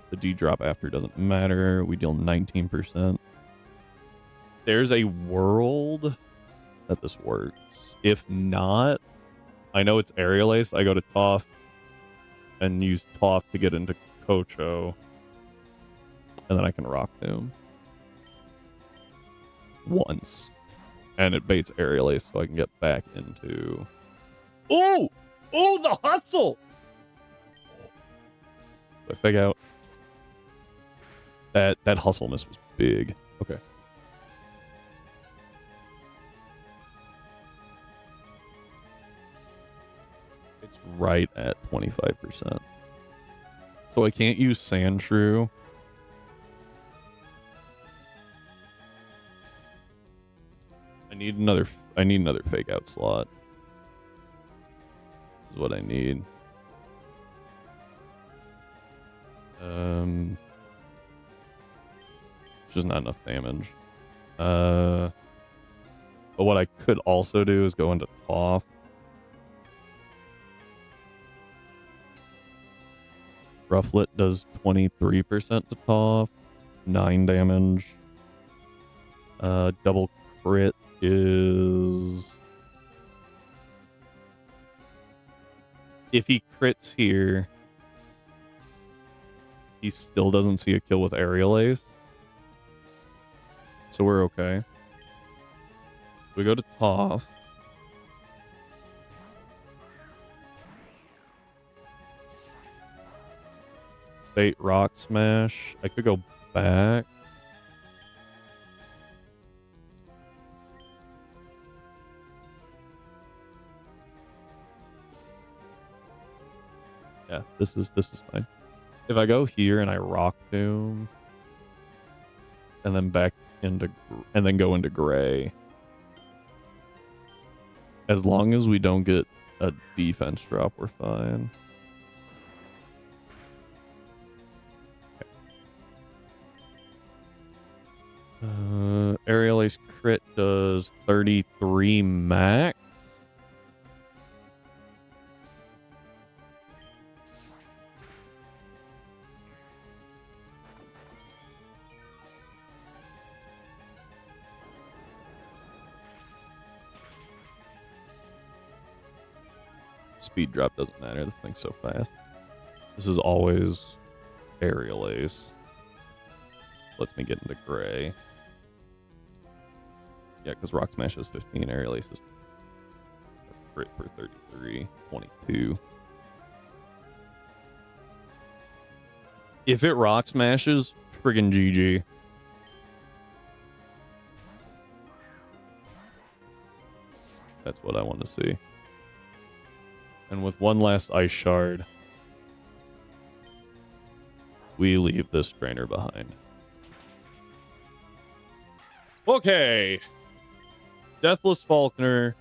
The D drop after doesn't matter. We deal 19%. There's a world that this works. If not, I know it's Aerial Ace. I go to Toff and use Toff to get into Kocho. And then I can Rock Tomb. Once. And it baits Aerial Ace so I can get back into... Oh! Oh, the hustle! I figure out that hustle miss was big. Okay. It's right at 25%. So I can't use Sandshrew. I need another fake out slot. Is what I need. It's just not enough damage. But what I could also do is go into Toph. Rufflet does 23% to Toph. 9 damage. Double crit is... If he crits here, he still doesn't see a kill with Aerial Ace. So we're okay. We go to Toph. Fate Rock Smash. I could go back. Yeah, this is fine. If I go here and I Rock Tomb, and then back into, and then go into Gray, as long as we don't get a defense drop, we're fine. Aerial Ace crit does 33 max. Speed drop doesn't matter. This thing's so fast. This is always Aerial Ace. Lets me get into Gray. Yeah, because Rock Smash is 15. Aerial Ace is crit for 33. 22. If it Rock Smashes, friggin' GG. That's what I want to see. And with one last Ice Shard, we leave this trainer behind. Okay. Deathless Falconer.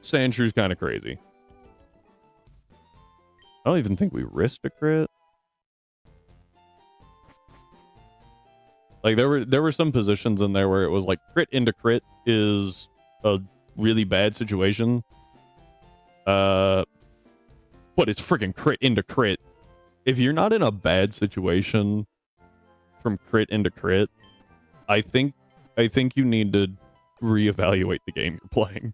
Sandshrews kind of crazy. I don't even think we risked a crit. Like there were some positions in there where it was like crit into crit is a really bad situation. But it's freaking crit into crit. If you're not in a bad situation from crit into crit, I think you need to reevaluate the game you're playing.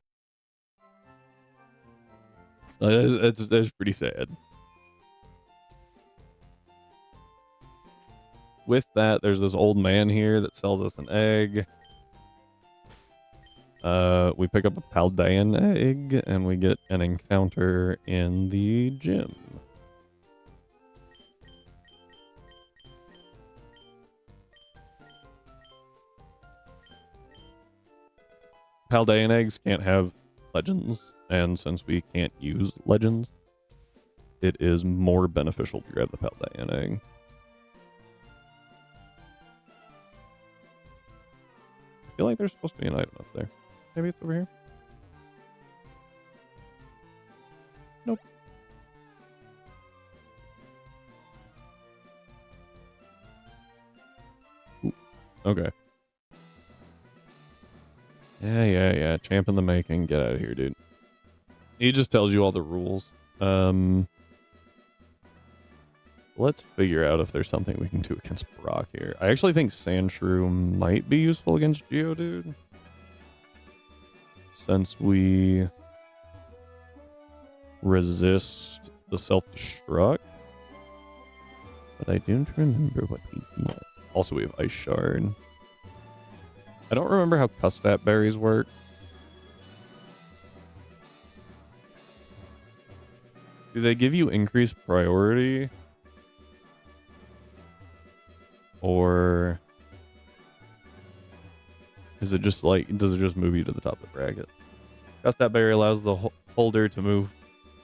That's pretty sad. With that, there's this old man here that sells us an egg. We pick up a Paldean egg, and we get an encounter in the gym. Paldean eggs can't have legends, and since we can't use legends, it is more beneficial to grab the Paldean egg. I feel like there's supposed to be an item up there. Maybe it's over here. Nope. Ooh, okay. Yeah. Champ in the making. Get out of here, dude. He just tells you all the rules. Let's figure out if there's something we can do against Brock here. I actually think Sandshrew might be useful against Geodude, since we resist the self-destruct. But I don't remember what he gets. Also, we have Ice Shard. I don't remember how Custap berries work. Do they give you increased priority? Or is it just like, does it just move you to the top of the bracket? Custap berry allows the holder to move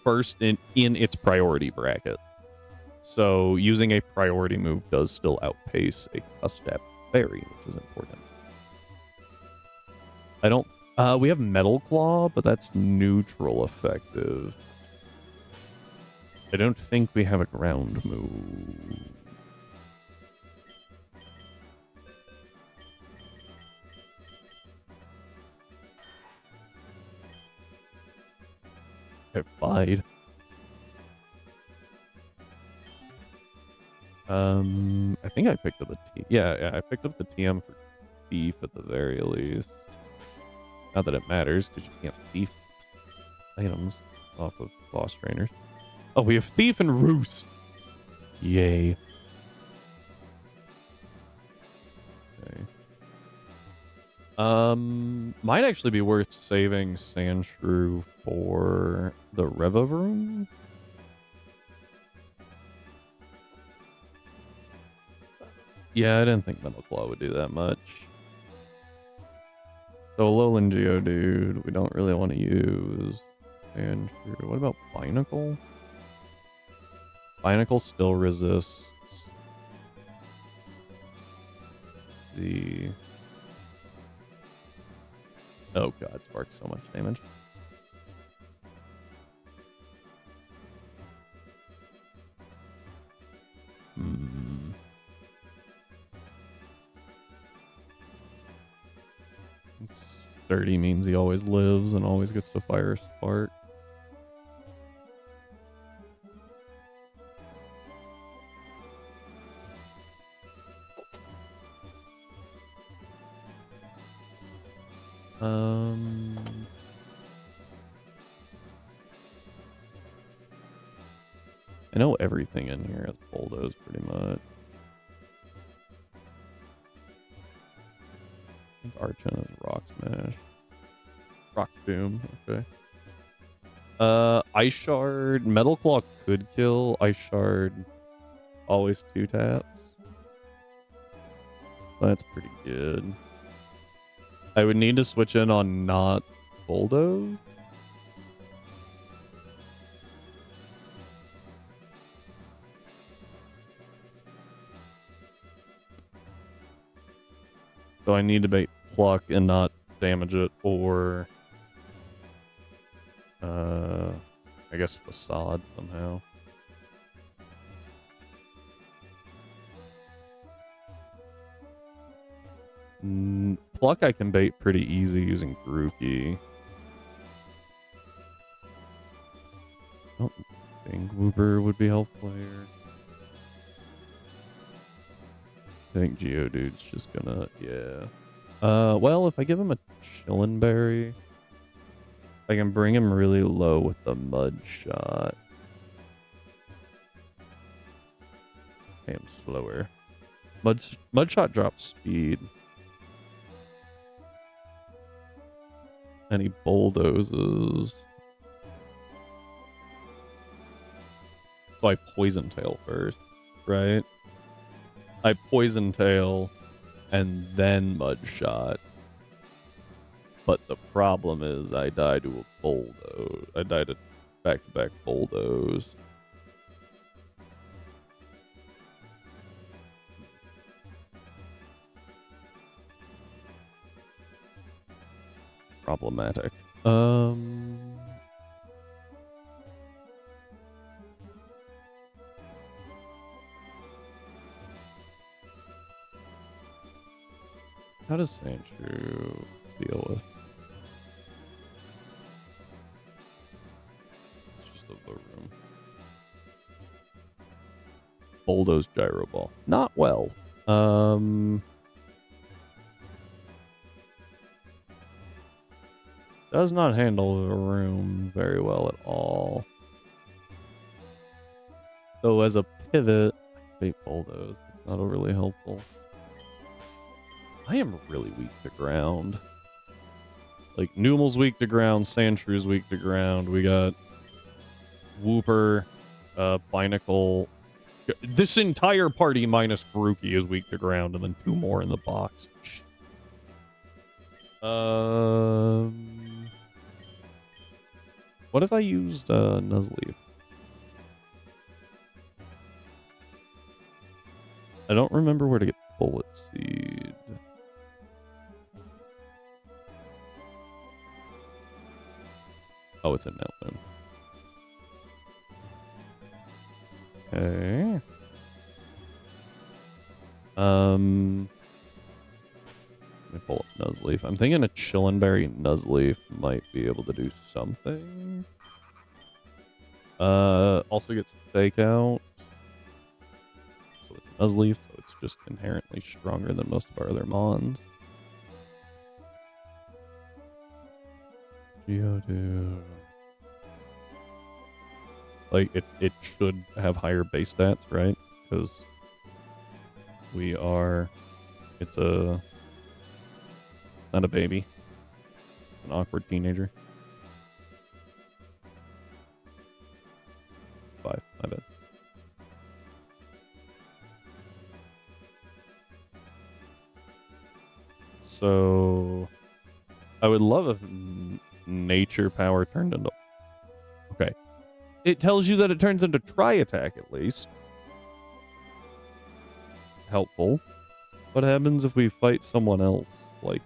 first in its priority bracket. So using a priority move does still outpace a Custap berry, which is important. I don't, we have Metal Claw, but that's neutral effective. I don't think we have a ground move. I lied. I think I picked up a T. Yeah, I picked up the TM for thief at the very least. Not that it matters, because you can't thief items off of boss trainers. Oh, we have thief and roost. Yay. Okay. Might actually be worth saving Sandshrew for the Reva room. Yeah, I didn't think Metal Claw would do that much. So Alolan Geodude, we don't really want to use. And what about Binacle? Binacle still resists the... Oh god, Spark's so much damage. It's 30 means he always lives and always gets to fire Spark. I know everything in here has bulldoze pretty much. I think Archon is Rock Smash. Rock Doom, okay. Ice Shard. Metal Claw could kill. Ice Shard always 2 taps. That's pretty good. I would need to switch in on not bulldoze. So I need to bait Pluck and not damage it, or I guess Facade somehow. Pluck I can bait pretty easy using Grookey. Oh, I think Wooper would be helpful here. I think Geodude's just gonna, yeah. Well, if I give him a Chillin' Berry, I can bring him really low with the Mud Shot. I am slower. Mud Shot drops speed. And he bulldozes. So I Poison Tail first, right? I Poison Tail and then Mud Shot. But the problem is I die to a bulldoze. I die to back-to-back bulldoze. Problematic. How does Sandshrew deal with? It's just of the room. Bulldoze Gyro Ball. Not well. Does not handle the room very well at all. So as a pivot, bait Bulldoze. It's not overly helpful. I am really weak to ground. Like, Numel's weak to ground, Sandshrew's weak to ground. We got Wooper, Binacle. This entire party minus Grookey is weak to ground, and then 2 more in the box. Shit. What if I used Nuzleaf? I don't remember where to get Bullet Seed. Oh, it's in Mountain. Okay. Let me pull up Nuzleaf. I'm thinking a Chillin' Berry Nuzleaf might be able to do something. Also gets fake out. So it's Nuzleaf, so it's just inherently stronger than most of our other mons. Geodude. Like, it should have higher base stats, right? Because it's not a baby. An awkward teenager. 5, my bad. So, I would love if nature power turned into... Okay. It tells you that it turns into Tri-Attack, at least. Helpful. What happens if we fight someone else? Like,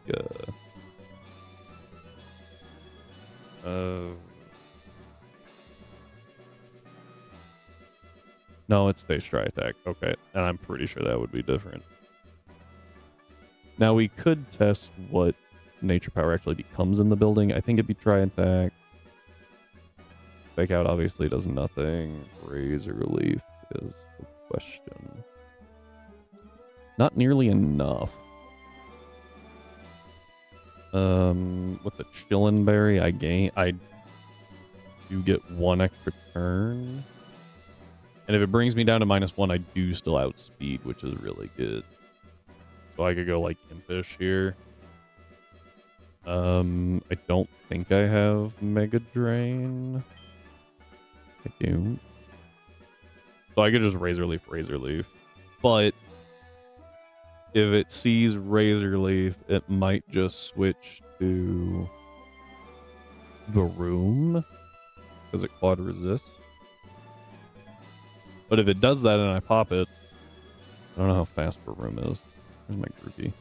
No, it stays Tri-Attack. Okay. And I'm pretty sure that would be different. Now, we could test what nature power actually becomes in the building. I think it'd be Tri-Attack. Fake out obviously does nothing. Razor Leaf is the question. Not nearly enough. With the Chillin' Berry, I do get 1 extra turn. And if it brings me down to -1, I do still outspeed, which is really good. So I could go like Impish here. I don't think I have Mega Drain. I do. So I could just Razor Leaf. But if it sees Razor Leaf, it might just switch to the room because it quad resists. But if it does that and I pop it, I don't know how fast room is. Where's my groupie?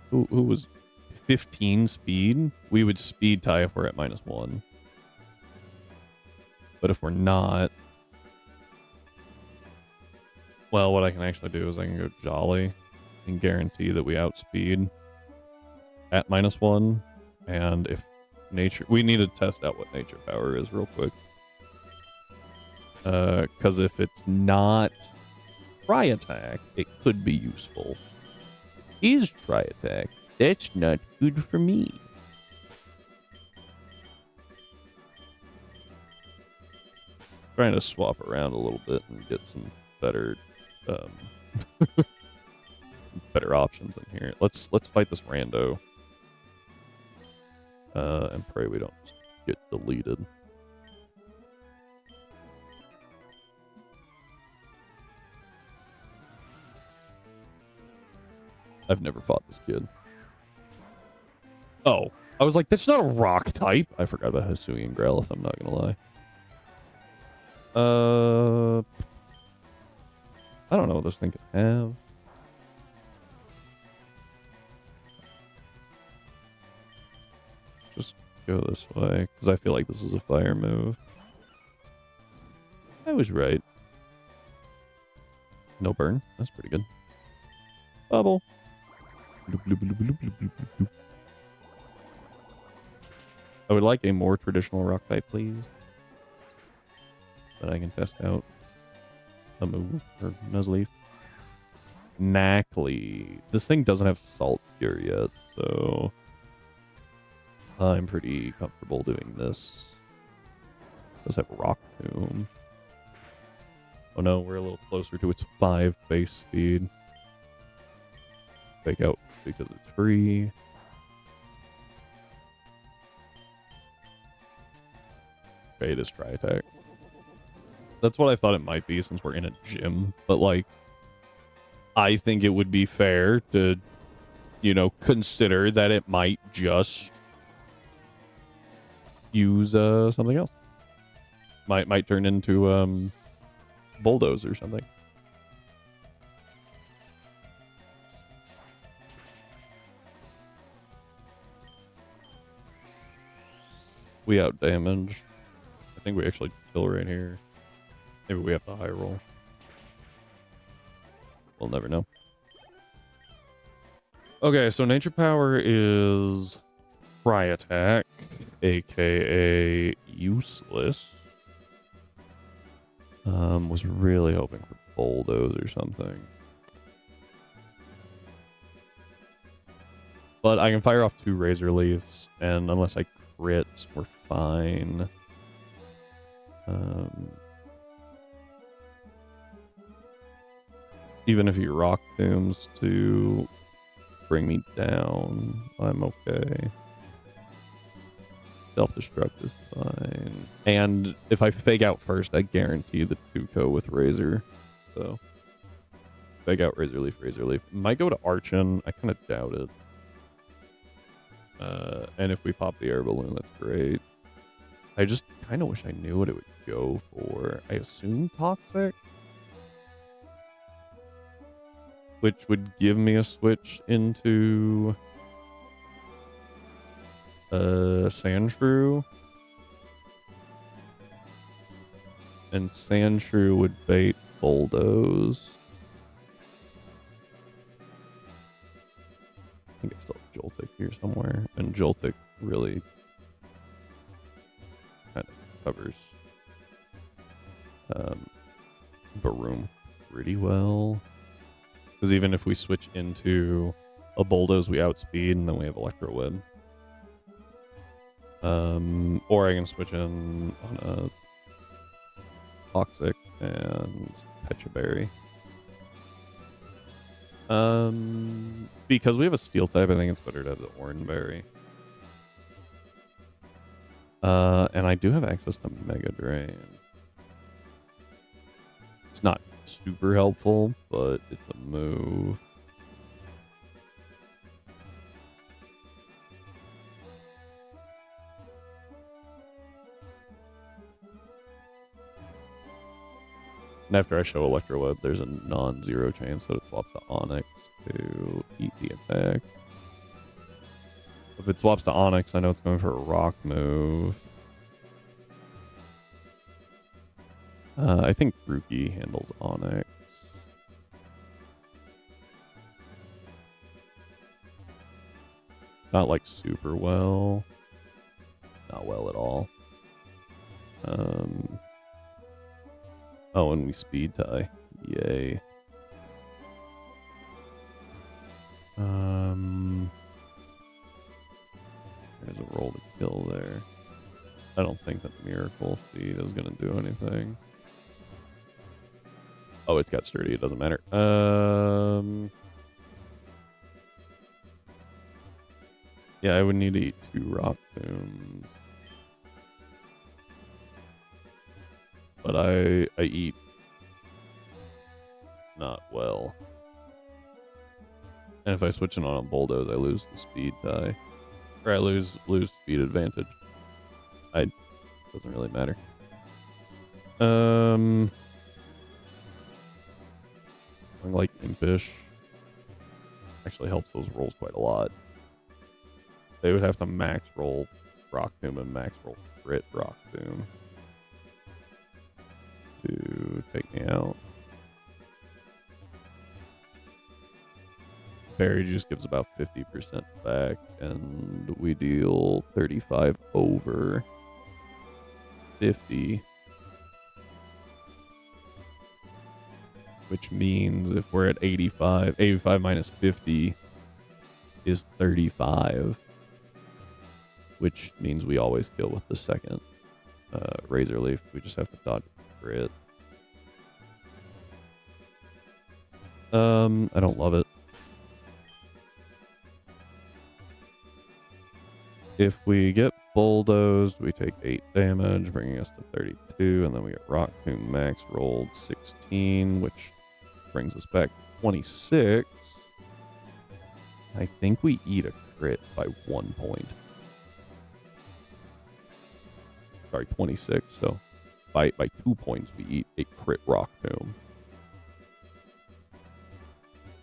Who was 15 speed? We would speed tie if we're at -1. But if we're not, well, what I can actually do is I can go Jolly and guarantee that we outspeed at -1. And if nature, we need to test out what nature power is real quick. Because if it's not Tri-Attack, it could be useful. Is Tri-Attack? That's not good for me. Trying to swap around a little bit and get some better better options in here. Let's fight this rando. And pray we don't just get deleted. I've never fought this kid. Oh, I was like, that's not a rock type. I forgot about Hisuian Growlithe, I'm not gonna lie. I don't know what this thing can have. Just go this way, because I feel like this is a fire move. I was right. No burn. That's pretty good. Bubble. I would like a more traditional rock type, please. That I can test out a move or Nuzleaf. Knackley. This thing doesn't have Salt Cure yet, so I'm pretty comfortable doing this. It does have Rock Tomb. Oh no, we're a little closer to its 5 base speed. Fake out because it's free. Okay, it is Tri-Attack. That's what I thought it might be since we're in a gym. But, like, I think it would be fair to, you know, consider that it might just use something else. Might turn into Bulldoze or something. We out damage. I think we actually kill right here. Maybe we have the high roll. We'll never know. Okay, so nature power is Tri-Attack. aka useless. Was really hoping for bulldoze or something. But I can fire off 2 razor leaves, and unless I crit, we're fine. Even if he rock tombs to bring me down, I'm okay. Self-destruct is fine. And if I fake out first, I guarantee the 2-co with razor. So fake out razor leaf, razor leaf. Might go to Archon. I kind of doubt it. And if we pop the air balloon, that's great. I just kind of wish I knew what it would go for. I assume toxic, which would give me a switch into Sandshrew. And Sandshrew would bait bulldoze. I think it's still Joltik here somewhere, and Joltik really kind of covers Varoom pretty well. Because even if we switch into a bulldoze, we outspeed, and then we have Electro Web. Or I can switch in on a Toxic and Pecha Berry. Because we have a Steel type, I think it's better to have the Oranberry. And I do have access to Mega Drain. It's not super helpful, but it's a move. And after I show Electro Web, there's a non-zero chance that it swaps to Onyx to eat the attack. If it swaps to Onyx, I know it's going for a rock move. I think Grookey handles Onyx. Not like super well. Not well at all. Oh, and we speed tie. Yay. There's a roll to kill there. I don't think that Miracle Seed is going to do anything. Oh, it's got sturdy. It doesn't matter. Yeah, I would need to eat 2 Rock Tombs. But I eat not well. And if I switch in on a bulldoze, I lose the speed tie. Or I lose speed advantage. Doesn't really matter. Something like Impish actually helps those rolls quite a lot. They would have to max roll Rock Tomb and max roll crit Rock Tomb to take me out. Berry Juice gives about 50% back, and we deal 35 over 50. Which means if we're at 85, 85 minus 50 is 35. Which means we always kill with the second Razor Leaf. We just have to dodge crit. I don't love it. If we get bulldozed, we take 8 damage, bringing us to 32, and then we get Rock Tomb max rolled 16, which brings us back to 26. I think we eat a crit by 1 point. Sorry, 26. So by 2 points, we eat a crit Rock Tomb.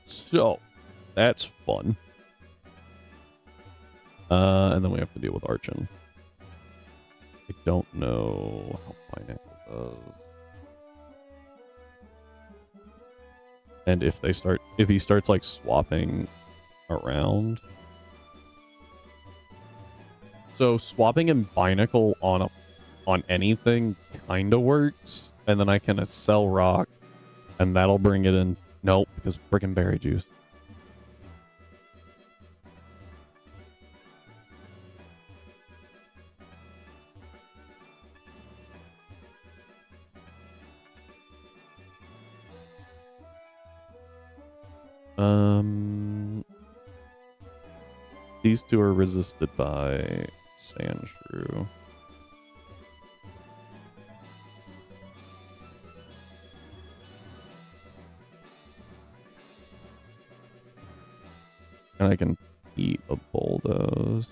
So that's fun. And then we have to deal with Archon. I don't know how Pineapple does. And if he starts like swapping around. So swapping in Binacle on anything kind of works, and then I can Accel Rock, and that'll bring it in. Nope, because freaking berry juice. These two are resisted by Sandshrew. And I can eat a bulldoze.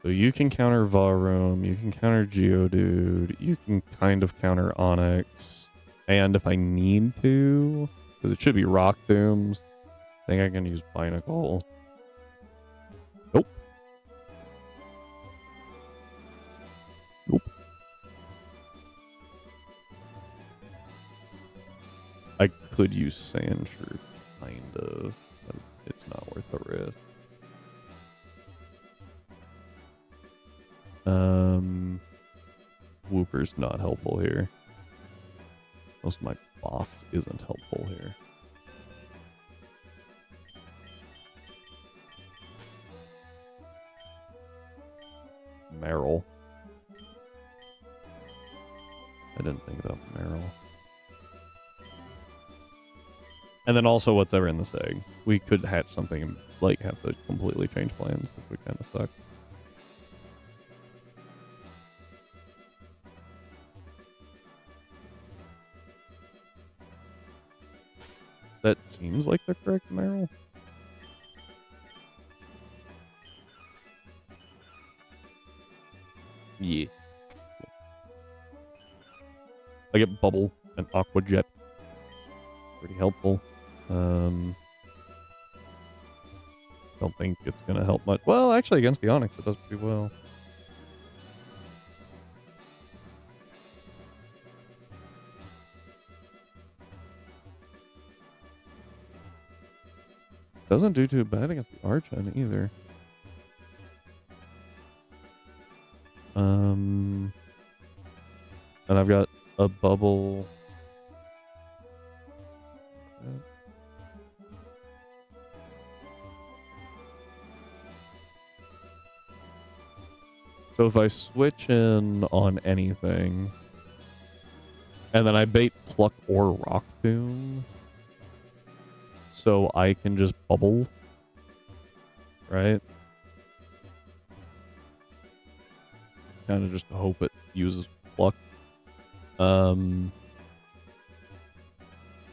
So you can counter Varum, you can counter Geodude, you can kind of counter Onyx. And if I need to, because it should be Rock Dooms, I think I can use Binacle. Nope. Nope. I could use Sandshrew, kind of, but it's not worth the risk. Wooper's not helpful here. Most of my box isn't helpful here. Meryl. I didn't think about Meryl. And then also whatever in this egg. We could hatch something and like have to completely change plans, which would kind of suck. That seems like the correct Meryl. Yeah. I get Bubble and Aqua Jet. Pretty helpful. Don't think it's gonna help much. Well, actually, against the Onyx, it does pretty well. Doesn't do too bad against the Archon either. And I've got a bubble. So if I switch in on anything, and then I bait Pluck or Rock Tomb, so I can just bubble, right? Kind of just hope it uses Pluck.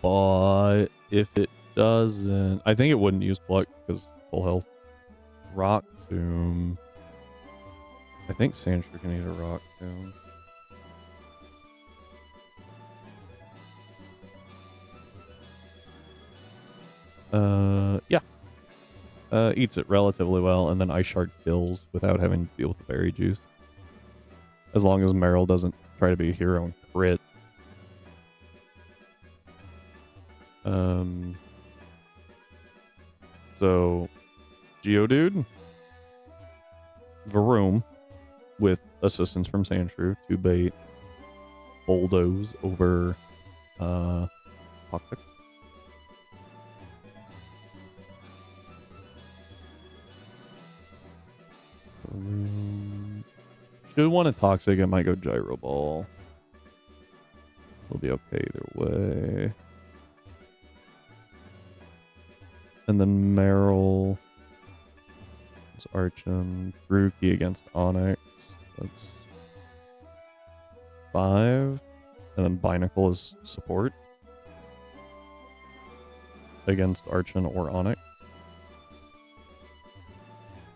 But if it doesn't, I think it wouldn't use Pluck because full health. Rock Tomb. I think Sandshrew can eat a Rock Tomb. Yeah. Eats it relatively well, and then Ice Shard kills without having to deal with the berry juice. As long as Meryl doesn't try to be a hero and crit. So, Geodude, Varum, with assistance from Sandshrew to bait Bulldoze over Toxic. Should want a Toxic, it might go Gyro Ball. It'll be okay either way. And then Meryl. It's Archon. Grookey against Onyx. That's 5. And then Binacle is support. Against Archon or Onyx.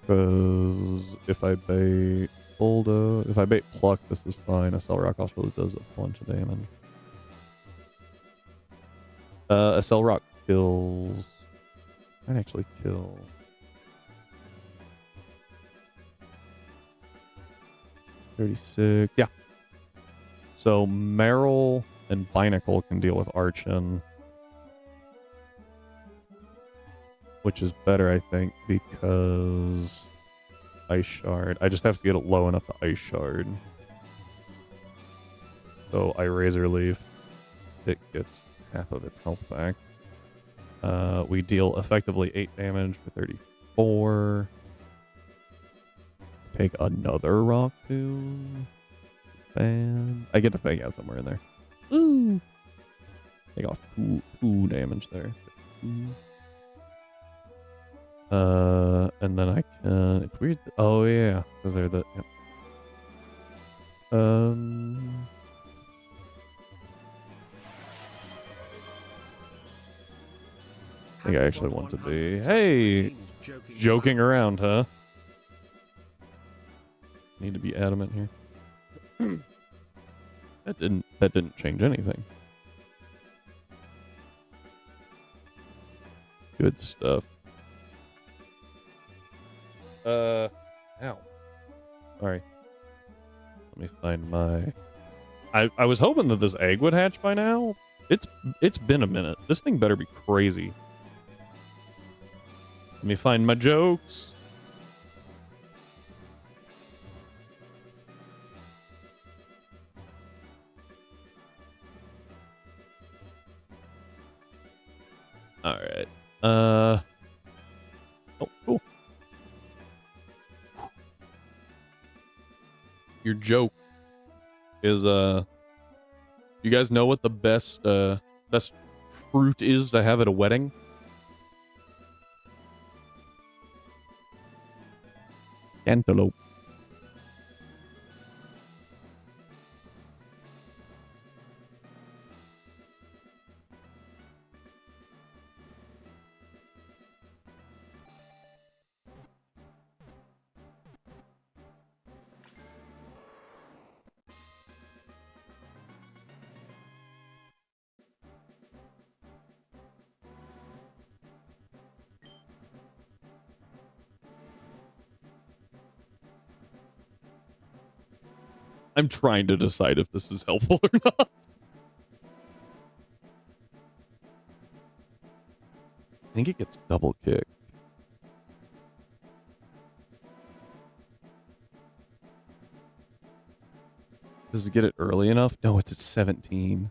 Because if I bait Bulldoze, if I bait Pluck, this is fine. Accel Rock also does a bunch of damage. Accel Rock kills. Might actually kill. $36. Yeah. So Meryl and Binacle can deal with Archon. Which is better, I think, because Ice shard. I just have to get it low enough to ice shard. So I razor leaf. It gets half of its health back. We deal effectively 8 damage for 34. Take another rock tomb. And I get to fake out somewhere in there. Ooh. Take off two damage there. And then I can. It's weird. Oh yeah, because they're the. Yep. I think I actually want to be. Hey, joking around, huh? Need to be adamant here. That didn't change anything. Good stuff. Ow. Sorry. Let me find my. I was hoping that this egg would hatch by now. It's been a minute. This thing better be crazy. Let me find my jokes. All right. Oh, cool. Your joke is you guys know what the best fruit is to have at a wedding? Cantaloupe. I'm trying to decide if this is helpful or not. I think it gets double kicked. Does it get it early enough? No, it's at 17.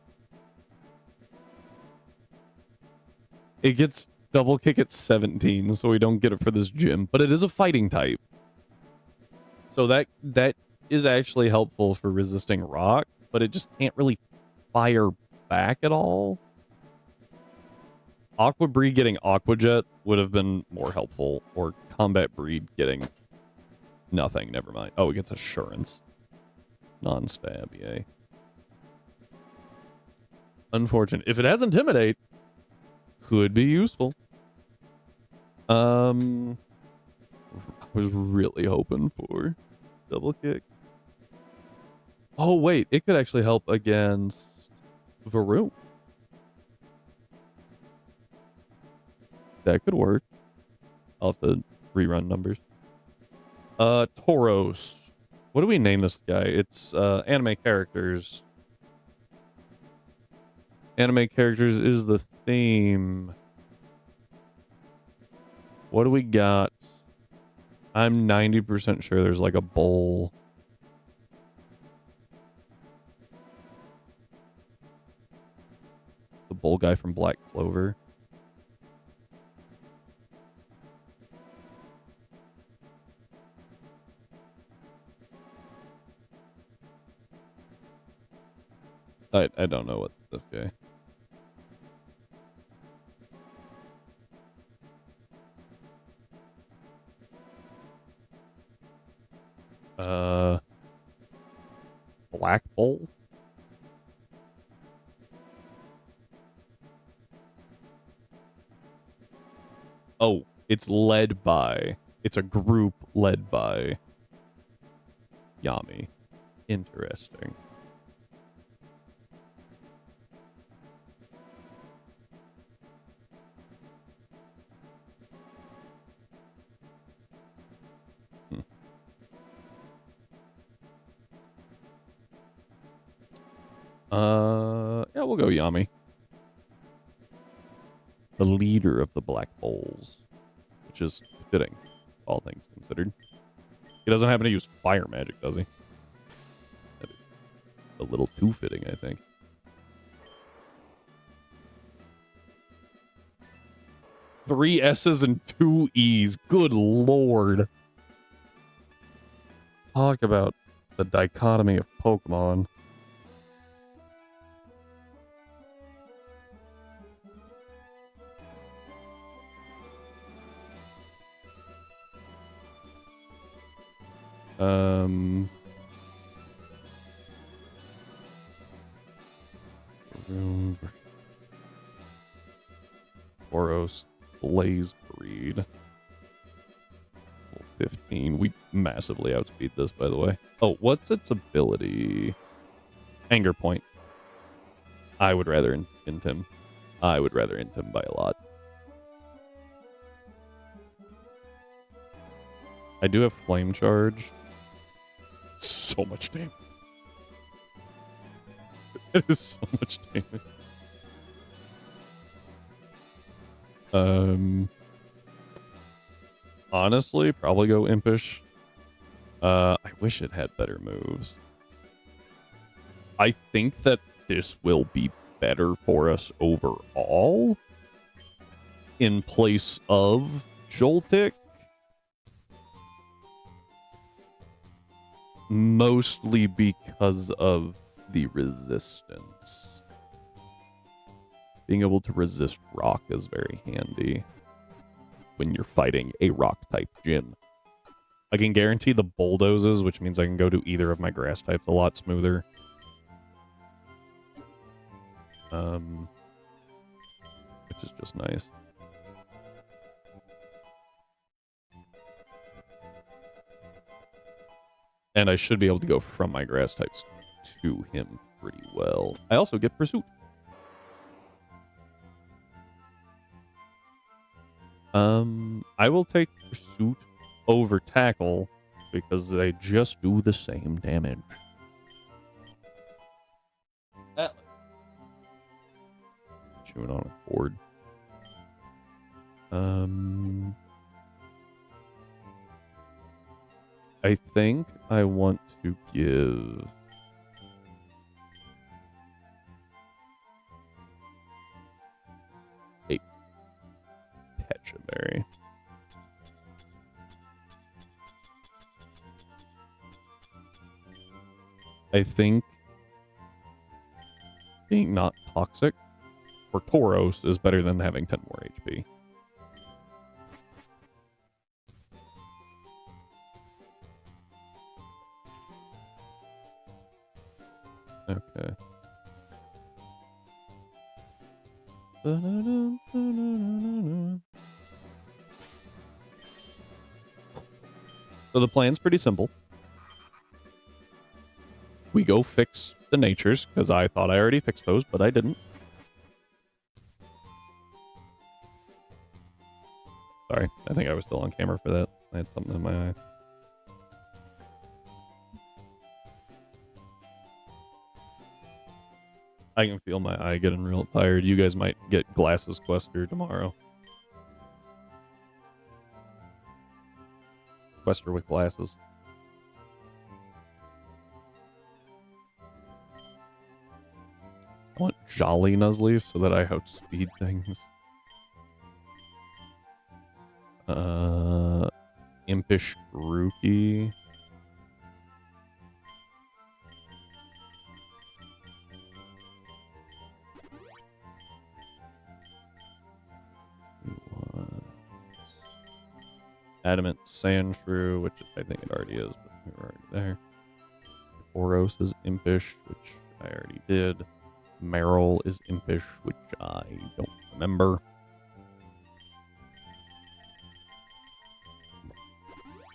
It gets double kick at 17, so we don't get it for this gym. But it is a fighting type. So that is actually helpful for resisting rock, but it just can't really fire back at all. Aqua Breed getting Aqua Jet would have been more helpful, or Combat Breed getting nothing. Never mind. Oh, it gets Assurance. Non-stab, yay. Unfortunate. If it has Intimidate, could be useful. I was really hoping for double kick. Oh, wait. It could actually help against Varun. That could work. I'll have to rerun numbers. Tauros. What do we name this guy? It's anime characters. Anime characters is the theme. What do we got? I'm 90% sure there's like a bowl. The bowl guy from Black Clover. I don't know what this guy. Black Bowl? Oh, it's led by. It's a group led by Yami. Interesting. Yeah, we'll go Yami. The leader of the Black Bowls, which is fitting, all things considered. He doesn't happen to use fire magic, does he? That is a little too fitting, I think. Three S's and two E's. Good lord. Talk about the dichotomy of Pokemon. Room Boros Blaze Breed. 15. We massively outspeed this, by the way. Oh, what's its ability? Anger Point. I would rather int him. I would rather int him by a lot. I do have Flame Charge. So much damage. It is so much damage. Honestly, probably go Impish. I wish it had better moves. I think that this will be better for us overall in place of Joltik. Mostly because of the resistance. Being able to resist rock is very handy when you're fighting a rock-type gym. I can guarantee the bulldozes, which means I can go to either of my grass types a lot smoother. Which is just nice. And I should be able to go from my grass types to him pretty well. I also get Pursuit. I will take Pursuit over Tackle because they just do the same damage. Chewing on a cord. I think I want to give a Pechaberry. I think being not toxic for Tauros is better than having 10 more HP. Okay. So the plan's pretty simple. We go fix the natures, because I thought I already fixed those, but I didn't. Sorry, I think I was still on camera for that. I had something in my eye. I can feel my eye getting real tired. You guys might get glasses quester tomorrow. Quester with glasses. I want Jolly Nuzleaf so that I outspeed things. Impish Grookey. Adamant Sandshrew, which I think it already is, but we were already there. Tauros is Impish, which I already did. Meryl is Impish, which I don't remember.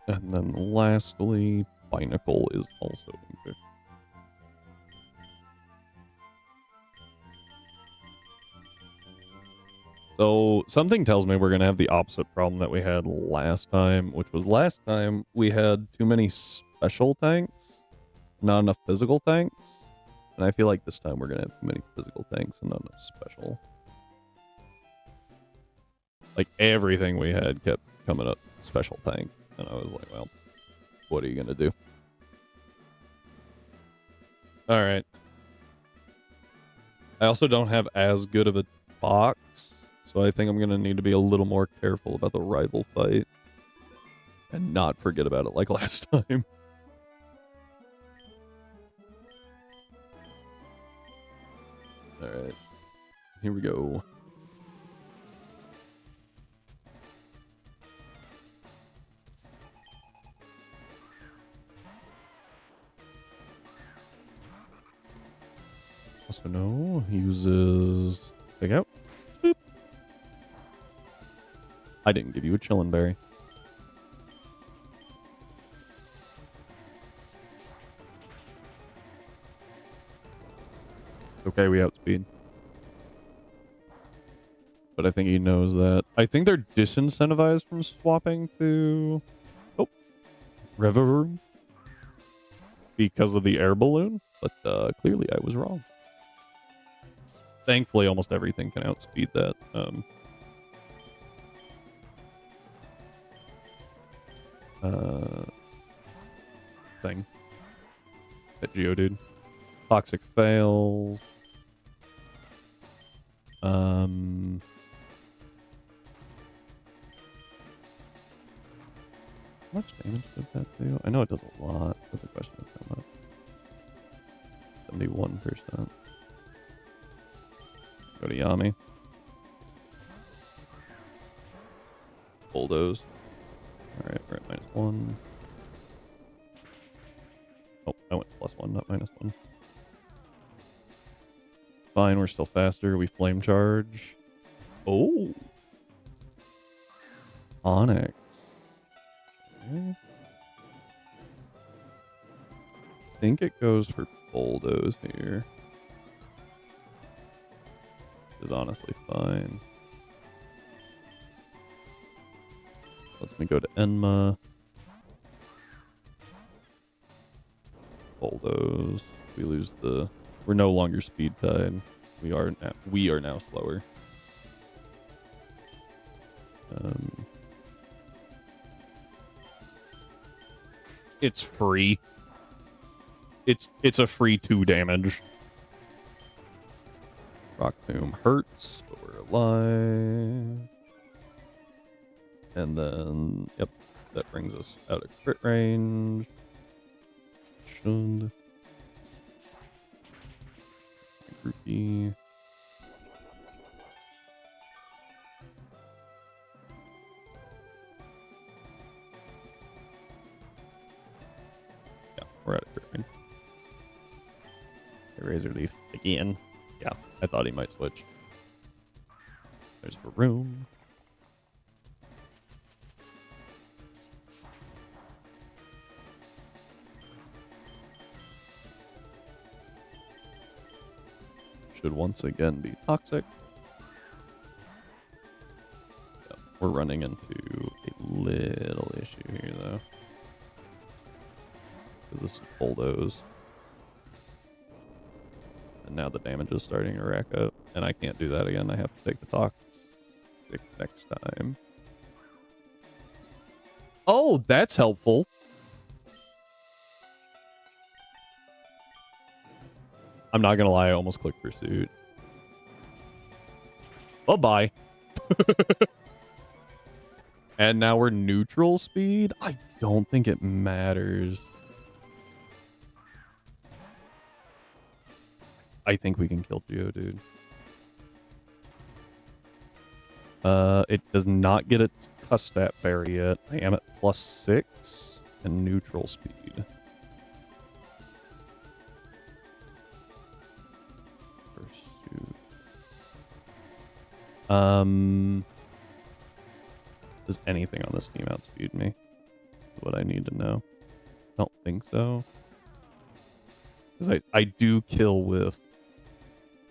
And then lastly, Binacle is also Impish. So something tells me we're going to have the opposite problem that we had last time, which was last time we had too many special tanks, not enough physical tanks. And I feel like this time we're going to have too many physical tanks and not enough special. Like everything we had kept coming up special tank. And I was like, well, What are you gonna do? Alright. I also don't have as good of a box, so I think I'm gonna need to be a little more careful about the rival fight. And not forget about it like last time. Alright. Here we go. Also, no, he uses pick out. Boop. I didn't give you a chillin' berry. Okay, we outspeed. But I think he knows that. I think they're disincentivized from swapping to Reverum because of the air balloon, but clearly I was wrong. Thankfully, almost everything can outspeed that. Thing. That Geodude. Toxic fails. How much damage did that do? I know it does a lot, but the question is how much. 71%. Go to Yami. Bulldoze. Alright, we're at -1. Oh, I went +1, not -1. Fine, we're still faster. We flame charge. Oh. Onyx. Okay. I think it goes for Bulldoze here. Is honestly fine. Lets me go to Enma. Bulldoze. We lose the. We're no longer speed tied. We are now slower. It's free. It's a free 2 damage. Rock Tomb hurts, but we're alive. And then, yep, that brings us out of crit range. Should. Groupie. Yeah, we're out of crit range. Razor Leaf again. Yeah, I thought he might switch. There's Varoom. Should once again be toxic. Yeah, we're running into a little issue here, though. Because this is Bulldoze. And now the damage is starting to rack up. And I can't do that again. I have to take the toxic next time. Oh, that's helpful. I'm not gonna lie, I almost clicked Pursuit. Bye-bye. And now we're neutral speed? I don't think it matters. I think we can kill Geodude. It does not get its Custat Berry yet. I am at +6 and neutral speed. Pursuit. Does anything on this team outspeed me? What I need to know. Don't think so. Because I do kill with...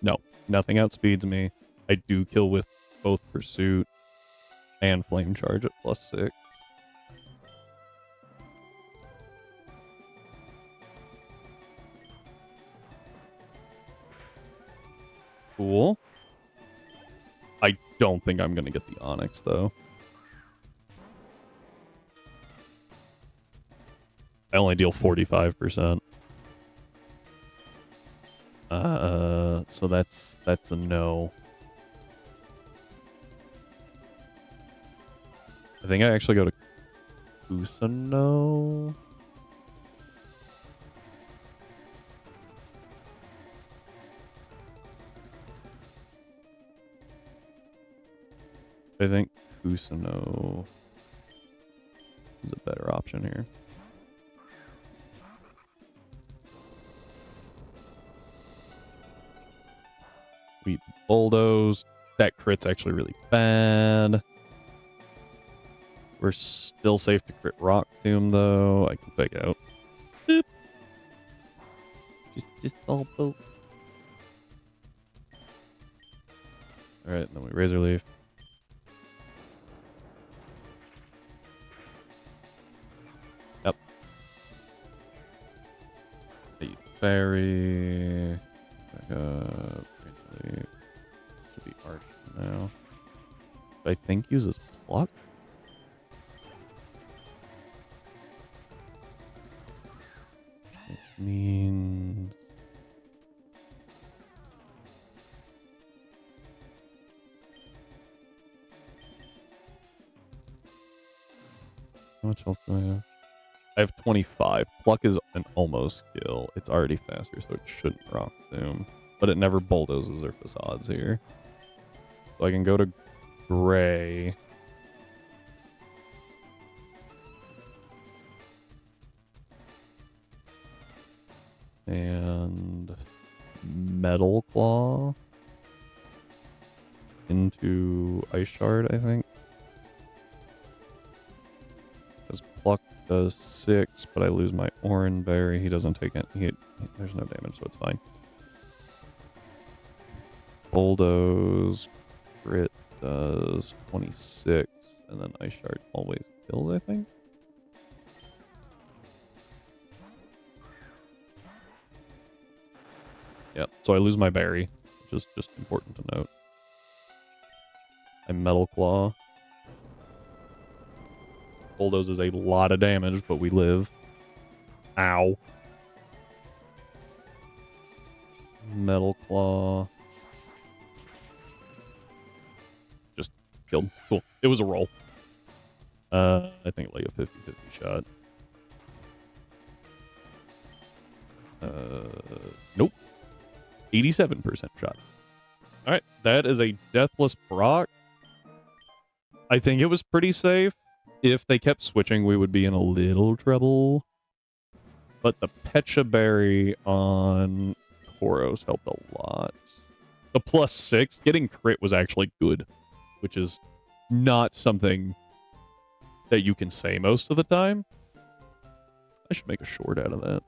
No, nothing outspeeds me. I do kill with both Pursuit and Flame Charge at +6. Cool. I don't think I'm going to get the Onyx, though. I only deal 45%. So that's a no. I think I actually go to Kusano. I think Kusano is a better option here. We bulldoze. That crit's actually really bad. We're still safe to crit Rock Tomb though. I can fake out. Boop. Just all boop. Alright, then we Razor Leaf. Yep. Fairy. Back up. Should be Arch now. I think uses Pluck. Which means how much health do I have? I have 25. Pluck is an almost skill. It's already faster, so it shouldn't Rock Tomb. But it never bulldozes or facades here. So I can go to Gray. And Metal Claw into Ice Shard, I think. Because Pluck does 6, but I lose my Oran Berry. He doesn't take it. There's no damage, so it's fine. Bulldoze. Crit does 26, and then Ice Shard always kills, I think. Yep, so I lose my berry, which is just important to note. I Metal Claw. Bulldoze is a lot of damage, but we live. Ow. Metal Claw. Just killed. Cool. It was a roll. I think like a 50-50 shot. Nope. 87% shot. Alright, that is a Deathless Brock. I think it was pretty safe. If they kept switching, we would be in a little trouble. But the Pecha Berry on Koros helped a lot. The +6, getting crit was actually good, which is not something that you can say most of the time. I should make a short out of that.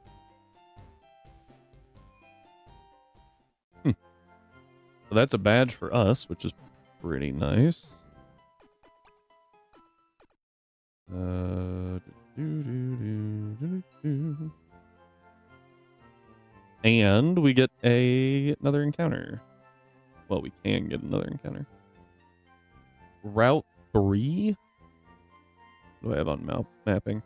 So that's a badge for us, which is pretty nice. And we get another encounter. Well, we can get another encounter. Route 3? What do I have on mapping?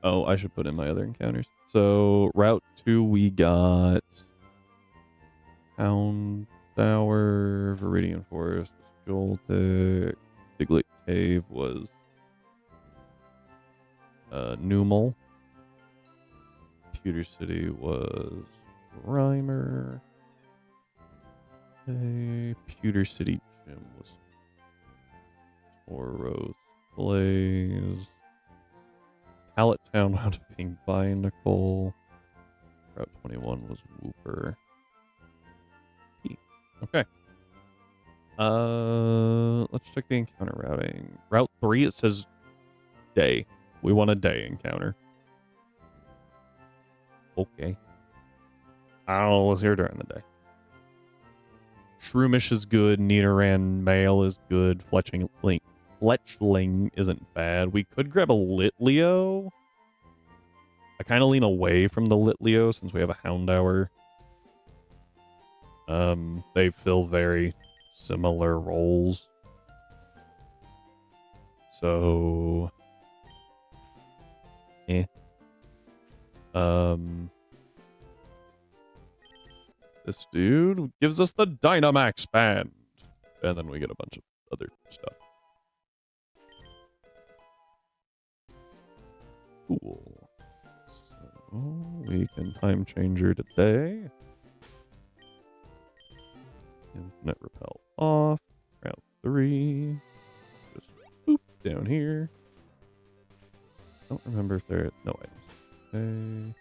Oh, I should put in my other encounters. So, Route 2, we got Hound Tower, Viridian Forest, Joltik, Diglett Cave was Numel. Pewter City was Rhymer. Pewter City Gym was Tauros Blaze. Pallet Town wound up being Binacle. Route 21 was Wooper. Okay. Let's check the encounter routing. Route 3, it says day. We want a day encounter. Okay. I don't know what's here during the day. Shroomish is good. Nidoran Male is good. Fletchling isn't bad. We could grab a Litleo. I kind of lean away from the Litleo since we have a Houndour. They fill very similar roles. So Eh. This dude gives us the Dynamax band. And then we get a bunch of other stuff. Cool. So we can time changer today. Infinite repel off. Route 3. Just boop down here. Don't remember if there are no items. Okay.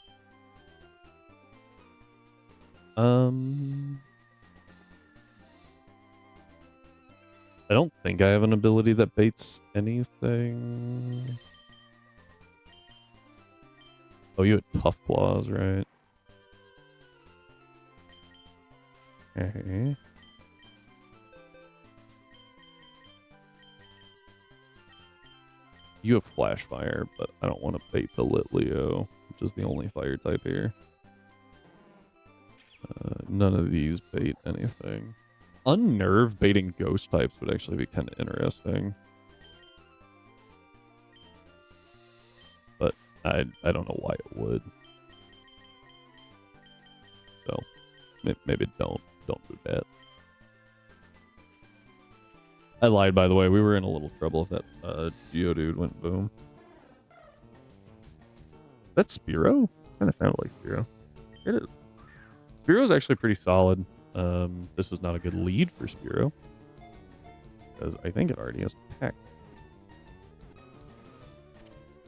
I don't think I have an ability that baits anything. Oh, you had tough claws, right? Okay. You have flash fire, but I don't want to bait the Litleo, which is the only fire type here. None of these bait anything. Unnerve baiting ghost types would actually be kind of interesting. But I don't know why it would. So maybe don't do that. I lied, by the way. We were in a little trouble if that Geodude went boom. That's Spearow? Kind of sounded like Spearow. It is. Spearow's actually pretty solid. This is not a good lead for Spearow, because I think it already has Peck.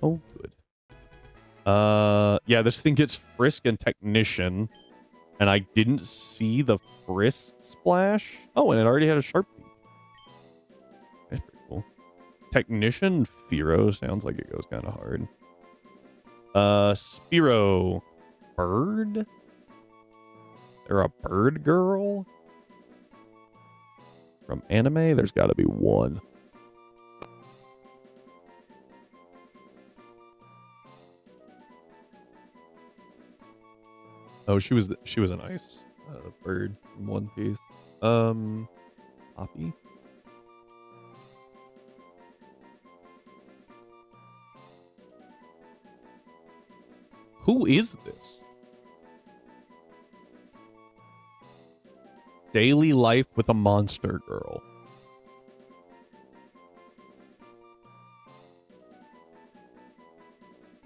Oh, good. Yeah, this thing gets Frisk and Technician, and I didn't see the Frisk splash. Oh, and it already had a Sharp Beak. That's pretty cool. Technician Fearow sounds like it goes kind of hard. Spearow Bird? They're a bird girl? From anime, there's got to be one. Oh, she was an ice bird in One Piece. Poppy. Who is this? Daily life with a monster girl.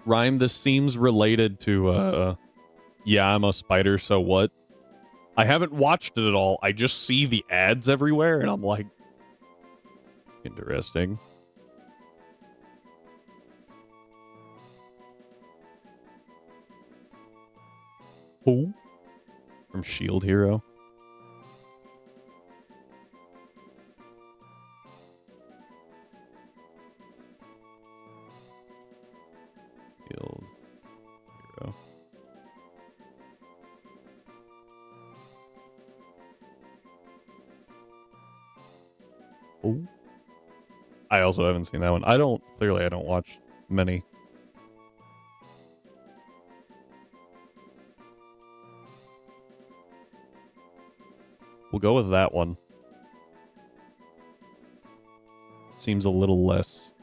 Rhyme, this seems related to, yeah, I'm a spider, so what? I haven't watched it at all. I just see the ads everywhere, and I'm like, interesting. Who? From Shield Hero. Shield Hero. Oh. I also haven't seen that one. Clearly I don't watch many. We'll go with that one. Seems a little less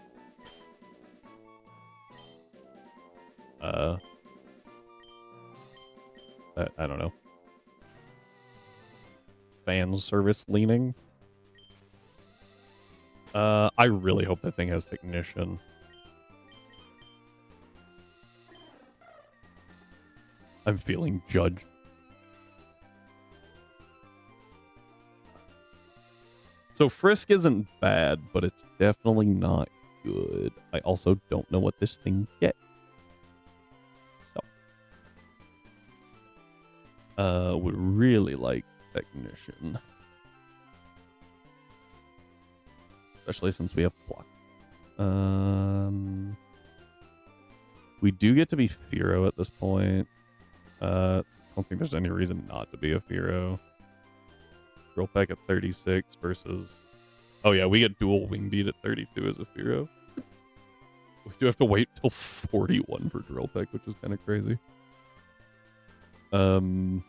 I don't know. Fan service leaning. I really hope that thing has Technician. I'm feeling judged. So Frisk isn't bad, but it's definitely not good. I also don't know what this thing gets. So. Would really like Technician. Especially since we have block. We do get to be Fearow at this point. I don't think there's any reason not to be a Fearow. Drill Peck at 36 versus... Oh yeah, we get dual Wing Beat at 32 as a Fearow. We do have to wait till 41 for Drill Peck, which is kind of crazy. Oh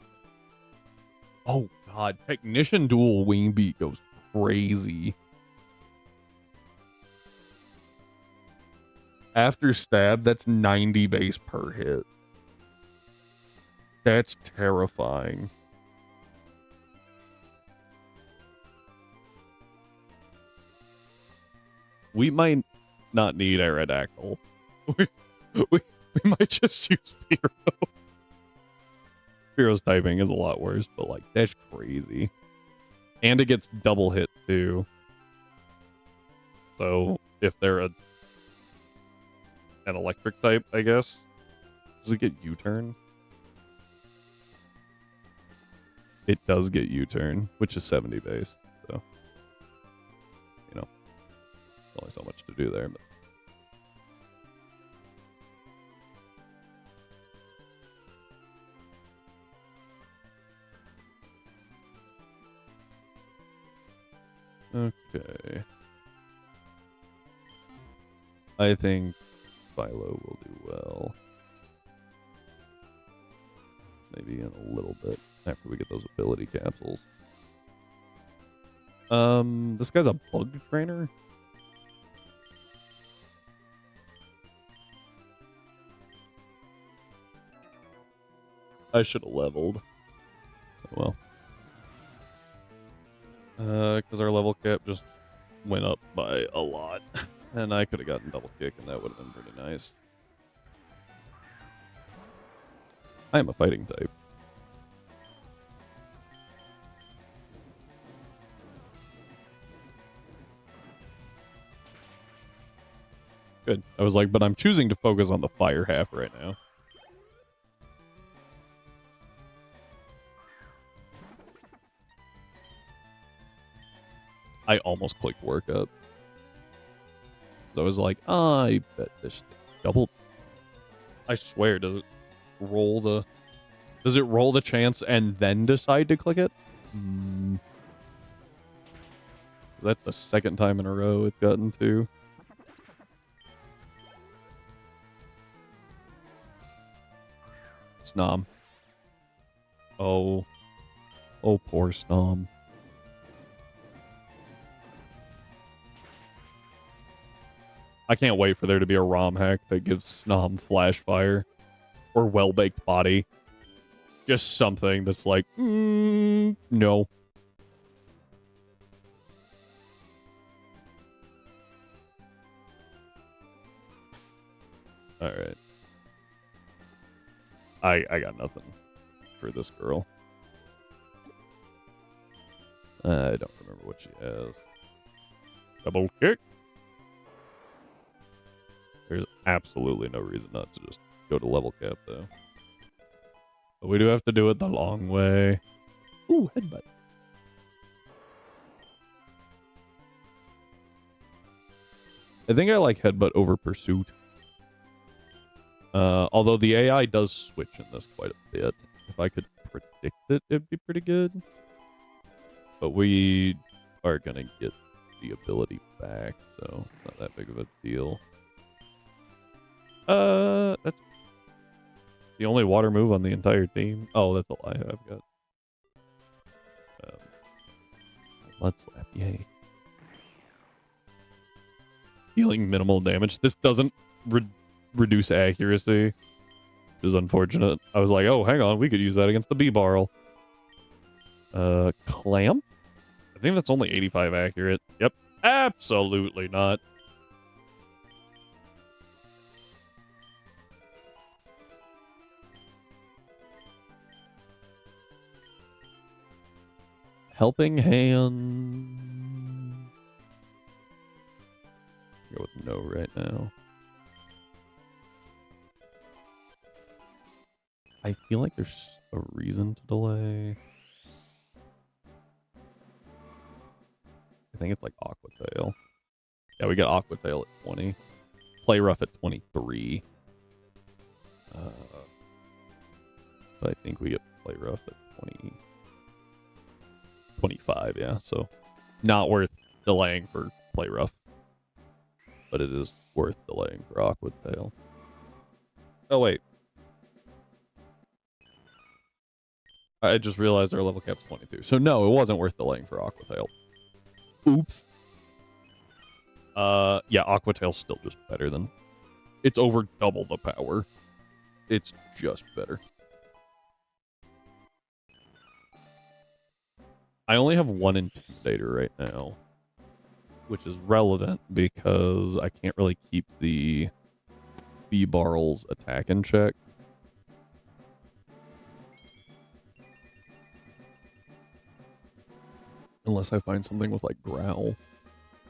god, Technician dual Wing Beat goes crazy. After stab, that's 90 base per hit. That's terrifying. We might not need Aerodactyl. We might just use Fearow. Fearow's typing is a lot worse, but like that's crazy. And it gets double hit too. So if they're an electric type, I guess. Does it get U-turn? It does get U-turn, which is 70 base. So, you know, only so much to do there. But okay. I think Philo will do well. Maybe in a little bit after we get those ability capsules. This guy's a bug trainer? I should have leveled. Oh well. Because our level cap just went up by a lot. And I could have gotten double kick and that would have been pretty nice. I am a fighting type. Good. I was like, but I'm choosing to focus on the fire half right now. I almost clicked work up. So I was like, I bet this double. I swear, does it roll the chance and then decide to click it? That's the second time in a row it's gotten to. Snom. Oh, poor Snom. I can't wait for there to be a ROM hack that gives Snom flash fire or well-baked body. Just something that's like, no. All right. I got nothing for this girl. I don't remember what she has. Double kick. There's absolutely no reason not to just go to level cap, though. But we do have to do it the long way. Ooh, headbutt. I think I like headbutt over pursuit. Although the AI does switch in this quite a bit. If I could predict it, it'd be pretty good. But we are going to get the ability back, so it's not that big of a deal. That's the only water move on the entire team. Oh, that's a lie. I've got Mud Slap, yay. Dealing minimal damage. This doesn't reduce accuracy, which is unfortunate. I was like, oh, hang on, we could use that against the B-Barrel. Clamp? I think that's only 85 accurate. Yep, absolutely not. Helping hand. Go with no right now. I feel like there's a reason to delay. I think it's like Aquatail. Yeah, we got Aquatail at 20. Play Rough at 23. But I think we get Play Rough at 20. 25, yeah. So not worth delaying for Play Rough. But it is worth delaying for Aquatail. Oh, wait. I just realized our level cap's 22. So no, it wasn't worth delaying for Aquatail. Oops. Yeah, Aquatail's still just better than It's over double the power. It's just better. I only have one Intimidator right now, which is relevant because I can't really keep the B-Barrel's attack in check. Unless I find something with, like, Growl.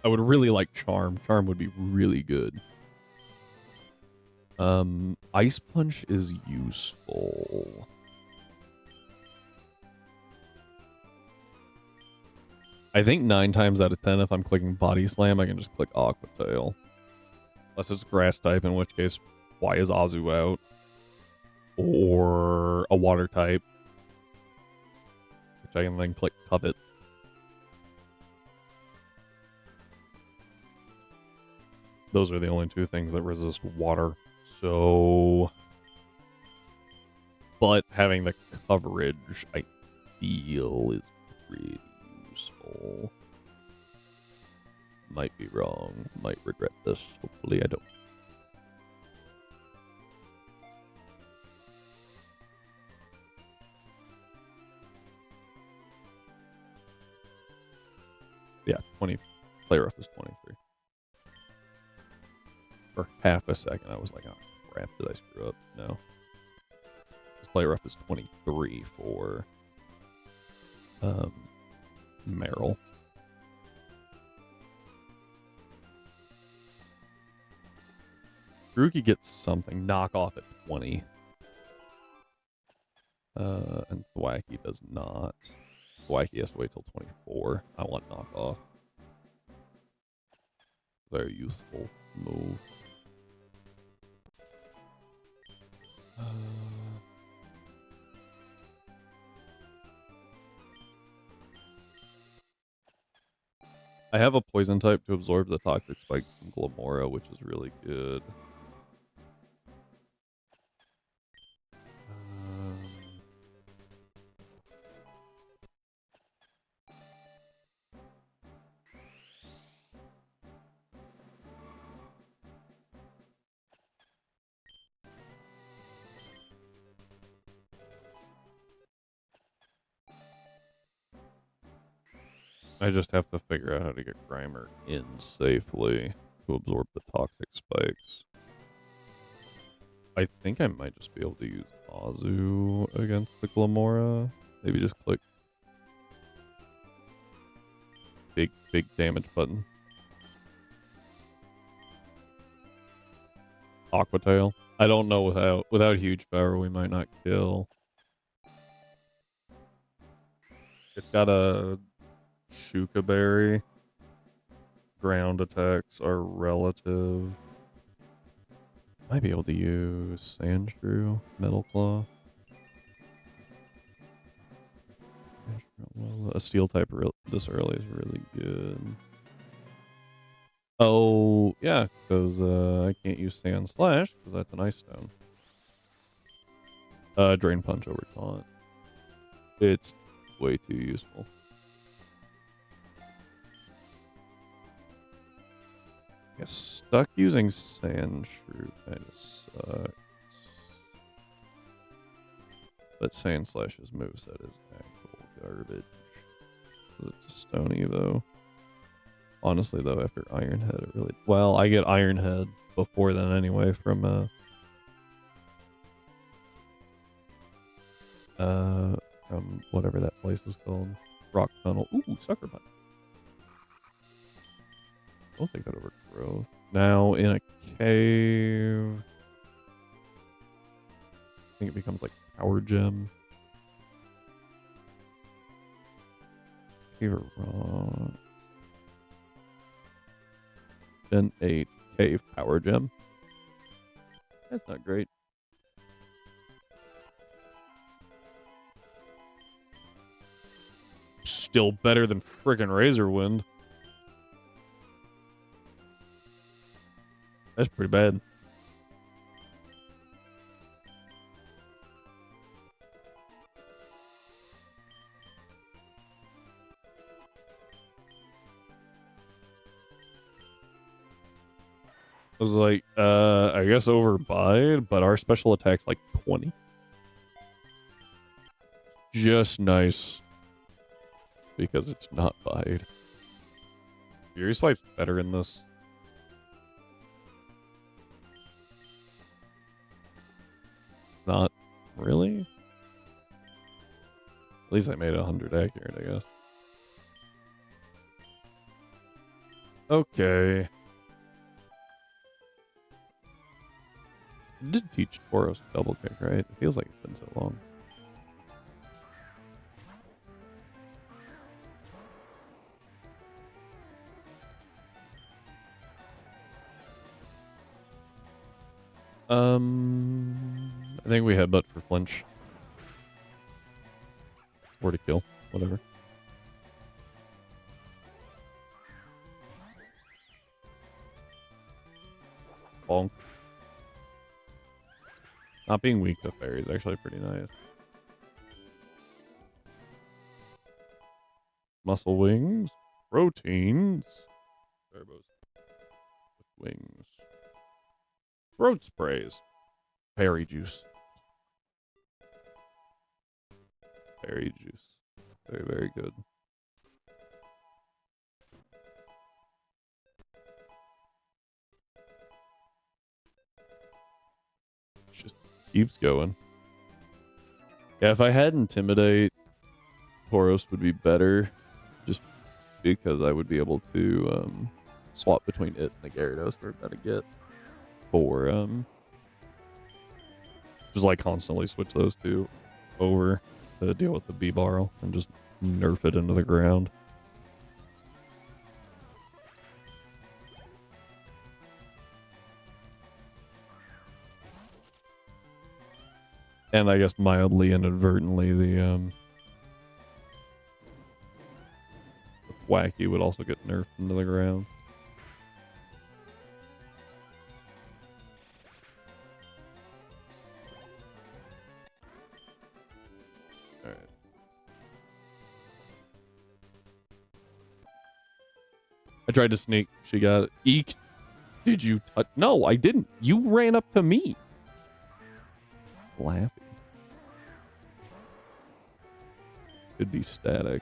I would really like Charm. Charm would be really good. Ice Punch is useful. I think 9 times out of 10, if I'm clicking Body Slam, I can just click Aqua Tail. Unless it's Grass type, in which case, why is Azu out? Or a Water type, which I can then click Covet. Those are the only 2 things that resist water. So, but having the coverage, I feel, is pretty useful. Might be wrong. Might regret this. Hopefully I don't. Yeah, 20. Play rough is 23. For half a second, I was like, oh crap, did I screw up? No. This play rough is 23 for Meryl. Grookey gets something. Knock off at 20. And Thwacky does not. Thwacky has to wait till 24. I want knock off. Very useful move. I have a poison type to absorb the toxic spike from Glamora, which is really good. I just have to figure out how to get Grimer in safely to absorb the toxic spikes. I think I might just be able to use Azu against the Glamora. Maybe just click big damage button. Aqua Tail. I don't know, without huge power we might not kill. It's got a Shuka Berry. Ground attacks are relative. Might be able to use Sandshrew, Metal Claw. A steel type this early is really good. Oh, yeah, because I can't use Sand Slash because that's an Ice Stone. Drain Punch over Taunt. It's way too useful. I guess stuck using Sandshrew kind of sucks. But Sand Slash's moveset is actual garbage. It's a Stony though. Honestly though, after Iron Head it really... Well, I get Iron Head before then anyway from whatever that place is called. Rock Tunnel. Ooh, Sucker Punch. I'll take that over growth. Now in a cave. I think it becomes like Power Gem. Cave or Rock. Then a Cave Power Gem. That's not great. Still better than frickin' Razor Wind. That's pretty bad. I was like, I guess overbite, but our special attack's like 20. Just nice. Because it's not bite. Fury Swipe's better in this. Not really? At least I made it 100 accurate, I guess. Okay. I did teach Tauros double kick, right? It feels like it's been so long. I think we headbutt for flinch. Or to kill, whatever. Bonk. Not being weak to fairy is actually pretty nice. Muscle wings, proteins, turbos, wings, throat sprays, berry juice, berry juice, very, very good. Just keeps going. Yeah, if I had Intimidate, Tauros would be better, just because I would be able to swap between it and the Gyarados for about a get. For just like constantly switch those two over to deal with the B-Barrel and just nerf it into the ground. And I guess mildly inadvertently the Wacky would also get nerfed into the ground. Alright. I tried to sneak. She got it. Eek. Did you touch? No, I didn't. You ran up to me. Lappy. Could be static.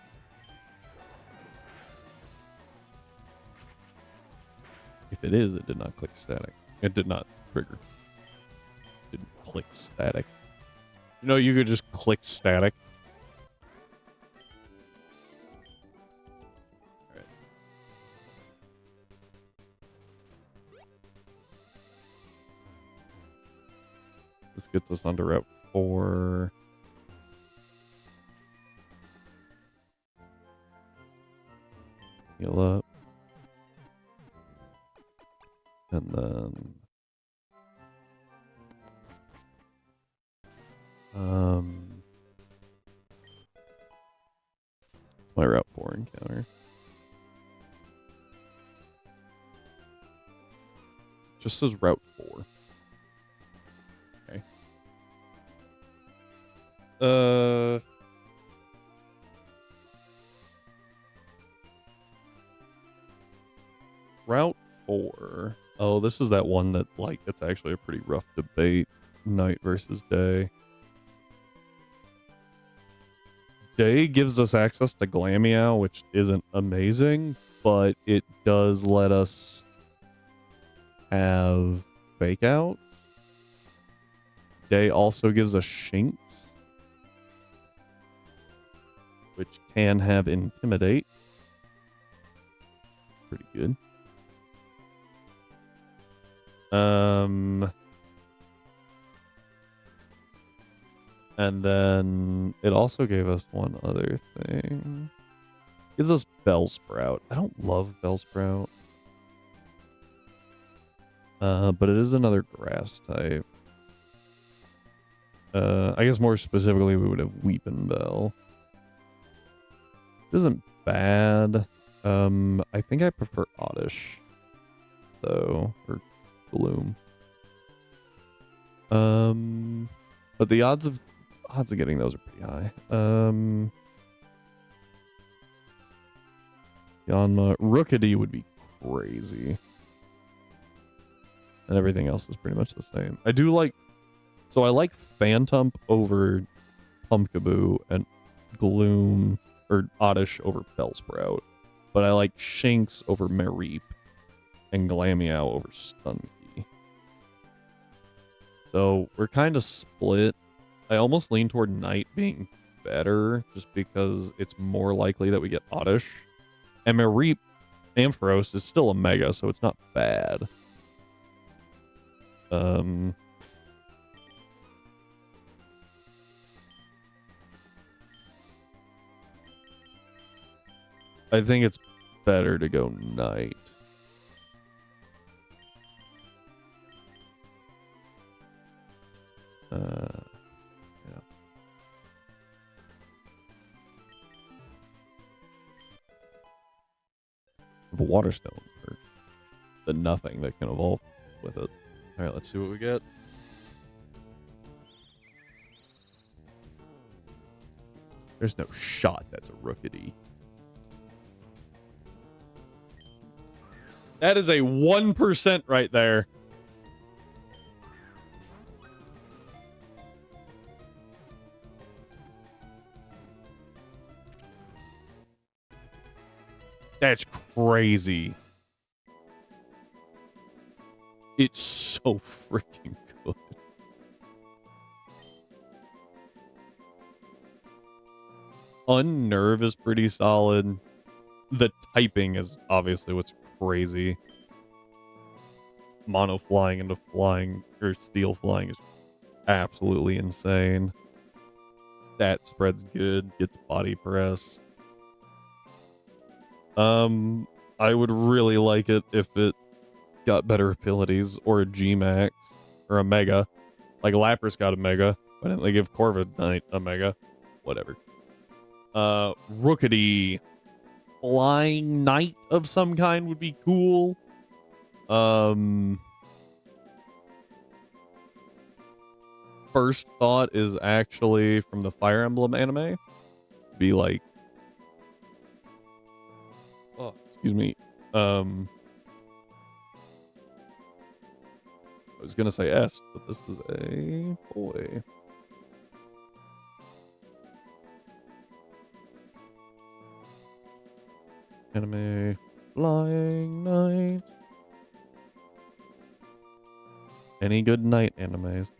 If it is, it did not click static. It did not trigger. It didn't click static. You know, you could just click static. All right. This gets us under Route 4. Heal up. And then my Route 4 encounter. Just says Route 4. Okay. Route 4. Oh, this is that one that, like, it's actually a pretty rough debate. Night versus day. Day gives us access to Glameow, which isn't amazing, but it does let us have Fake Out. Day also gives us Shinx, which can have Intimidate. Pretty good. And then it also gave us one other thing. Gives us Bellsprout. I don't love Bellsprout. But it is another grass type. I guess more specifically we would have Weepinbell. It isn't bad. I think I prefer Oddish, though, or Gloom. But the odds of getting those are pretty high. Yanma Rookidee would be crazy. And everything else is pretty much the same. I do like... So I like Phantump over Pumpkaboo and Gloom or Oddish over Bellsprout. But I like Shinx over Mareep and Glameow over Stunky. So we're kind of split. I almost lean toward Night being better just because it's more likely that we get Oddish. And Mareep Ampharos is still a Mega, so it's not bad. I think it's better to go Night. Yeah. Of a Water Stone for the nothing that can evolve with it. All right, let's see what we get. There's no shot that's a Rookity. That is a 1% right there. That's crazy. It's so freaking good. Unnerve is pretty solid. The typing is obviously what's crazy. Mono flying into flying or steel flying is absolutely insane. Stat spread's good, gets body press. I would really like it if it got better abilities or a G-Max or a Mega. Like Lapras got a Mega. Why didn't they give Corviknight a Mega? Whatever. Rookity Flying Knight of some kind would be cool. First thought is actually from the Fire Emblem anime. Be like, oh, excuse me. I was gonna say S, but this is a boy. Anime Flying Knight. Any good night animes?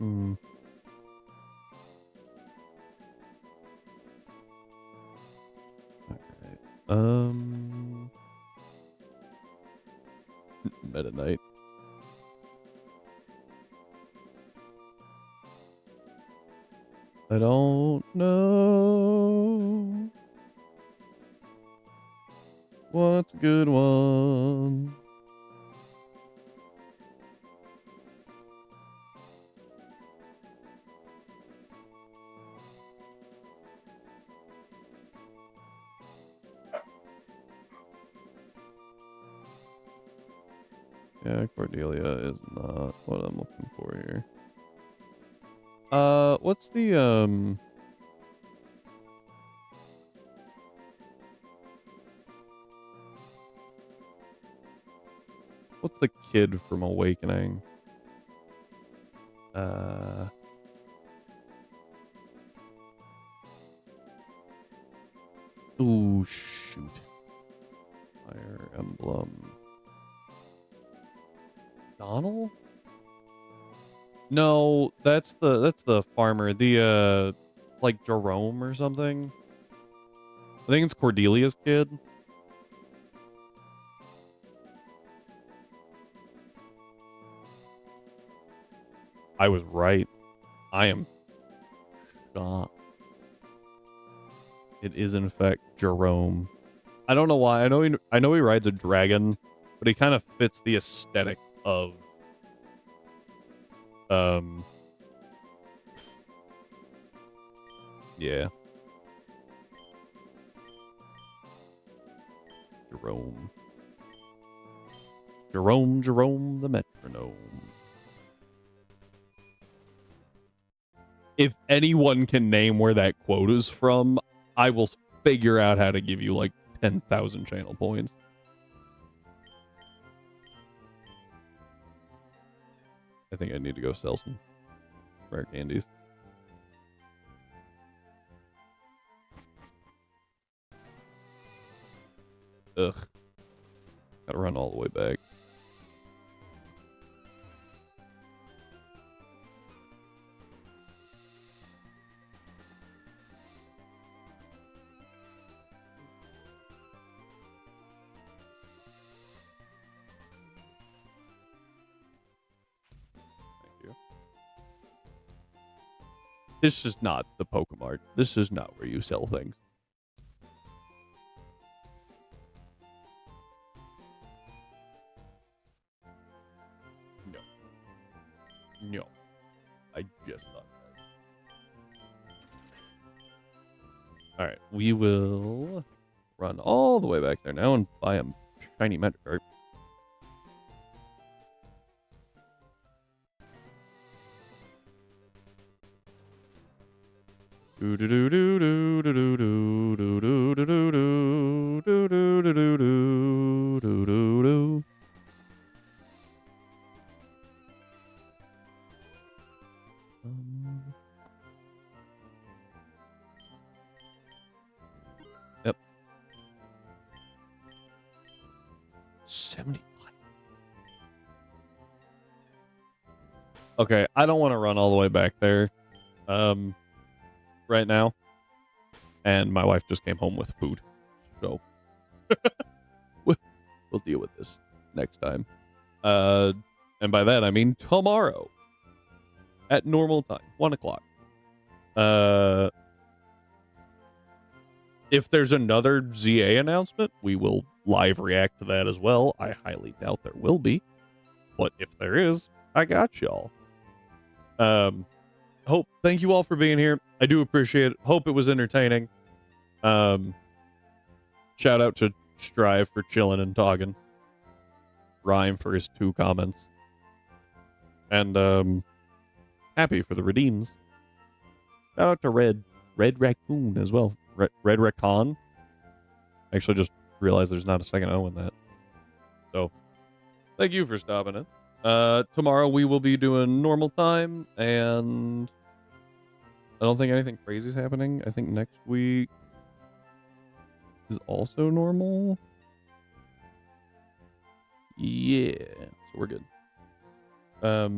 Alright. Meta Knight. I don't know what's a good one. Yeah, Cordelia is not what I'm looking for here. What's the what's the kid from Awakening? Ooh, shoot. Fire Emblem. Donald? No, that's the farmer. The like Jerome or something. I think it's Cordelia's kid. I was right. I am shocked. It is in fact Jerome. I don't know why. I know he rides a dragon, but he kind of fits the aesthetic of yeah. Jerome the metronome. If anyone can name where that quote is from, I will figure out how to give you like 10,000 channel points. I think I need to go sell some rare candies. Ugh. Gotta run all the way back. This is not the Pokemart. This is not where you sell things. No. No. I just thought that. Alright, we will run all the way back there now and buy a shiny Magikarp. Do do do do do do do do do do do do do do do do do do do. Yep. 70. Okay, I don't want to run all the way back there. Right now, and my wife just came home with food, so we'll deal with this next time. And by that I mean tomorrow at normal time, 1 o'clock. If there's another ZA announcement, we will live react to that as well. I highly doubt there will be, but if there is, I got y'all. Thank you all for being here. I do appreciate it. Hope it was entertaining. Shout out to Strive for chilling and talking. Rhyme for his 2 comments. And happy for the redeems. Shout out to Red Raccoon as well. Red Raccoon. Actually just realized there's not a second O in that. So thank you for stopping in. Tomorrow we will be doing normal time, and I don't think anything crazy is happening. I think next week is also normal. Yeah, so we're good. Yeah,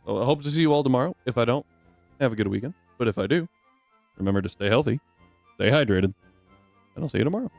so I hope to see you all tomorrow. If I don't, have a good weekend. But if I do, remember to stay healthy, stay hydrated, and I'll see you tomorrow.